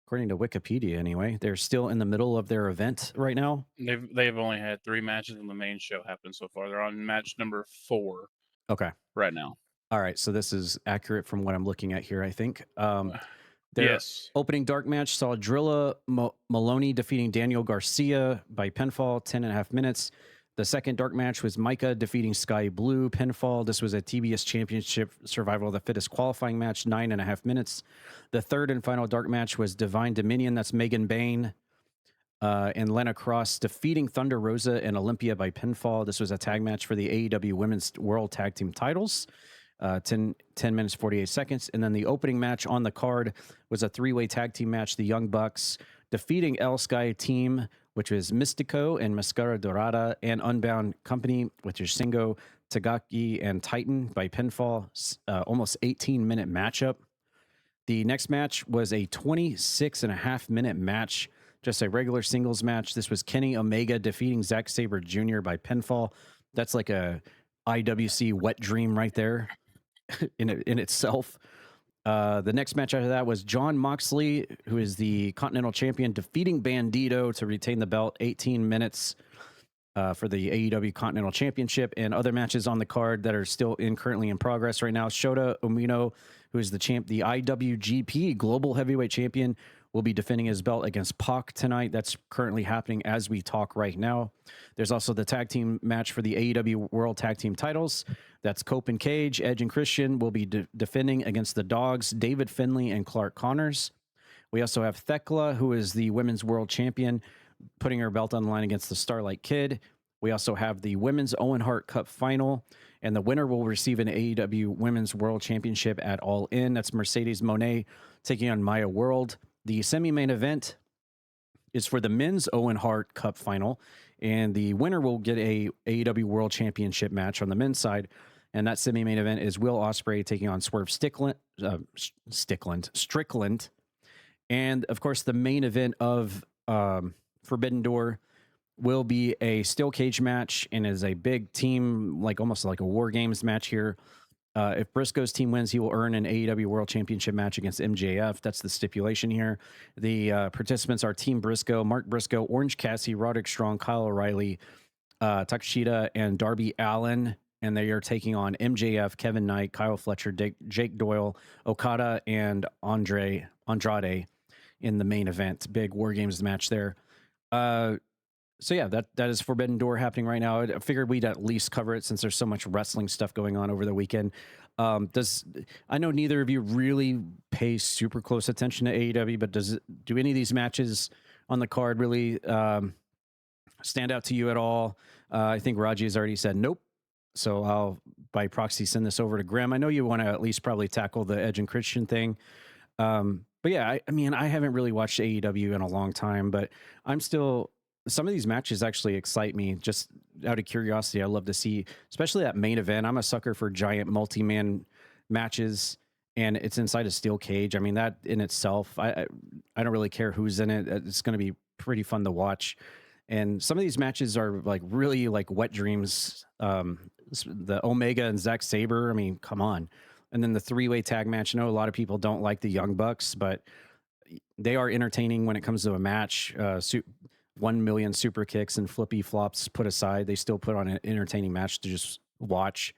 according to Wikipedia anyway, they're still in the middle of their event right now.
They've only had 3 matches on the main show happen so far. They're on match number 4.
Okay.
Right now.
All right, so this is accurate from what I'm looking at here, I think. Their
yes.
Opening dark match saw Drilla Maloney defeating Daniel Garcia by pinfall, 10.5 minutes. The second dark match was Micah defeating Sky Blue, pinfall. This was a TBS Championship Survival of the Fittest qualifying match, 9.5 minutes. The third and final dark match was Divine Dominion. That's Megan Bain and Lena Cross defeating Thunder Rosa and Olympia by pinfall. This was a tag match for the AEW Women's World Tag Team titles. 10 minutes, 48 seconds. And then the opening match on the card was a 3-way tag team match. The Young Bucks defeating El Sky Team, which was Mystico and Mascara Dorada, and Unbound Company, which is Shingo, Tagaki, and Titan by pinfall. Almost 18-minute matchup. The next match was a 26.5-minute match, just a regular singles match. This was Kenny Omega defeating Zack Sabre Jr. by pinfall. That's like a IWC wet dream right there in itself. The next match after that was Jon Moxley, who is the Continental Champion, defeating Bandito to retain the belt. 18 minutes for the AEW Continental Championship. And other matches on the card that are still currently in progress right now. Shota Umino, who is the IWGP Global Heavyweight Champion, will be defending his belt against Pac tonight. That's currently happening as we talk right now. There's also the tag team match for the AEW World Tag Team titles. That's Cope and Cage. Edge and Christian will be defending against the Dogs, David Finlay and Clark Connors. We also have Thekla, who is the Women's World Champion, putting her belt on the line against the Starlight Kid. We also have the Women's Owen Hart Cup Final, and the winner will receive an AEW Women's World Championship at All In. That's Mercedes Moné taking on Maya World. The semi-main event is for the Men's Owen Hart Cup Final, and the winner will get a AEW World Championship match on the men's side. And that semi-main event is Will Ospreay taking on Swerve Strickland. And, of course, the main event of Forbidden Door will be a steel cage match and is a big team, like almost like a War Games match here. If Briscoe's team wins, he will earn an AEW World Championship match against MJF. That's the stipulation here. The participants are Team Briscoe, Mark Briscoe, Orange Cassidy, Roderick Strong, Kyle O'Reilly, Takeshita, and Darby Allin. And they are taking on MJF, Kevin Knight, Kyle Fletcher, Jake Doyle, Okada, and Andrade in the main event. Big War Games match there. So yeah, that is Forbidden Door happening right now. I figured we'd at least cover it since there's so much wrestling stuff going on over the weekend. I know neither of you really pay super close attention to AEW, but do any of these matches on the card really stand out to you at all? I think Raji has already said nope. So I'll by proxy send this over to Grem. I know you want to at least probably tackle the Edge and Christian thing. But yeah, I mean, I haven't really watched AEW in a long time, but some of these matches actually excite me just out of curiosity. I love to see, especially that main event. I'm a sucker for giant multi-man matches, and it's inside a steel cage. I mean, that in itself, I don't really care who's in it. It's going to be pretty fun to watch. And some of these matches are like really like wet dreams. The Omega and Zack Sabre. I mean, come on. And then the 3-way tag match. I know a lot of people don't like the Young Bucks, but they are entertaining when it comes to a match. 1 million super kicks and flippy flops put aside, they still put on an entertaining match to just watch.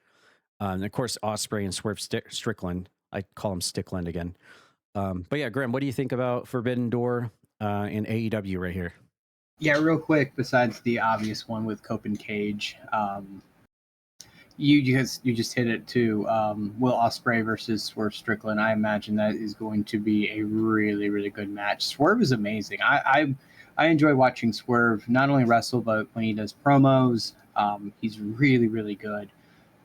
And of course, Ospreay and Swerve Strickland. I call him Stickland again. But yeah, Graham, what do you think about Forbidden Door in AEW right here?
Yeah, real quick, besides the obvious one with Cope and Cage, you just hit it too. Will Ospreay versus Swerve Strickland. I imagine that is going to be a really, really good match. Swerve is amazing. I enjoy watching Swerve not only wrestle, but when he does promos, he's really, really good.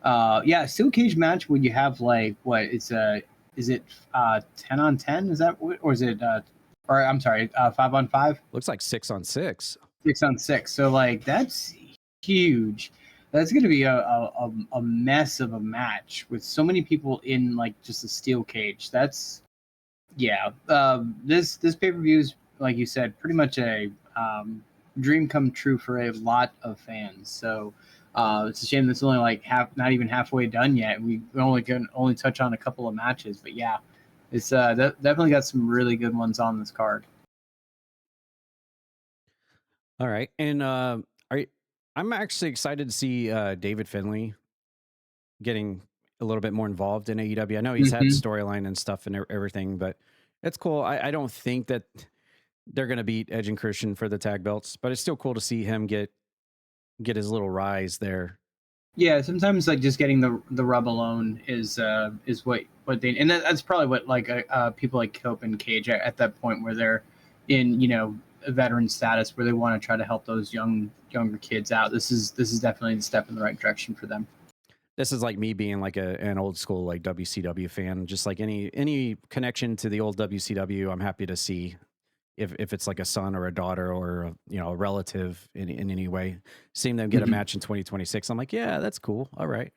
Yeah, steel cage match when you have like is it 10 on 10? Is that or is it 5 on 5?
Looks like 6 on 6.
6 on 6. So like that's huge. That's going to be a mess of a match with so many people in like just a steel cage. That's this pay-per-view is, like you said, pretty much a dream come true for a lot of fans. So it's a shame that's only like not even halfway done yet. We can only touch on a couple of matches, but yeah, it's definitely got some really good ones on this card.
All right, and I'm actually excited to see David Finlay getting a little bit more involved in AEW. I know he's had storyline and stuff and everything, but it's cool. I don't think that they're going to beat Edge and Christian for the tag belts, but it's still cool to see him get his little rise there.
Yeah, sometimes like just getting the rub alone is what they, and that's probably what like people like Cope and Cage at that point where they're in a veteran status where they want to try to help those younger kids out. This is definitely a step in the right direction for them.
This is like me being like an old school like WCW fan. Just like any connection to the old WCW, I'm happy to see. If it's like a son or a daughter or a relative in any way, seeing them get a match in 2026, I'm like, yeah, that's cool. All right,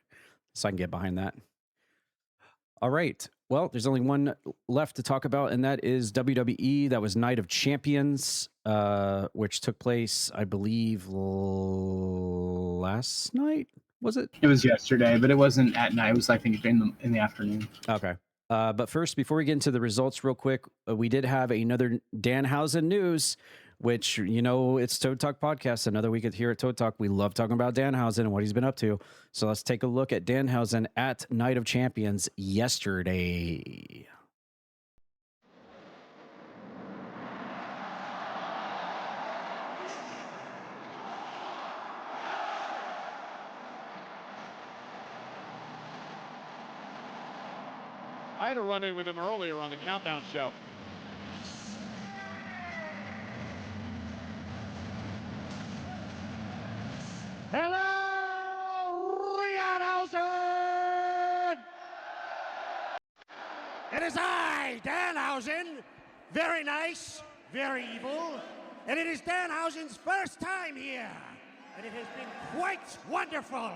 so I can get behind that. All right, well, there's only one left to talk about, and that is WWE. That was Night of Champions, which took place, I believe, last night. Was it?
It was yesterday, but it wasn't at night. It was, I think, in the afternoon.
Okay. But first, before we get into the results real quick, we did have another Danhausen news, which, it's Toad Talk Podcast. Another week here at Toad Talk. We love talking about Danhausen and what he's been up to. So let's take a look at Danhausen at Night of Champions yesterday.
I had a run-in with him earlier on the Countdown show. Hello, Danhausen! It is I, Danhausen. Very nice, very evil. And it is Danhausen's first time here. And it has been quite wonderful.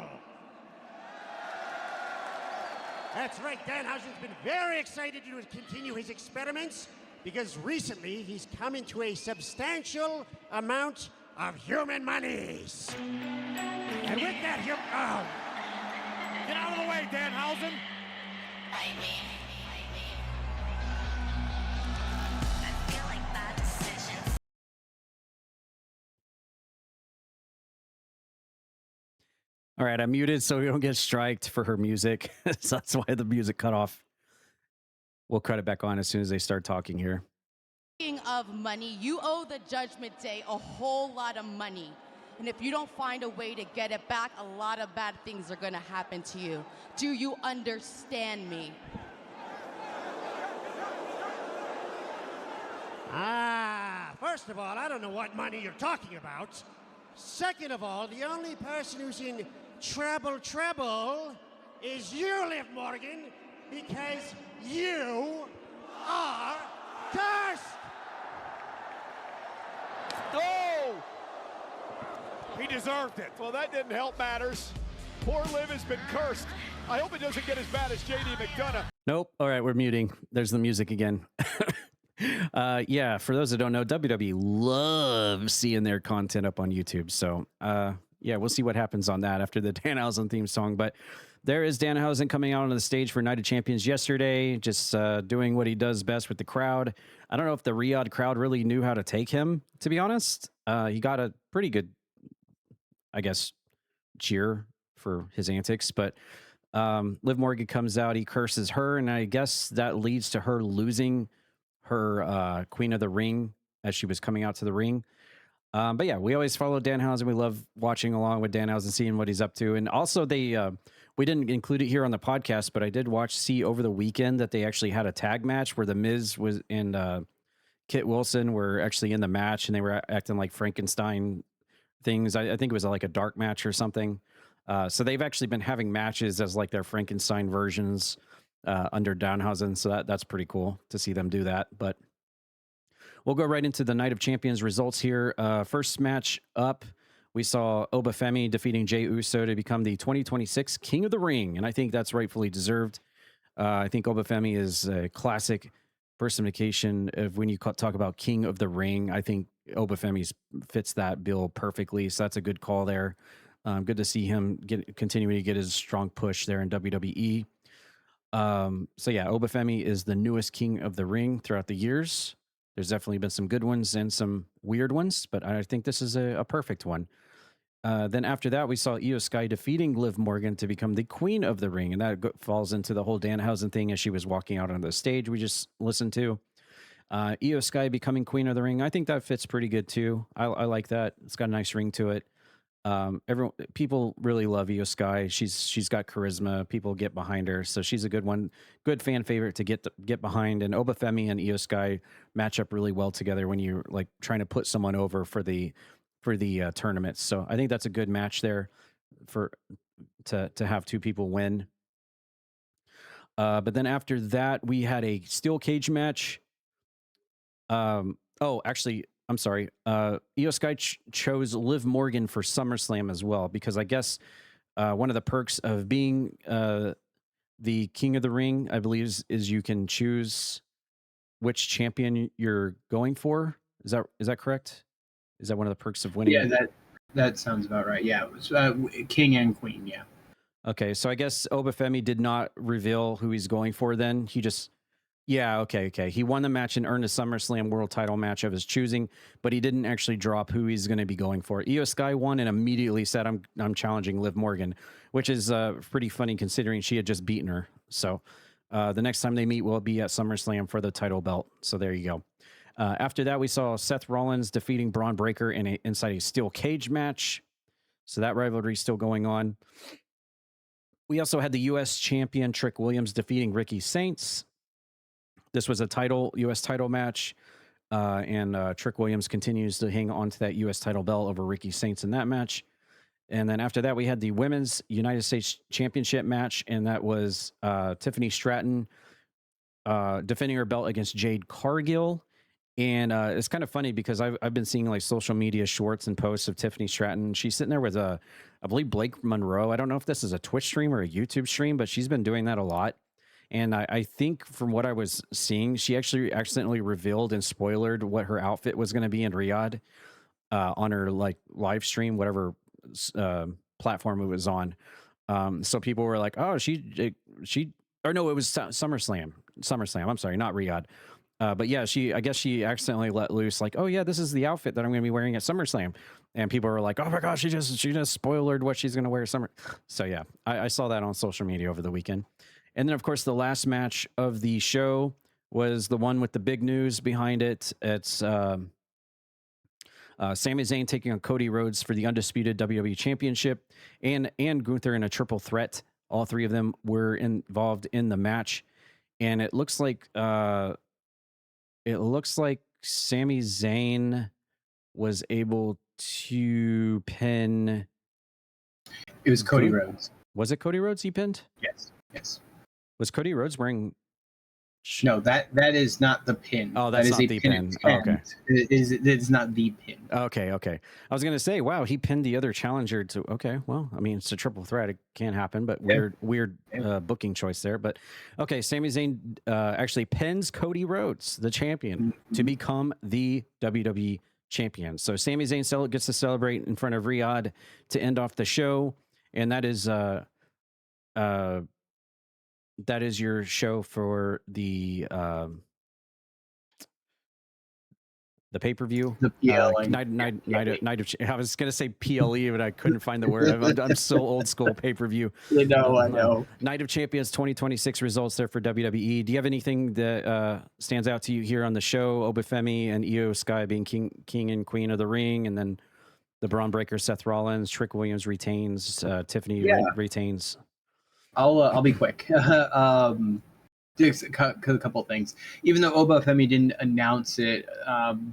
That's right, Danhausen's been very excited to continue his experiments because recently he's come into a substantial amount of human monies. And with that,
Get out of the way, Danhausen!
All right, I muted so we don't get striked for her music. So that's why the music cut off. We'll cut it back on as soon as they start talking here.
Speaking of money, you owe the Judgment Day a whole lot of money. And if you don't find a way to get it back, a lot of bad things are going to happen to you. Do you understand me?
First of all, I don't know what money you're talking about. Second of all, the only person who's in trouble is you, Liv Morgan, because you are cursed!
Oh! He deserved it. Well, that didn't help matters. Poor Liv has been cursed. I hope it doesn't get as bad as JD McDonough.
Nope. All right, we're muting. There's the music again. Yeah, for those that don't know, WWE loves seeing their content up on YouTube. So, yeah, we'll see what happens on that after the Danhausen theme song. But there is Danhausen coming out on the stage for Night of Champions yesterday, just doing what he does best with the crowd. I don't know if the Riyadh crowd really knew how to take him, to be honest. He got a pretty good, I guess, cheer for his antics. But Liv Morgan comes out, he curses her, and I guess that leads to her losing her Queen of the Ring as she was coming out to the ring. But yeah, we always follow Danhausen. We love watching along with Danhausen, seeing what he's up to. And also we didn't include it here on the podcast, but I did see over the weekend that they actually had a tag match where The Miz was and Kit Wilson were actually in the match, and they were acting like Frankenstein things. I think it was like a dark match or something. So they've actually been having matches as like their Frankenstein versions under Danhausen. So that's pretty cool to see them do that. But we'll go right into the Night of Champions results here. First match up, we saw Obafemi defeating Jey Uso to become the 2026 King of the Ring. And I think that's rightfully deserved. I think Obafemi is a classic personification of when you talk about King of the Ring. I think Obafemi fits that bill perfectly. So that's a good call there. Good to see him continuing to get his strong push there in WWE. So yeah, Obafemi is the newest King of the Ring throughout the years. There's definitely been some good ones and some weird ones, but I think this is a perfect one. Then after that, we saw Io Sky defeating Liv Morgan to become the Queen of the Ring, and that falls into the whole Danhausen thing as she was walking out on the stage we just listened to. Io Sky becoming Queen of the Ring, I think that fits pretty good too. I like that. It's got a nice ring to it. People really love Io Sky. She's got charisma. People get behind her, so she's a good one, good fan favorite to get behind. And Obafemi and Io Sky match up really well together when you're like trying to put someone over for the tournaments. So I think that's a good match there to have two people win. But then after that, we had a steel cage match. Actually, I'm sorry. Io Sky chose Liv Morgan for SummerSlam as well, because I guess one of the perks of being the King of the Ring, I believe, is you can choose which champion you're going for. Is that correct? Is that one of the perks of winning?
Yeah, that sounds about right. Yeah, it was King and Queen. Yeah.
Okay, so I guess Obafemi did not reveal who he's going for. Then he just. Yeah, okay. He won the match and earned a SummerSlam world title match of his choosing, but he didn't actually drop who he's going to be going for. Io Sky won and immediately said, I'm challenging Liv Morgan, which is pretty funny considering she had just beaten her. So the next time they meet will be at SummerSlam for the title belt. So there you go. After that, we saw Seth Rollins defeating Braun Breaker inside a steel cage match. So that rivalry is still going on. We also had the U.S. champion Trick Williams defeating Ricky Saints. This was a U.S. title match, and Trick Williams continues to hang on to that U.S. title belt over Ricky Saints in that match. And then after that, we had the Women's United States Championship match, and that was Tiffany Stratton defending her belt against Jade Cargill. And it's kind of funny because I've been seeing like social media shorts and posts of Tiffany Stratton. She's sitting there with I believe Blake Monroe. I don't know if this is a Twitch stream or a YouTube stream, but she's been doing that a lot. And I think from what I was seeing, she actually accidentally revealed and spoilered what her outfit was going to be in Riyadh. on her like live stream, whatever platform it was on. So people were like, "Oh, or no, it was SummerSlam. I'm sorry, not Riyadh." But yeah, I guess she accidentally let loose like, "Oh yeah, this is the outfit that I'm going to be wearing at SummerSlam," and people were like, "Oh my gosh, she just spoiled what she's going to wear Summer." So yeah, I saw that on social media over the weekend, and then of course the last match of the show was the one with the big news behind it. It's Sami Zayn taking on Cody Rhodes for the undisputed WWE Championship, and Gunther in a triple threat. All three of them were involved in the match, and it looks like Sami Zayn was able to pin.
It was Cody Rhodes.
Was it Cody Rhodes he pinned?
Yes.
Was Cody Rhodes wearing?
No, that is not the pin.
Oh, that's not the pin. Oh, okay.
It is not the pin.
Okay. I was gonna say, wow, he pinned the other challenger to. Okay, well, I mean, it's a triple threat. It can happen, but weird booking choice there. But okay, Sami Zayn actually pins Cody Rhodes, the champion, to become the WWE champion. So Sami Zayn gets to celebrate in front of Riyadh to end off the show, and that is your show for the pay-per-view.
The PLE.
Night of I was going to say PLE, but I couldn't find the word. I'm so old school pay-per-view.
I know.
Night of Champions 2026 results there for WWE. Do you have anything that stands out to you here on the show? Obafemi and Io Sky being king and queen of the ring, and then the Braun Breaker, Seth Rollins, Trick Williams retains, Tiffany retains.
I'll be quick. Just a couple of things. Even though Obafemi didn't announce it,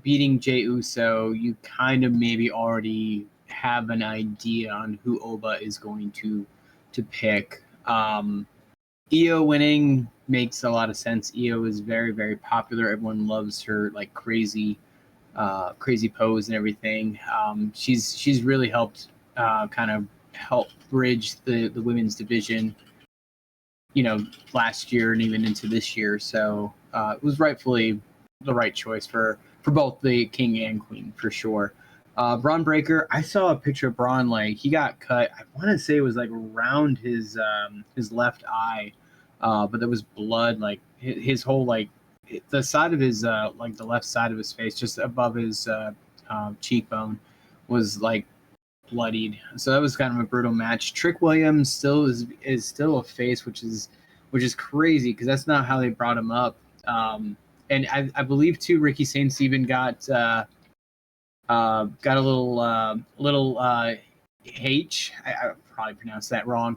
beating Jey Uso, you kind of maybe already have an idea on who Oba is going to pick. Io winning makes a lot of sense. Io is very, very popular. Everyone loves her like crazy pose and everything. She's really helped kind of help bridge the women's division, last year and even into this year. So it was rightfully the right choice for both the king and queen, for sure. Braun Breaker, I saw a picture of Braun, like he got cut. I want to say it was like around his left eye, but there was blood, like his whole, like the side of his like the left side of his face, just above his cheekbone, was like bloodied. So that was kind of a brutal match. Trick Williams still is still a face, which is crazy because that's not how they brought him up. And I believe too, Ricky Saints even got a little H. I probably pronounced that wrong.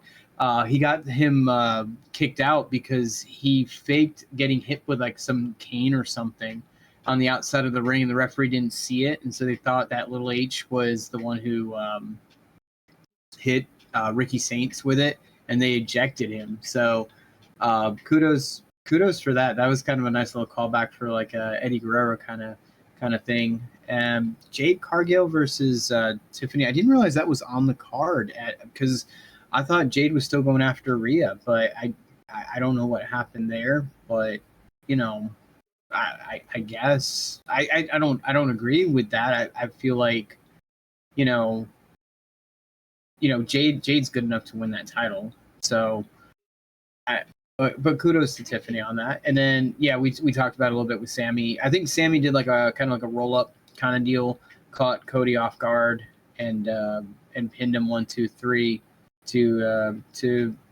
He got him kicked out because he faked getting hit with like some cane or something on the outside of the ring, and the referee didn't see it, and so they thought that little H was the one who hit Ricky Saints with it, and they ejected him. So kudos for that. That was kind of a nice little callback for like a Eddie Guerrero kind of thing. Jade Cargill versus Tiffany. I didn't realize that was on the card because I thought Jade was still going after Rhea, but I don't know what happened there. But I guess I don't agree with that. I feel like Jade's good enough to win that title. So but kudos to Tiffany on that. And then we talked about it a little bit with Sammy. I think Sammy did like a kind of like a roll up kind of deal, caught Cody off guard and pinned him 1, 2, 3 to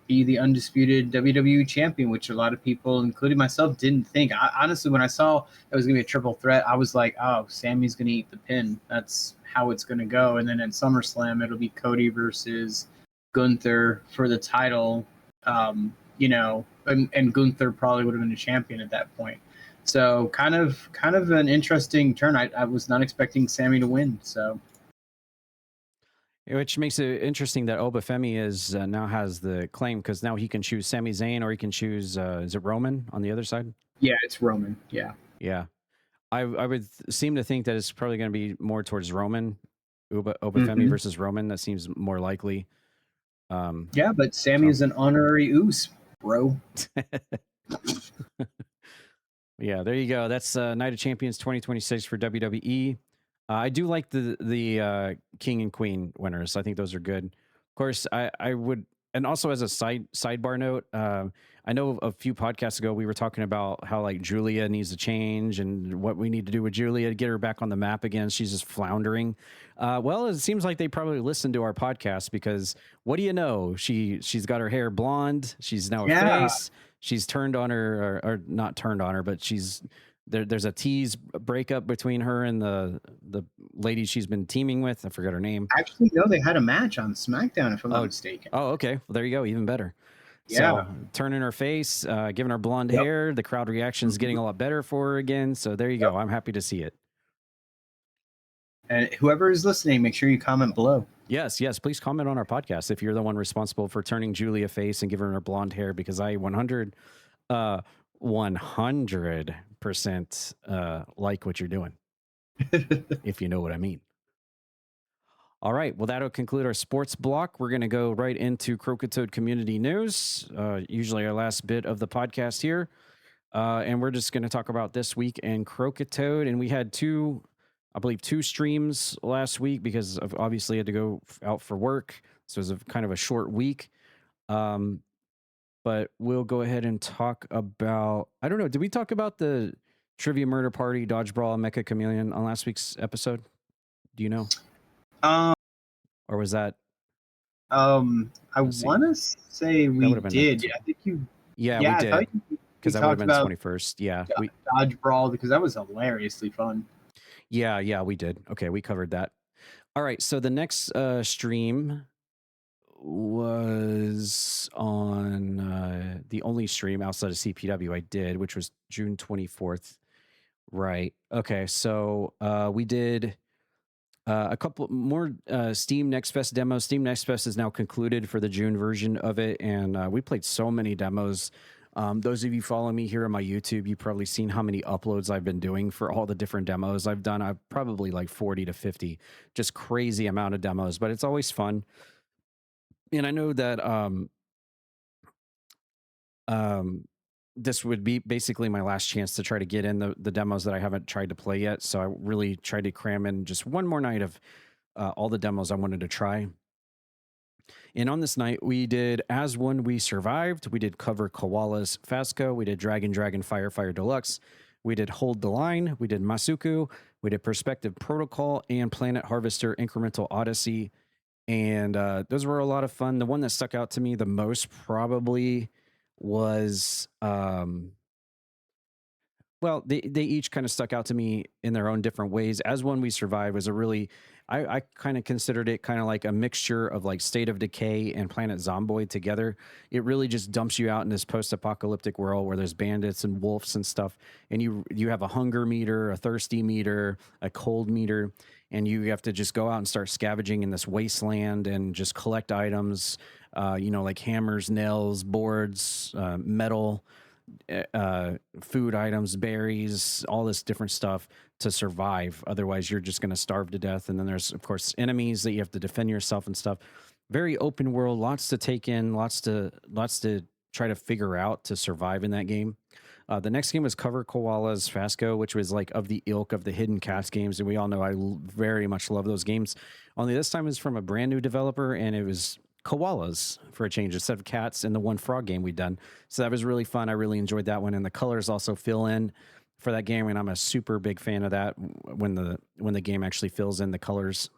be the undisputed WWE champion, which a lot of people, including myself, didn't think. Honestly, when I saw it was going to be a triple threat, I was like, oh, Sammy's going to eat the pin. That's how it's going to go. And then at SummerSlam, it'll be Cody versus Gunther for the title, and Gunther probably would have been a champion at that point. So kind of an interesting turn. I was not expecting Sammy to win. So.
Which makes it interesting that Obafemi is now has the claim, because now he can choose Sami Zayn or he can choose is it Roman on the other side?
Yeah, it's Roman. Yeah.
I would seem to think that it's probably going to be more towards Roman, Obafemi versus Roman. That seems more likely.
Yeah, but Sammy is an honorary Oos, bro.
Yeah, there you go. That's Night of Champions 2026 for WWE. I do like the King and Queen winners. I think those are good. Of course, I would, and also as a sidebar note, I know a few podcasts ago we were talking about how like Julia needs to change and what we need to do with Julia to get her back on the map again. She's just floundering. Well, it seems like they probably listened to our podcast because what do you know? She's got her hair blonde. She's now a face. She's turned on her, or not turned on her, but there's a tease breakup between her and the lady she's been teaming with. I forgot her name.
Actually, no, they had a match on SmackDown, if I'm not mistaken.
Oh, okay. Well, there you go. Even better.
Yeah.
So, turning her face, giving her blonde hair. The crowd reaction is getting a lot better for her again. So there you go. I'm happy to see it.
And whoever is listening, make sure you comment below.
Yes. Please comment on our podcast if you're the one responsible for turning Julia face and giving her blonde hair, because I 100% like what you're doing, if you know what I mean. All right. Well, that'll conclude our sports block. We're going to go right into Croakitoad community news, usually our last bit of the podcast here. And we're just going to talk about this week in Croakitoad. And we had two streams last week because obviously I had to go out for work. So it was kind of a short week. But we'll go ahead and talk about, I don't know, did we talk about the Trivia Murder Party, Dodge Brawl, Mecha Chameleon on last week's episode? Do you know? Or was that?
I want to say we did. I think you.
Yeah, we did. Because that would have been 21st. Yeah.
Dodge Brawl, because that was hilariously fun.
Yeah, we did. Okay, we covered that. All right, so the next stream was on the only stream outside of CPW I did, which was June 24th. Right. Okay, so we did a couple more Steam Next Fest demos. Steam Next Fest is now concluded for the June version of it, and we played so many demos. Those of you follow me here on my YouTube, you've probably seen how many uploads I've been doing for all the different demos I've done. I've probably like 40 to 50, just crazy amount of demos, but it's always fun. And I know that this would be basically my last chance to try to get in the demos that I haven't tried to play yet. So I really tried to cram in just one more night of all the demos I wanted to try. And on this night, we did As One We Survived. We did Cover Koala's Fasco. We did Dragon Fire Deluxe. We did Hold the Line. We did Masuku. We did Perspective Protocol and Planet Harvester Incremental Odyssey. And those were a lot of fun. The one that stuck out to me the most probably was, well, they each kind of stuck out to me in their own different ways. As One We Survived was a really, I kind of considered it kind of like a mixture of like State of Decay and Planet Zomboid together. It really just dumps you out in this post-apocalyptic world where there's bandits and wolves and stuff. And you have a hunger meter, a thirsty meter, a cold meter, and you have to just go out and start scavenging in this wasteland and just collect items, like hammers, nails, boards, metal, food items, berries, all this different stuff to survive. Otherwise, you're just going to starve to death. And then there's, of course, enemies that you have to defend yourself and stuff. Very open world, lots to take in, lots to try to figure out to survive in that game. The next game was Cover Koala's Fasco, which was like of the ilk of the Hidden Cats games. And we all know I very much love those games. Only this time it was from a brand new developer, and it was koalas for a change instead of cats in the one frog game we'd done. So that was really fun. I really enjoyed that one. And the colors also fill in for that game. And I'm a super big fan of that when the game actually fills in the colors.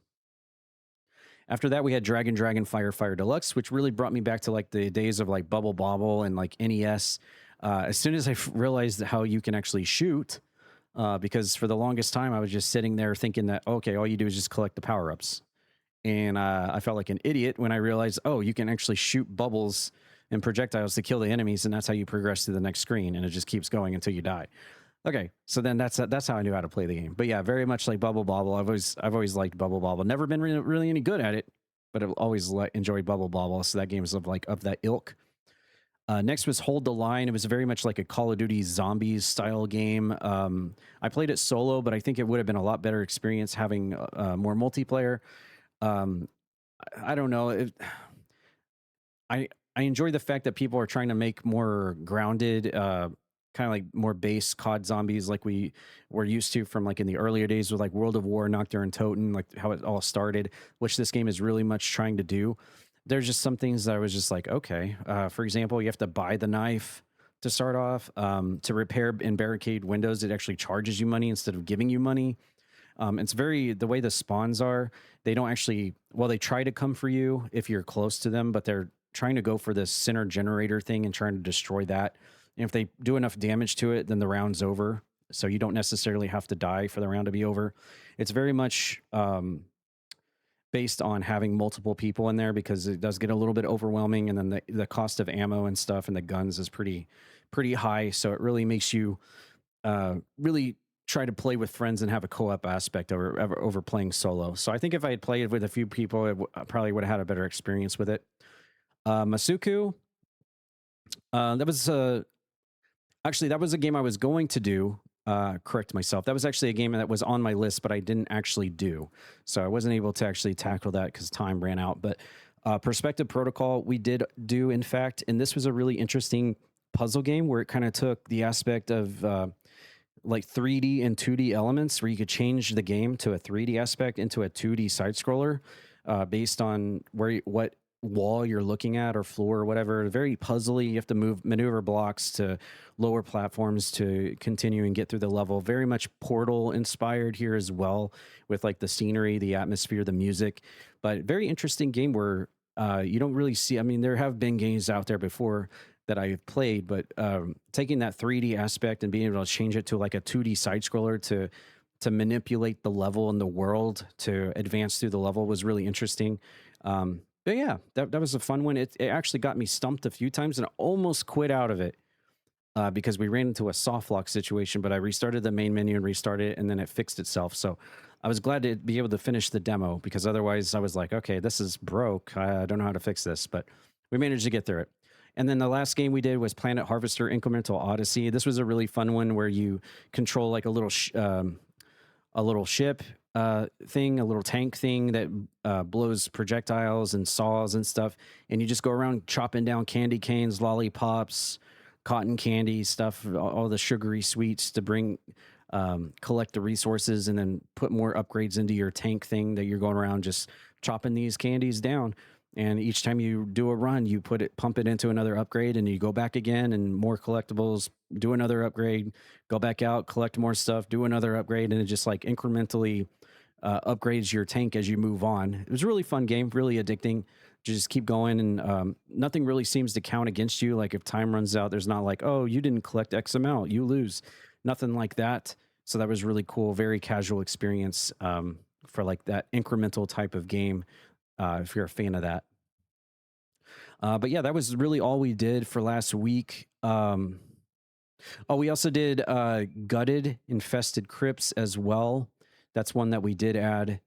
After that, we had Dragon Fire Deluxe, which really brought me back to like the days of like Bubble Bobble and like NES. As soon as I realized how you can actually shoot, because for the longest time I was just sitting there thinking that, okay, all you do is just collect the power-ups. And I felt like an idiot when I realized, oh, you can actually shoot bubbles and projectiles to kill the enemies, and that's how you progress to the next screen, and it just keeps going until you die. Okay, so then that's how I knew how to play the game. But yeah, very much like Bubble Bobble. I've always liked Bubble Bobble. Never been really any good at it, but I've always enjoyed Bubble Bobble. So that game is of that ilk. Next was Hold the Line. It was very much like a Call of Duty Zombies style game. I played it solo, but I think it would have been a lot better experience having more multiplayer. I don't know. I enjoy the fact that people are trying to make more grounded kind of like more base COD zombies like we were used to from like in the earlier days with like World of War, Nocturne, Toten, like how it all started, which this game is really much trying to do. There's just some things that I was just like, okay. For example, you have to buy the knife to start off. To repair and barricade windows, it actually charges you money instead of giving you money. It's very, the way the spawns are, they don't actually, well, they try to come for you if you're close to them, but they're trying to go for this center generator thing and trying to destroy that. And if they do enough damage to it, then the round's over. So you don't necessarily have to die for the round to be over. It's very much based on having multiple people in there, because it does get a little bit overwhelming. And then the cost of ammo and stuff and the guns is pretty high. So it really makes you really try to play with friends and have a co-op aspect over playing solo. So I think if I had played with a few people, I probably would have had a better experience with it. Masuku, that was actually, that was a game I was going to do. Correct myself. That was actually a game that was on my list, but I didn't actually do. So I wasn't able to actually tackle that because time ran out. But Perspective Protocol, we did do, in fact, and this was a really interesting puzzle game where it kind of took the aspect of like 3D and 2D elements, where you could change the game to a 3D aspect into a 2D side scroller based on what wall you're looking at or floor or whatever. Very puzzly. You have to maneuver blocks to lower platforms to continue and get through the level. Very much Portal inspired here as well, with like the scenery, the atmosphere, the music. But very interesting game where you don't really see, I mean, there have been games out there before that I've played, but taking that 3D aspect and being able to change it to like a 2D side scroller to manipulate the level and the world to advance through the level was really interesting. But yeah, that was a fun one. It actually got me stumped a few times and I almost quit out of it because we ran into a soft lock situation, but I restarted the main menu and restarted it, and then it fixed itself. So I was glad to be able to finish the demo, because otherwise I was like, okay, this is broke. I don't know how to fix this, but we managed to get through it. And then the last game we did was Planet Harvester Incremental Odyssey. This was a really fun one where you control like a little ship thing, a little tank thing that blows projectiles and saws and stuff. And you just go around chopping down candy canes, lollipops, cotton candy stuff, all the sugary sweets to collect the resources and then put more upgrades into your tank thing that you're going around just chopping these candies down. And each time you do a run, you pump it into another upgrade, and you go back again and more collectibles, do another upgrade, go back out, collect more stuff, do another upgrade, and it just like incrementally upgrades your tank as you move on. It was a really fun game, really addicting. Just keep going, and nothing really seems to count against you. Like if time runs out, there's not like, oh, you didn't collect X amount, you lose. Nothing like that. So that was really cool. Very casual experience for like that incremental type of game. If you're a fan of that. But yeah, that was really all we did for last week. We also did Gutted Infested Crypts as well. That's one that we did add.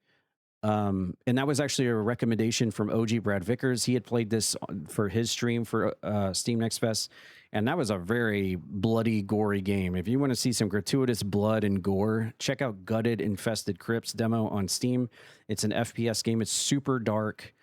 And that was actually a recommendation from OG Brad Vickers. He had played this for his stream for Steam Next Fest. And that was a very bloody, gory game. If you want to see some gratuitous blood and gore, check out Gutted Infested Crypts demo on Steam. It's an FPS game. It's super dark.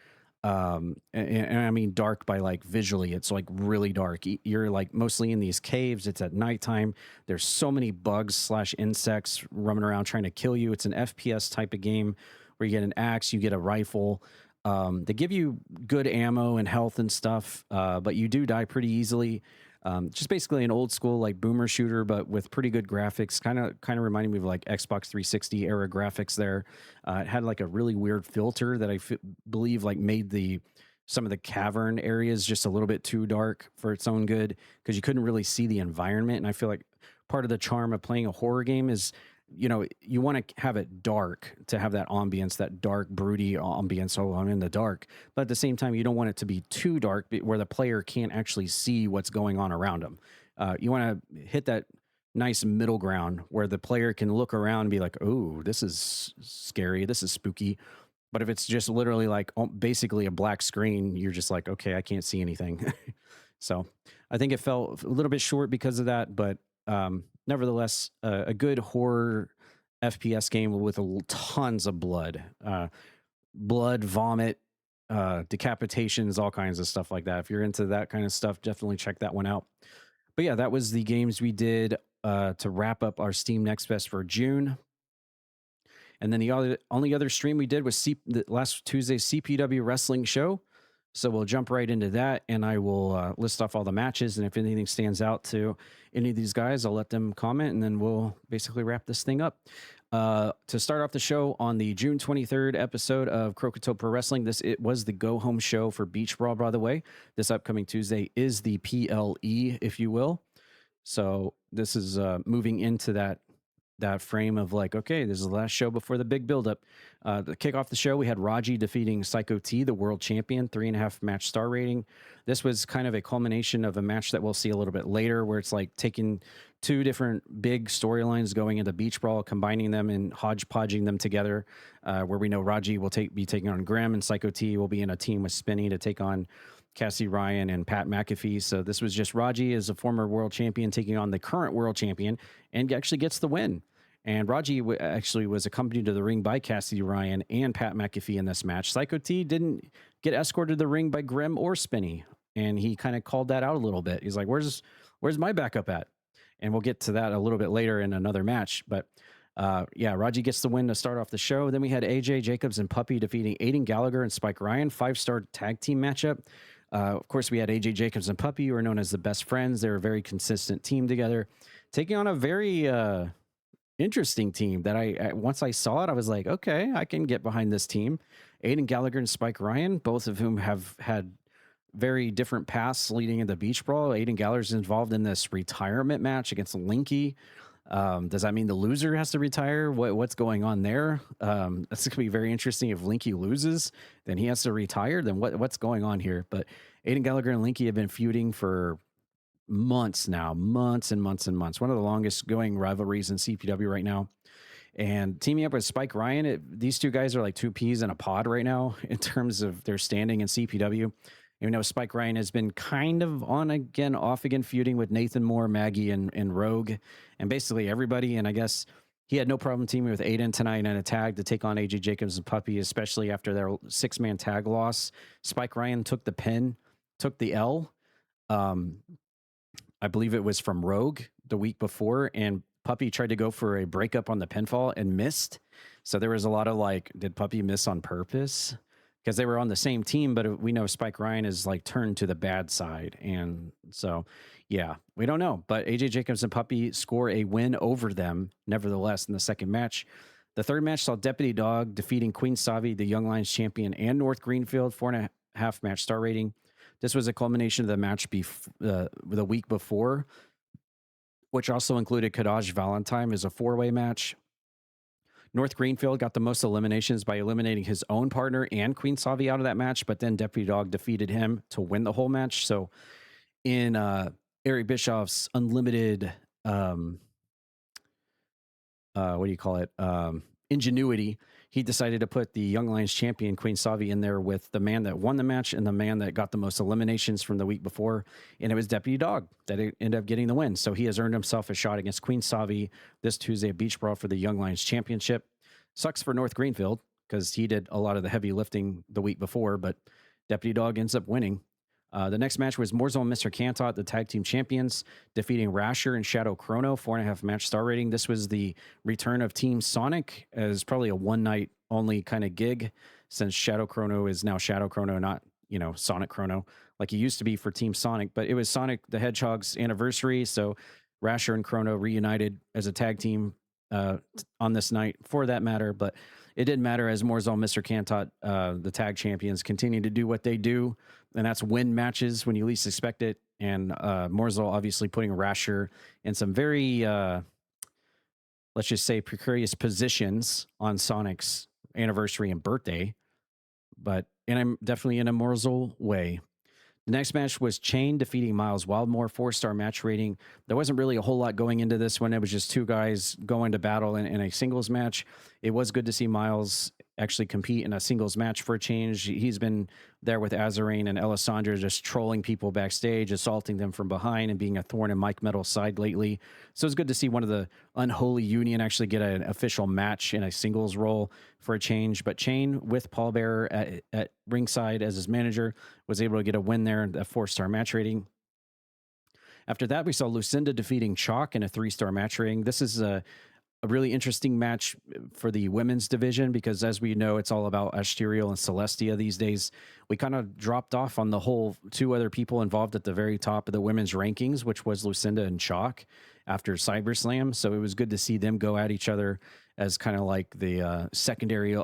And I mean dark by like visually. It's like really dark. You're like mostly in these caves. It's at nighttime. There's so many bugs / insects roaming around trying to kill you. It's an FPS type of game where you get an axe, you get a rifle. They give you good ammo and health and stuff, but you do die pretty easily. Just basically an old school like boomer shooter, but with pretty good graphics. Kind of reminding me of like Xbox 360 era graphics there. It had like a really weird filter that I believe like made some of the cavern areas just a little bit too dark for its own good, because you couldn't really see the environment. And I feel like part of the charm of playing a horror game is, you know, you want to have it dark to have that ambience, that dark, broody ambience. Oh, I'm in the dark. But at the same time, you don't want it to be too dark where the player can't actually see what's going on around them. You want to hit that nice middle ground where the player can look around and be like, oh, this is scary. This is spooky. But if it's just literally like basically a black screen, you're just like, okay, I can't see anything. So I think it fell a little bit short because of that. But nevertheless, a good horror FPS game with tons of blood, vomit, decapitations, all kinds of stuff like that. If you're into that kind of stuff, definitely check that one out. But yeah, that was the games we did to wrap up our Steam Next Fest for June. And then the only other stream we did was the last Tuesday's CPW wrestling show. So we'll jump right into that, and I will list off all the matches. And if anything stands out to any of these guys, I'll let them comment, and then we'll basically wrap this thing up. To start off the show on the June 23rd episode of Croakitoad Pro Wrestling, it was the go-home show for Beach Brawl, by the way. This upcoming Tuesday is the PLE, if you will. So this is moving into that frame of like, okay, this is the last show before the big buildup. To kick off the show, we had Raji defeating Psycho T, the world champion, 3.5 match star rating. This was kind of a culmination of a match that we'll see a little bit later, where it's like taking two different big storylines going into Beach Brawl, combining them and hodgepodging them together, where we know Raji will be taking on Grem, and Psycho T will be in a team with Spinny to take on Cassie Ryan and Pat McAfee. So this was just Raji as a former world champion taking on the current world champion, and actually gets the win. And Raji actually was accompanied to the ring by Cassie Ryan and Pat McAfee in this match. Psycho T didn't get escorted to the ring by Grem or Spinny, and he kind of called that out a little bit. He's like, where's my backup at? And we'll get to that a little bit later in another match. But yeah, Raji gets the win to start off the show. Then we had AJ Jacobs and Puppy defeating Aiden Gallagher and Spike Ryan, 5-star tag team matchup. Of course, we had AJ Jacobs and Puppy, who are known as the best friends. They're a very consistent team together, taking on a very interesting team that I once I saw it, I was like, okay, I can get behind this team. Aiden Gallagher and Spike Ryan, both of whom have had very different paths leading into Beach Brawl. Aiden Gallagher's involved in this retirement match against Linky. Does that mean the loser has to retire? What's going on there? That's gonna be very interesting. If Linky loses, then he has to retire. Then what's going on here? But Aiden Gallagher and Linky have been feuding for months now, months and months and months. One of the longest going rivalries in CPW right now. And teaming up with Spike Ryan, these two guys are like two peas in a pod right now in terms of their standing in CPW. You know, Spike Ryan has been kind of on again, off again, feuding with Nathan Moore, Maggie, and Rogue, and basically everybody. And I guess he had no problem teaming with Aiden tonight in a tag to take on AJ Jacobs and Puppy, especially after their 6-man tag loss. Spike Ryan took the pin, took the L. I believe it was from Rogue the week before, and Puppy tried to go for a breakup on the pinfall and missed. So there was a lot of like, did Puppy miss on purpose? Because they were on the same team, but we know Spike Ryan is like turned to the bad side. And so, yeah, we don't know. But AJ Jacobs and Puppy score a win over them, nevertheless, in the second match. The third match saw Deputy Dog defeating Queen Savi, the Young Lions champion, and North Greenfield, 4.5 match star rating. This was a culmination of the match the week before, which also included Kadaj Valentine as a 4-way match. North Greenfield got the most eliminations by eliminating his own partner and Queen Savi out of that match, but then Deputy Dog defeated him to win the whole match. So in Eric Bischoff's unlimited, ingenuity, he decided to put the Young Lions champion Queen Savi in there with the man that won the match and the man that got the most eliminations from the week before, and it was Deputy Dog that ended up getting the win. So he has earned himself a shot against Queen Savi this Tuesday at Beach Brawl for the Young Lions championship. Sucks for North Greenfield because he did a lot of the heavy lifting the week before, but Deputy Dog ends up winning. The next match was Morzo and Mr. Cantot, the tag team champions, defeating Rasher and Shadow Chrono, 4.5 match star rating. This was the return of Team Sonic as probably a one-night only kind of gig, since Shadow Chrono is now Shadow Chrono, not, Sonic Chrono like he used to be for Team Sonic. But it was Sonic the Hedgehog's anniversary, so Rasher and Chrono reunited as a tag team on this night for that matter. But it didn't matter, as Morzo and Mr. Cantot, the tag champions, continue to do what they do, and that's win matches when you least expect it. And Morzo obviously putting Rasher in some very, let's just say, precarious positions on Sonic's anniversary and birthday, but I'm definitely in a Morzo way. The next match was Chain defeating Miles Wildmore, 4-star match rating. There wasn't really a whole lot going into this one. It was just two guys going to battle in a singles match. It was good to see Miles actually compete in a singles match for a change. He's been there with Azarine and Alessandra, just trolling people backstage, assaulting them from behind, and being a thorn in Mike Metal's side lately. So it's good to see one of the unholy union actually get an official match in a singles role for a change. But Chain, with Paul Bearer at ringside as his manager, was able to get a win there, a 4-star match rating. After that, we saw Lucinda defeating Chalk in a 3-star match rating. This is a really interesting match for the women's division because, as we know, it's all about Asterial and Celestia these days. We kind of dropped off on the whole 2 other people involved at the very top of the women's rankings, which was Lucinda and Chalk after CyberSlam. So it was good to see them go at each other as kind of like the secondary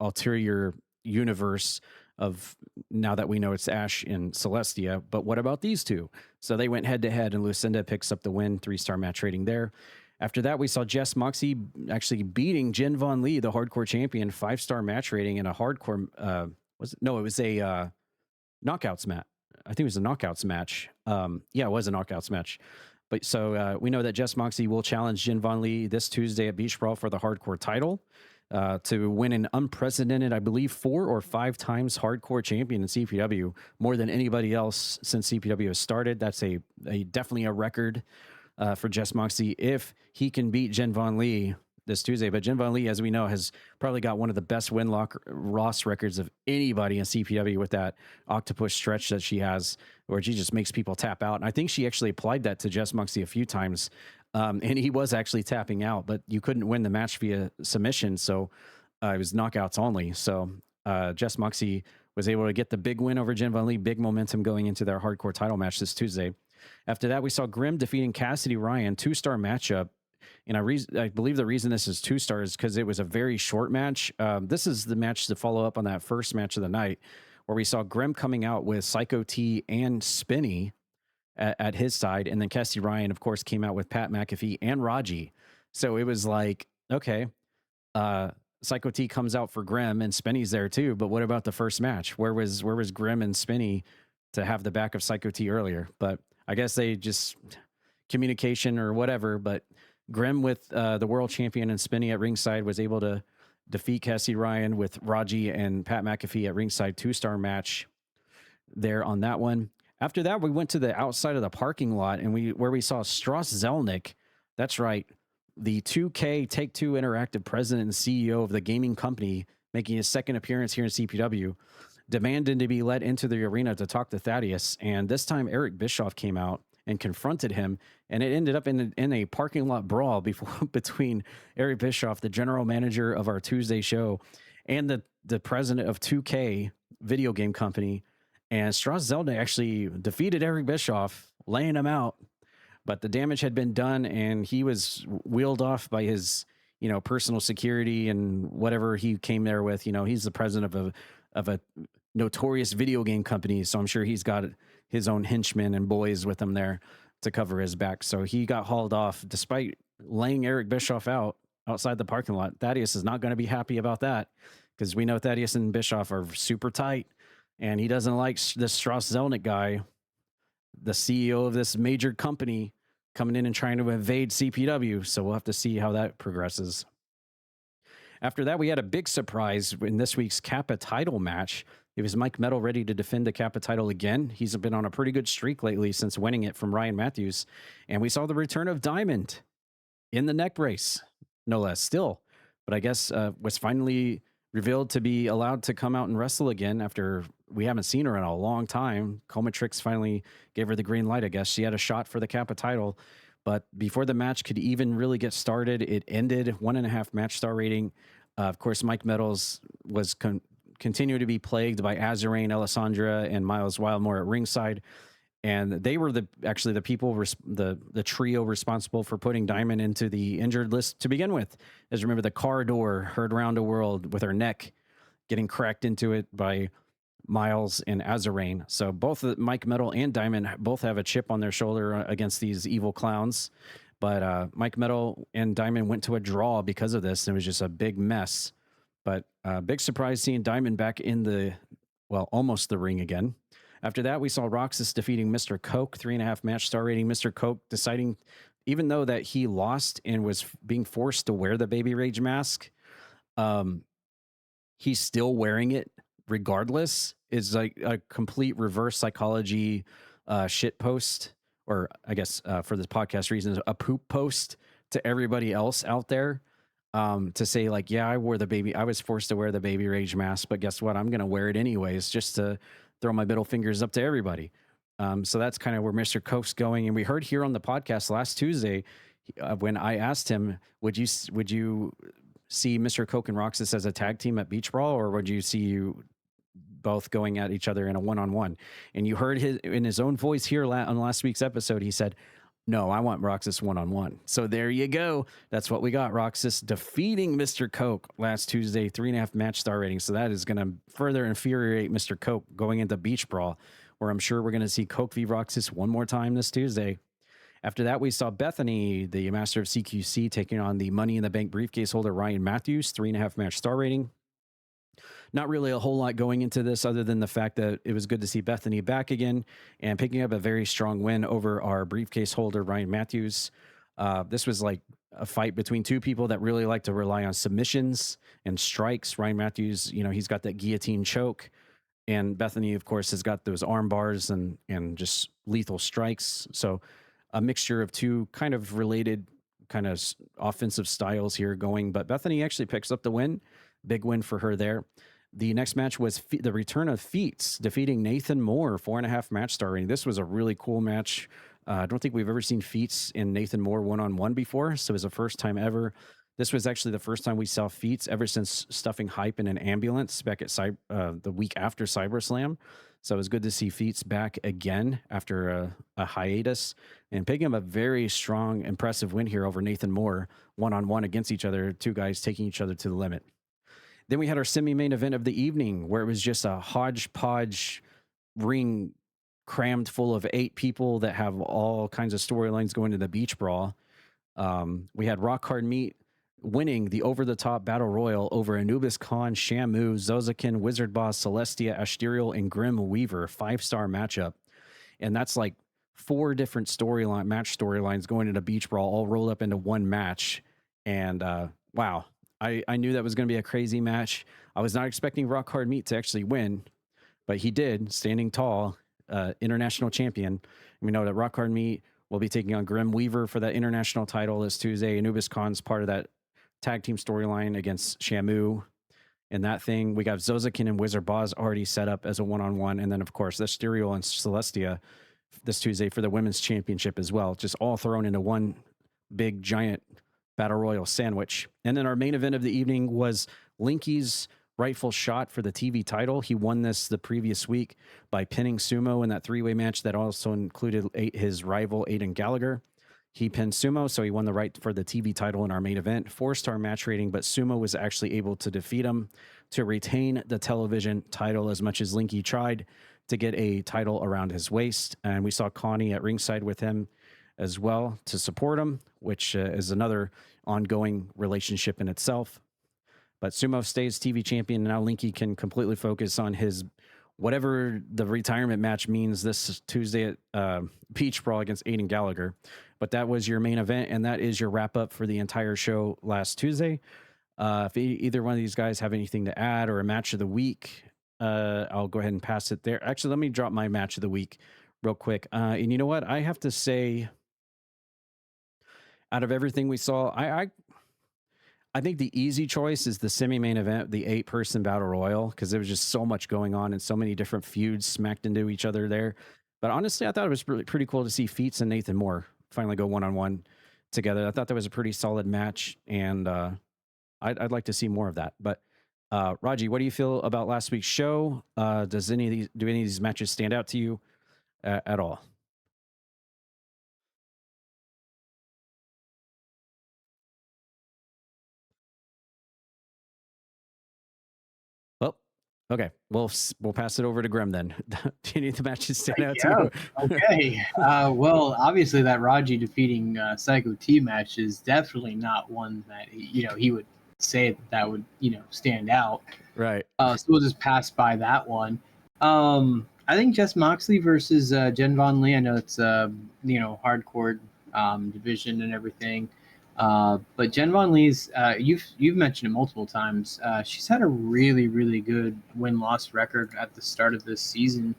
ulterior universe of, now that we know it's Ash and Celestia. But what about these 2? So they went head to head and Lucinda picks up the win, 3-star match rating there. After that, we saw Jess Moxie actually beating Jen Von Lee, the hardcore champion, 5-star match rating in a hardcore, it was a knockouts match. I think it was a knockouts match. Yeah, it was a knockouts match. But so we know that Jess Moxie will challenge Jen Von Lee this Tuesday at Beach Brawl for the hardcore title to win an unprecedented, I believe, 4 or 5 times hardcore champion in CPW, more than anybody else since CPW has started. That's a definitely a record for Jess Moxie if he can beat Jen Von Lee this Tuesday. But Jen Von Lee, as we know, has probably got one of the best win-loss records of anybody in CPW with that octopus stretch that she has, where she just makes people tap out. And I think she actually applied that to Jess Moxie a few times. And he was actually tapping out, but you couldn't win the match via submission. So it was knockouts only. So Jess Moxie was able to get the big win over Jen Von Lee, big momentum going into their hardcore title match this Tuesday. After that, we saw Grem defeating Cassidy Ryan, 2-star matchup. And I believe the reason this is 2 stars is because it was a very short match. This is the match to follow up on that first match of the night, where we saw Grem coming out with Psycho T and Spinny at his side. And then Cassidy Ryan, of course, came out with Pat McAfee and Raji. So it was like, okay, Psycho T comes out for Grem and Spinny's there too. But what about the first match? Where was Grem and Spinny to have the back of Psycho T earlier? But I guess they just communication or whatever. But Grem with the world champion and Spinny at ringside was able to defeat Cassidy Ryan with Raji and Pat McAfee at ringside, 2-star match there on that one. After that, we went to the outside of the parking lot and where we saw Strauss Zelnick. That's right. The 2K Take-Two Interactive president and CEO of the gaming company, making his second appearance here in CPW, demanded to be let into the arena to talk to Thaddeus. And this time Eric Bischoff came out and confronted him, and it ended up in a parking lot brawl between Eric Bischoff, the general manager of our Tuesday show, and the president of 2K video game company. And Strauss Zelnick actually defeated Eric Bischoff, laying him out, but the damage had been done, and he was wheeled off by his, personal security and whatever he came there with. He's the president of a notorious video game company, so I'm sure he's got his own henchmen and boys with him there to cover his back. So he got hauled off despite laying Eric Bischoff out outside the parking lot. Thaddeus is not going to be happy about that because we know Thaddeus and Bischoff are super tight, and he doesn't like this Strauss Zelnick guy, the CEO of this major company, coming in and trying to invade CPW. So we'll have to see how that progresses. After that, we had a big surprise in this week's Kappa title match. It was Mike Metal ready to defend the Kappa title again. He's been on a pretty good streak lately since winning it from Ryan Matthews. And we saw the return of Diamond in the neck brace, no less still. But I guess was finally revealed to be allowed to come out and wrestle again after we haven't seen her in a long time. Comatrix finally gave her the green light, I guess. She had a shot for the Kappa title. But before the match could even really get started, it ended 1.5 match star rating. Of course, Mike Metals was continue to be plagued by Azarain, Alessandra, and Miles Wildmore at ringside. And they were the people, the trio responsible for putting Diamond into the injured list to begin with. As remember, the car door heard round the world with her neck getting cracked into it by Miles and Azarain. So both Mike Metal and Diamond both have a chip on their shoulder against these evil clowns. But Mike Metal and Diamond went to a draw because of this. And it was just a big mess. But big surprise seeing Diamond back in almost the ring again. After that, we saw Roxas defeating Mr. Coke, 3.5 match star rating. Mr. Coke deciding, even though that he lost and was being forced to wear the Baby Rage mask, he's still wearing it regardless. Is like a complete reverse psychology shit post, or I guess for this podcast reasons, a poop post to everybody else out there. To say like, yeah, I was forced to wear the Baby Rage mask, but guess what? I'm going to wear it anyways, just to throw my middle fingers up to everybody. So that's kind of where Mr. Coke's going. And we heard here on the podcast last Tuesday when I asked him, would you see Mr. Coke and Roxas as a tag team at Beach Brawl, or would you see you both going at each other in a one-on-one? And you heard in his own voice here on last week's episode, he said, no, I want Roxas one-on-one. So there you go. That's what we got. Roxas defeating Mr. Coke last Tuesday, 3.5 match star rating. So that is going to further infuriate Mr. Coke going into Beach Brawl, where I'm sure we're going to see Coke v. Roxas one more time this Tuesday. After that, we saw Bethany, the master of CQC, taking on the Money in the Bank briefcase holder Ryan Matthews, 3.5 match star rating. Not really a whole lot going into this other than the fact that it was good to see Bethany back again and picking up a very strong win over our briefcase holder, Ryan Matthews. This was like a fight between two people that really like to rely on submissions and strikes. Ryan Matthews, he's got that guillotine choke. And Bethany, of course, has got those arm bars and just lethal strikes. So a mixture of two kind of related kind of offensive styles here going. But Bethany actually picks up the win. Big win for her there. The next match was the return of Feats defeating Nathan Moore, 4.5 match star rating. This was a really cool match. I don't think we've ever seen Feats and Nathan Moore one-on-one before, so it was the first time ever. This was actually the first time we saw Feats ever since stuffing Hype in an ambulance back at the week after CyberSlam. So it was good to see Feats back again after a hiatus and picking up a very strong, impressive win here over Nathan Moore, one-on-one against each other, two guys taking each other to the limit. Then we had our semi-main event of the evening where it was just a hodgepodge ring crammed full of 8 people that have all kinds of storylines going to the Beach Brawl. We had Rock Hard Meat winning the over-the-top battle royal over Anubis Khan, Shamu, Zozakin, Wizard Boss, Celestia, Asterial, and Grim Weaver, 5-star matchup. And that's like 4 different match storylines going into Beach Brawl, all rolled up into one match. And wow. I knew that was going to be a crazy match. I was not expecting Rock Hard Meat to actually win, but he did, standing tall, international champion. We know that Rock Hard Meat will be taking on Grim Weaver for that international title this Tuesday. Anubis Khan's part of that tag team storyline against Shamu. And that thing, we got Zozakin and Wizard Boz already set up as a one-on-one. And then, of course, the Stereo and Celestia this Tuesday for the women's championship as well. Just all thrown into one big, giant battle royal sandwich. And then our main event of the evening was Linky's rightful shot for the TV title. He won this the previous week by pinning Sumo in that 3-way match that also included his rival Aiden Gallagher. He pinned Sumo, so he won the right for the TV title in our main event. 4-star match rating, but Sumo was actually able to defeat him to retain the television title as much as Linky tried to get a title around his waist. And we saw Connie at ringside with him as well to support him, which is another ongoing relationship in itself. But Sumo stays TV champion, and now Linky can completely focus on his whatever the retirement match means this Tuesday at Beach Brawl against Aiden Gallagher. But that was your main event, and that is your wrap-up for the entire show last Tuesday. If either one of these guys have anything to add or a match of the week, I'll go ahead and pass it there. Actually, let me drop my match of the week real quick. And you know what? I have to say, out of everything we saw, I think the easy choice is the semi-main event, the 8-person battle royal, because there was just so much going on and so many different feuds smacked into each other there. But honestly, I thought it was really pretty cool to see Feats and Nathan Moore finally go one-on-one together. I thought that was a pretty solid match, and I'd like to see more of that. But Raji, what do you feel about last week's show? Do any of these matches stand out to you at all? Okay, we'll pass it over to Grem then. Do any of the matches stand out to you?
Okay. Well, obviously that Raji defeating Psycho T match is definitely not one that he would say that would stand out.
Right.
So we'll just pass by that one. I think Jess Moxley versus Jen Von Lee. I know it's hardcore division and everything. But Jen Von Lee's, you've mentioned it multiple times. She's had a really, really good win-loss record at the start of this season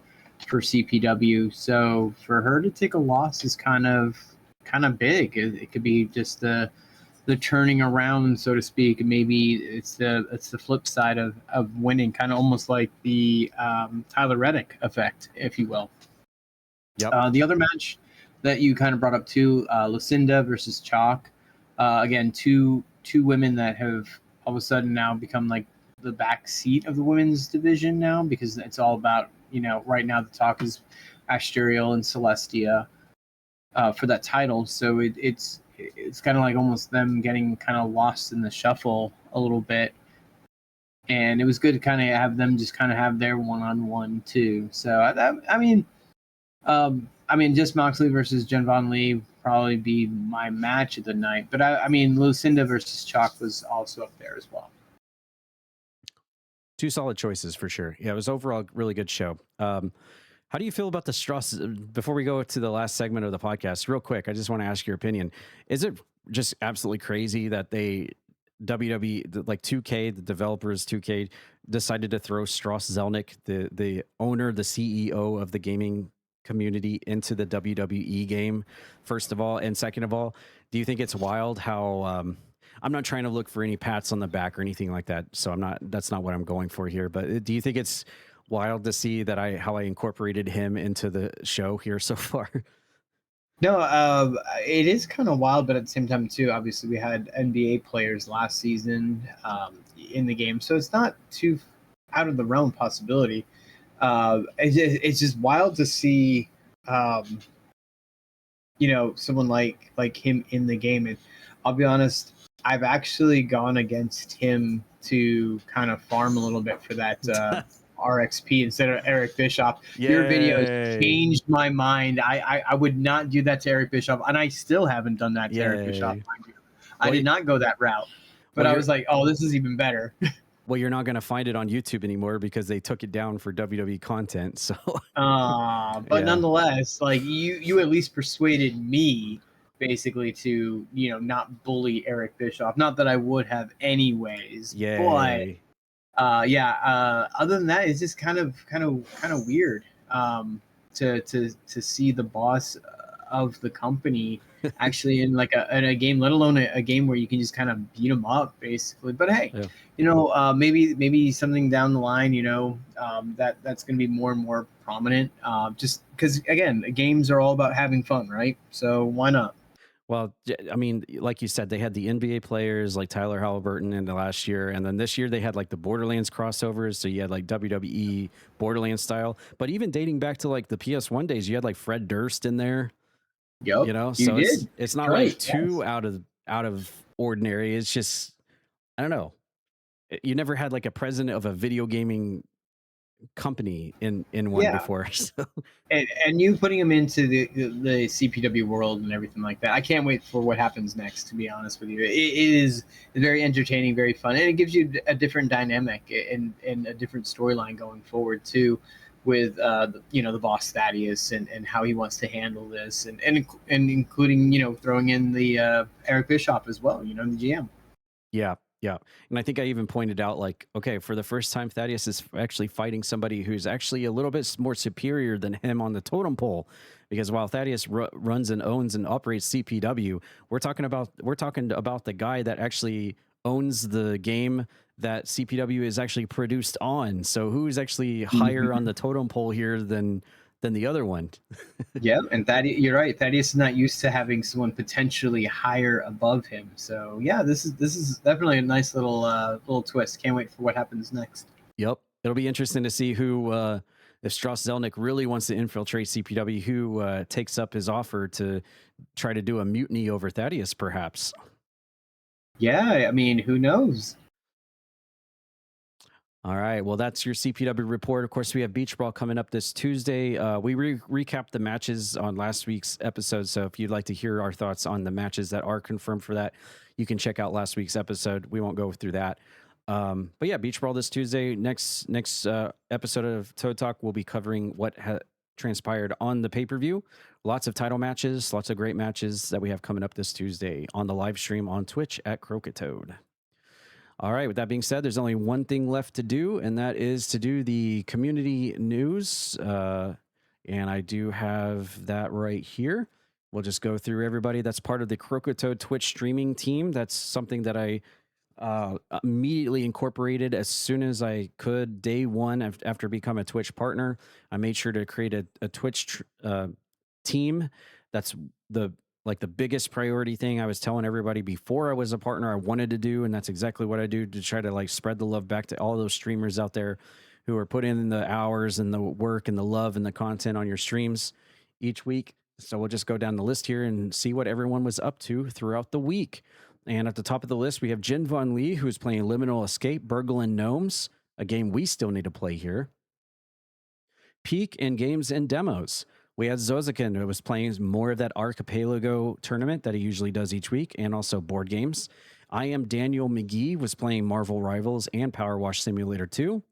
for CPW. So for her to take a loss is kind of big. It could be just the turning around, so to speak. Maybe it's the flip side of winning, kind of almost like the Tyler Reddick effect, if you will.
Yep.
The other match that you kind of brought up too, Lucinda versus Chalk. Again, two women that have all of a sudden now become like the back seat of the women's division now, because it's all about, right now the talk is Asterial and Celestia for that title. So it's kind of like almost them getting kind of lost in the shuffle a little bit. And it was good to kind of have them just kind of have their one-on-one too. So I mean, just Moxley versus Jen Von Lee probably be my match of the night. But I mean, Lucinda versus Chalk was also up there as well.
Two solid choices for sure. Yeah, it was overall a really good show. How do you feel about the Strauss? Before we go to the last segment of the podcast, real quick, I just want to ask your opinion. Is it just absolutely crazy that WWE, like 2K, the developers 2K, decided to throw Strauss Zelnick, the owner, the CEO of the gaming community, into the WWE game, first of all? And second of all, do you think it's wild how I'm not trying to look for any pats on the back or anything like that, so that's not what I'm going for here, but do you think it's wild to see that how I incorporated him into the show here so far?
No, it is kind of wild, but at the same time too, obviously we had NBA players last season in the game, so it's not too out of the realm possibility. It's just wild to see, someone like him in the game. And I'll be honest, I've actually gone against him to kind of farm a little bit for that RXP instead of Eric Bischoff.
Yay.
Your videos changed my mind. I would not do that to Eric Bischoff, and I still haven't done that to Eric Bischoff, mind you. I did not go that route, but I was like, oh, this is even better.
Well, you're not going to find it on YouTube anymore because they took it down for WWE content. So,
but nonetheless, like you at least persuaded me basically to not bully Eric Bischoff. Not that I would have anyways.
Yay.
But other than that, it's just kind of weird to see the boss of the company actually in a game, let alone a game where you can just kind of beat them up basically. But hey, maybe something down the line, that's going to be more and more prominent. Just because again, games are all about having fun, right? So why not?
Well, I mean, like you said, they had the NBA players like Tyler Halliburton in the last year. And then this year they had like the Borderlands crossovers. So you had like WWE Borderlands style. But even dating back to like the PS1 days, you had like Fred Durst in there.
Yep,
So it's not like too out of ordinary. It's just, I don't know. You never had like a president of a video gaming company in one before. So.
And you putting him into the CPW world and everything like that. I can't wait for what happens next, to be honest with you. It is very entertaining, very fun, and it gives you a different dynamic and a different storyline going forward too, with the boss Thaddeus and how he wants to handle this, and including throwing in the Eric Bischoff as well, the GM.
Yeah. And I think I even pointed out, like, okay, for the first time, Thaddeus is actually fighting somebody who's actually a little bit more superior than him on the totem pole. Because while Thaddeus runs and owns and operates CPW, we're talking about the guy that actually owns the game that CPW is actually produced on. So who's actually higher on the totem pole here than the other one?
Yeah, and Thaddeus, you're right. Thaddeus is not used to having someone potentially higher above him. So yeah, this is definitely a nice little twist. Can't wait for what happens next.
Yep, it'll be interesting to see who, if Strauss Zelnick really wants to infiltrate CPW, who takes up his offer to try to do a mutiny over Thaddeus, perhaps.
Yeah, I mean, who knows?
All right. Well, that's your CPW report. Of course, we have Beach Brawl coming up this Tuesday. We recapped the matches on last week's episode. So if you'd like to hear our thoughts on the matches that are confirmed for that, you can check out last week's episode. We won't go through that. But yeah, Beach Brawl this Tuesday. Next episode of Toad Talk, we'll be covering what transpired on the pay-per-view. Lots of title matches, lots of great matches that we have coming up this Tuesday on the live stream on Twitch at Croakitoad. All right, with that being said, there's only one thing left to do, and that is to do the community news. And I do have that right here. We'll just go through everybody that's part of the Croakitoad Twitch streaming team. That's something that I immediately incorporated as soon as I could. Day one after becoming a Twitch partner, I made sure to create a Twitch team. That's the biggest priority thing I was telling everybody before I was a partner I wanted to do, and that's exactly what I do, to try to like spread the love back to all those streamers out there who are putting in the hours and the work and the love and the content on your streams each week. So we'll just go down the list here and see what everyone was up to throughout the week. And at the top of the list, we have Jin Von Lee, who's playing Liminal Escape, Burgle Gnomes, a game we still need to play here. Peak in Games and Demos. We had Zozakin, who was playing more of that Archipelago tournament that he usually does each week, and also board games. I Am Daniel McGee was playing Marvel Rivals and Power Wash Simulator 2.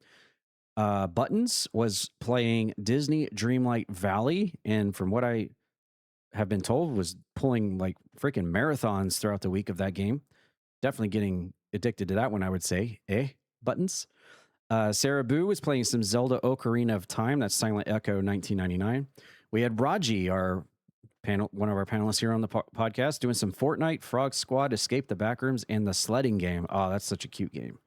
Buttons was playing Disney Dreamlight Valley, and from what I have been told, was pulling like freaking marathons throughout the week of that game. Definitely getting addicted to that one, I would say. Buttons. Sarah Boo was playing some Zelda Ocarina of Time. That's Silent Echo 1999. We had Raji, one of our panelists here on the podcast, doing some Fortnite, Frog Squad, Escape the Backrooms, and the sledding game. Oh, that's such a cute game.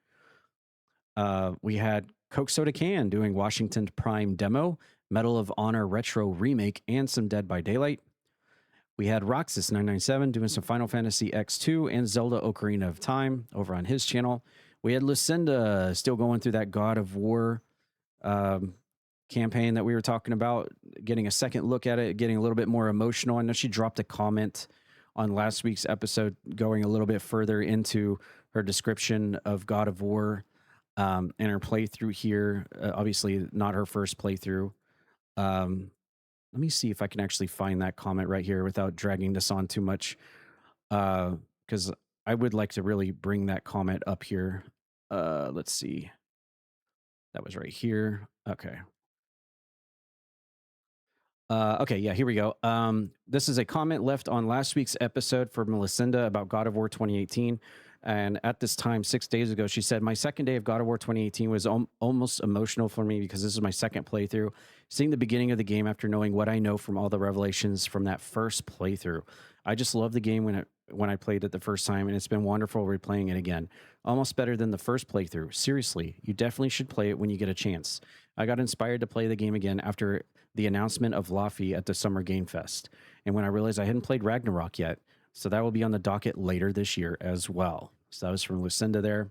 We had Coke Soda Can doing Washington Prime demo, Medal of Honor Retro remake, and some Dead by Daylight. We had Roxas 997 doing some Final Fantasy X2 and Zelda Ocarina of Time over on his channel. We had Lucinda still going through that God of War campaign that we were talking about, getting a second look at it, getting a little bit more emotional. I know she dropped a comment on last week's episode going a little bit further into her description of God of War and her playthrough here. Obviously, not her first playthrough. Let me see if I can actually find that comment right here without dragging this on too much, because I would like to really bring that comment up here. Let's see. That was right here. Okay. Okay, yeah, here we go. This is a comment left on last week's episode from Melisenda about God of War 2018. And at this time, 6 days ago, she said, my second day of God of War 2018 was almost emotional for me because this is my second playthrough. Seeing the beginning of the game after knowing what I know from all the revelations from that first playthrough. I just love the game when I played it the first time, and it's been wonderful replaying it again. Almost better than the first playthrough. Seriously, you definitely should play it when you get a chance. I got inspired to play the game again after the announcement of Laffy at the Summer Game Fest, and when I realized I hadn't played Ragnarok yet, so that will be on the docket later this year as well. So that was from Lucinda there.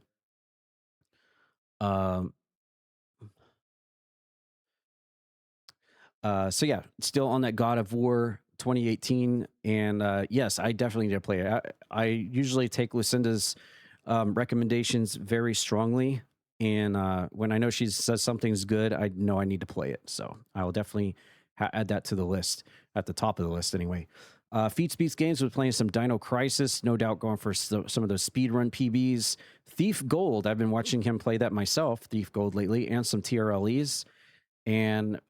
So yeah, still on that God of War 2018, and yes, I definitely need to play it. I usually take Lucinda's recommendations very strongly, and when I know she says something's good, I know I need to play it. So I will definitely add that to the list, at the top of the list anyway. Feet Speeds Games was playing some Dino Crisis, no doubt going for some of those speedrun PBs. Thief Gold, I've been watching him play that myself, Thief Gold lately, and some TRLEs. And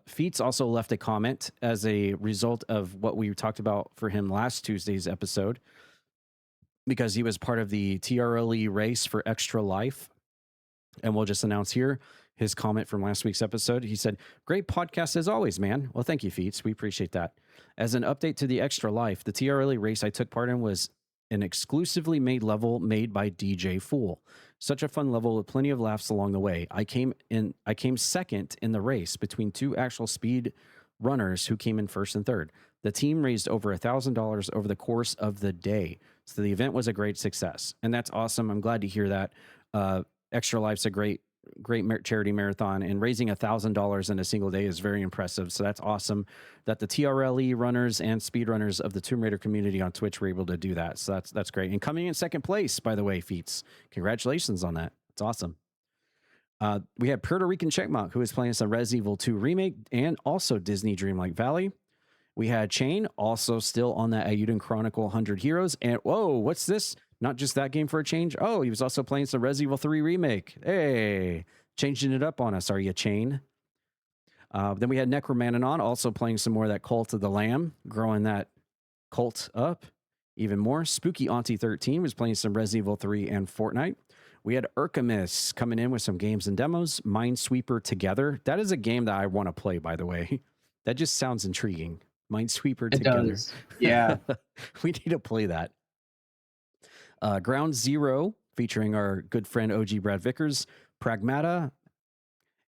Feats also left a comment as a result of what we talked about for him last Tuesday's episode, because he was part of the TRLE race for Extra Life. And we'll just announce here his comment from last week's episode. He said, great podcast as always, man. Well, thank you, Feats. We appreciate that. As an update to the Extra Life, the TRLE race I took part in was an exclusively made level made by DJ Fool. Such a fun level with plenty of laughs along the way. I came second in the race between two actual speed runners who came in first and third. The team raised over $1,000 over the course of the day. So the event was a great success. And that's awesome. I'm glad to hear that. Extra Life's a great charity marathon, and raising $1,000 in a single day is very impressive. So that's awesome that the TRLE runners and speedrunners of the Tomb Raider community on Twitch were able to do that. So that's great. And coming in second place, by the way, Feats, congratulations on that. It's awesome. We had Puerto Rican Checkmark, who is playing some Resident Evil 2 remake and also Disney Dreamlight Valley. We had Chain, also still on that Ayuden Chronicle 100 Heroes. And whoa, what's this? Not just that game for a change. Oh, he was also playing some Resident Evil 3 remake. Hey, changing it up on us, are you, Chain? Then we had Necromanon also playing some more of that Cult of the Lamb, growing that cult up even more. Spooky Auntie 13 was playing some Resident Evil 3 and Fortnite. We had Urkamis coming in with some games and demos. Minesweeper Together. That is a game that I want to play, by the way. That just sounds intriguing. Minesweeper Together.
Does. Yeah.
We need to play that. Ground Zero, featuring our good friend OG Brad Vickers, Pragmata,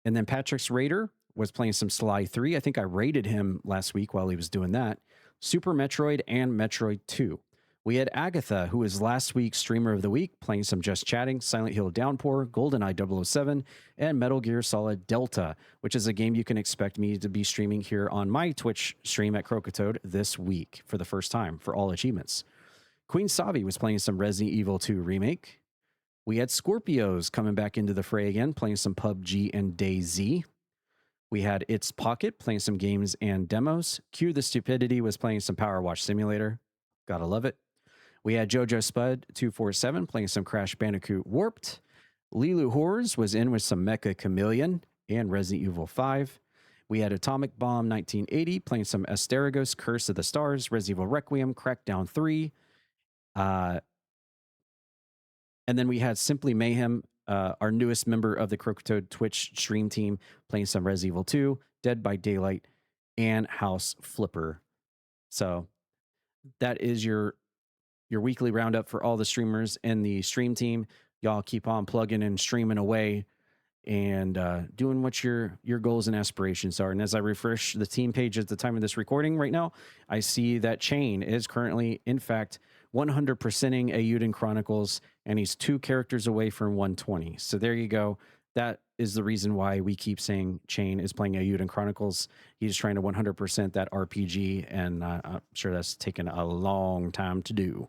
and then Patrick's Raider was playing some Sly 3. I think I rated him last week while he was doing that. Super Metroid and Metroid 2. We had Agatha, who was last week's Streamer of the Week, playing some Just Chatting, Silent Hill Downpour, GoldenEye 007, and Metal Gear Solid Delta, which is a game you can expect me to be streaming here on my Twitch stream at Croakitoad this week for the first time for all achievements. Queen Savi was playing some Resident Evil 2 Remake. We had Scorpios coming back into the fray again, playing some PUBG and DayZ. We had It's Pocket playing some games and demos. Cue the Stupidity was playing some Power Wash Simulator. Gotta love it. We had JoJo Spud 247 playing some Crash Bandicoot Warped. Lilu Horrors was in with some Mecha Chameleon and Resident Evil 5. We had Atomic Bomb 1980 playing some Asterigos Curse of the Stars, Resident Evil Requiem, Crackdown 3. And then we had Simply Mayhem, our newest member of the Croakitoad Twitch stream team, playing some Resident Evil 2, Dead by Daylight, and House Flipper. So that is your weekly roundup for all the streamers and the stream team. Y'all keep on plugging and streaming away and doing what your goals and aspirations are. And as I refresh the team page at the time of this recording right now, I see that Chain is currently, in fact, 100%ing Ayuden Chronicles, and he's 2 characters away from 120. So there you go. That is the reason why we keep saying Chain is playing Ayuden Chronicles. He's trying to 100% that RPG, and I'm sure that's taken a long time to do.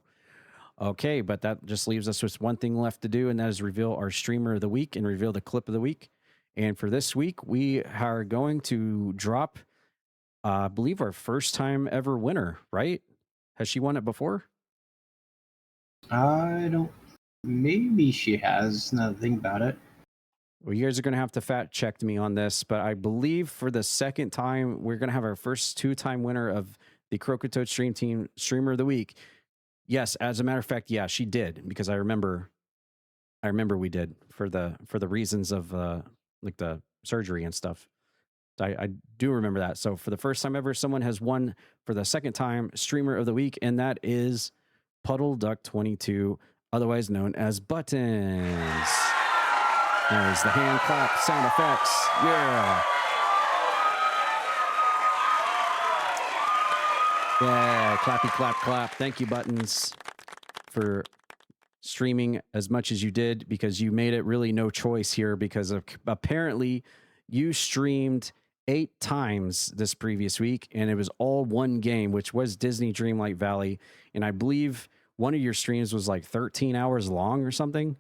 Okay, but that just leaves us with one thing left to do, and that is reveal our Streamer of the Week and reveal the clip of the week. And for this week, we are going to drop, I believe, our first time ever winner, right? Has she won it before?
I don't. Maybe she has. Now that I think about it.
Well, you guys are going to have to fact check me on this, but I believe for the second time, we're going to have our first 2-time winner of the Croakitoad Stream Team Streamer of the Week. Yes, as a matter of fact, yeah, she did, because I remember we did for the reasons of like the surgery and stuff. I do remember that. So for the first time ever, someone has won for the second time Streamer of the Week, and that is Puddle Duck 22, otherwise known as Buttons. There's the hand clap sound effects. Yeah. Yeah, clappy clap clap. Thank you, Buttons, for streaming as much as you did, because you made it really no choice here, because of, apparently you streamed 8 times this previous week, and it was all one game, which was Disney Dreamlight Valley. And I believe one of your streams was like 13 hours long or something.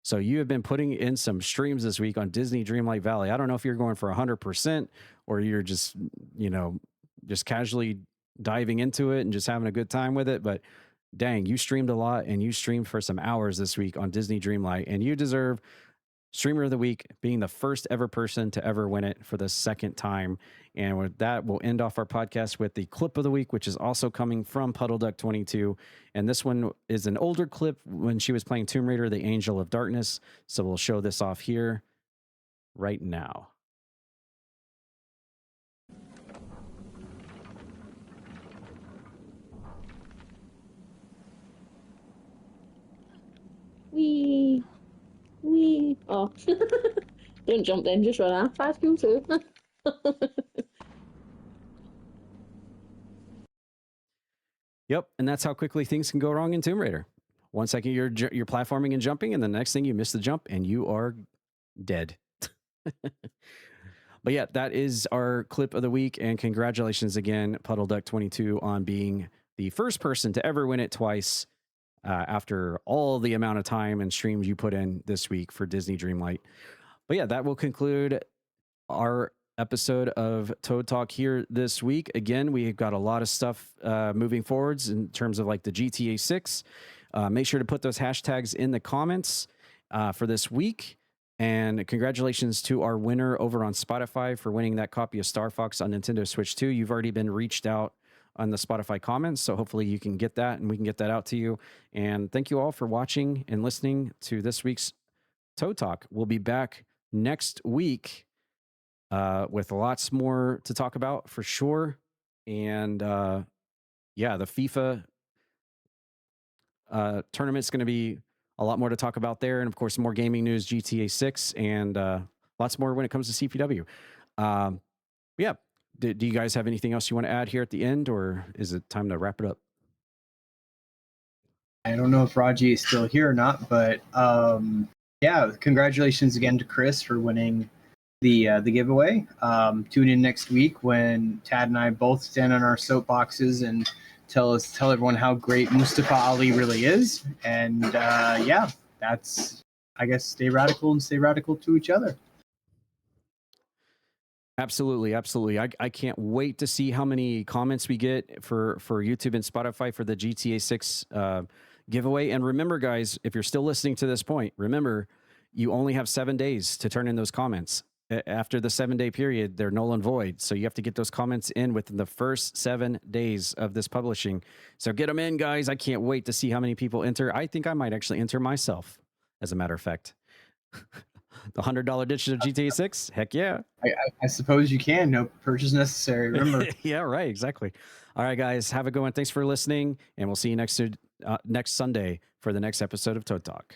So you have been putting in some streams this week on Disney Dreamlight Valley. I don't know if you're going for 100% or you're just, just casually diving into it and just having a good time with it. But dang, you streamed a lot, and you streamed for some hours this week on Disney Dreamlight, and you deserve Streamer of the Week, being the first ever person to ever win it for the second time. And with that, we'll end off our podcast with the clip of the week, which is also coming from Puddle Duck 22. And this one is an older clip when she was playing Tomb Raider, the Angel of Darkness. So we'll show this off here right now.
Wee. Oh. Don't jump then, just run out. That's cool too.
Yep, and that's how quickly things can go wrong in Tomb Raider. 1 second you're platforming and jumping, and the next thing you miss the jump and you are dead. But yeah, that is our clip of the week, and congratulations again, Puddle Duck 22, on being the first person to ever win it twice. After all the amount of time and streams you put in this week for Disney Dreamlight. But yeah, that will conclude our episode of Toad Talk here this week. Again, we've got a lot of stuff moving forwards in terms of like the GTA 6. Make sure to put those hashtags in the comments for this week. And congratulations to our winner over on Spotify for winning that copy of Star Fox on Nintendo Switch 2. You've already been reached out on the Spotify comments, so hopefully you can get that and we can get that out to you. And thank you all for watching and listening to this week's Toad Talk. We'll be back next week with lots more to talk about for sure. And yeah, the FIFA tournament's going to be a lot more to talk about there. And of course, more gaming news, GTA 6, and lots more when it comes to CPW. Yeah. Do you guys have anything else you want to add here at the end, or is it time to wrap it up?
I don't know if Raji is still here or not, but yeah, congratulations again to Chris for winning the giveaway. Tune in next week when Tad and I both stand on our soapboxes and tell everyone how great Mustafa Ali really is. And yeah, that's, I guess, stay radical and stay radical to each other.
Absolutely, absolutely. I can't wait to see how many comments we get for YouTube and Spotify for the GTA 6 giveaway. And remember, guys, if you're still listening to this point, remember, you only have 7 days to turn in those comments. After the 7-day period, they're null and void. So you have to get those comments in within the first 7 days of this publishing. So get them in, guys. I can't wait to see how many people enter. I think I might actually enter myself, as a matter of fact. The $100 edition of GTA 6? Heck yeah.
I suppose you can. No purchase necessary. Remember.
Yeah, right. Exactly. All right, guys. Have a good one. Thanks for listening. And we'll see you next Sunday for the next episode of Toad Talk.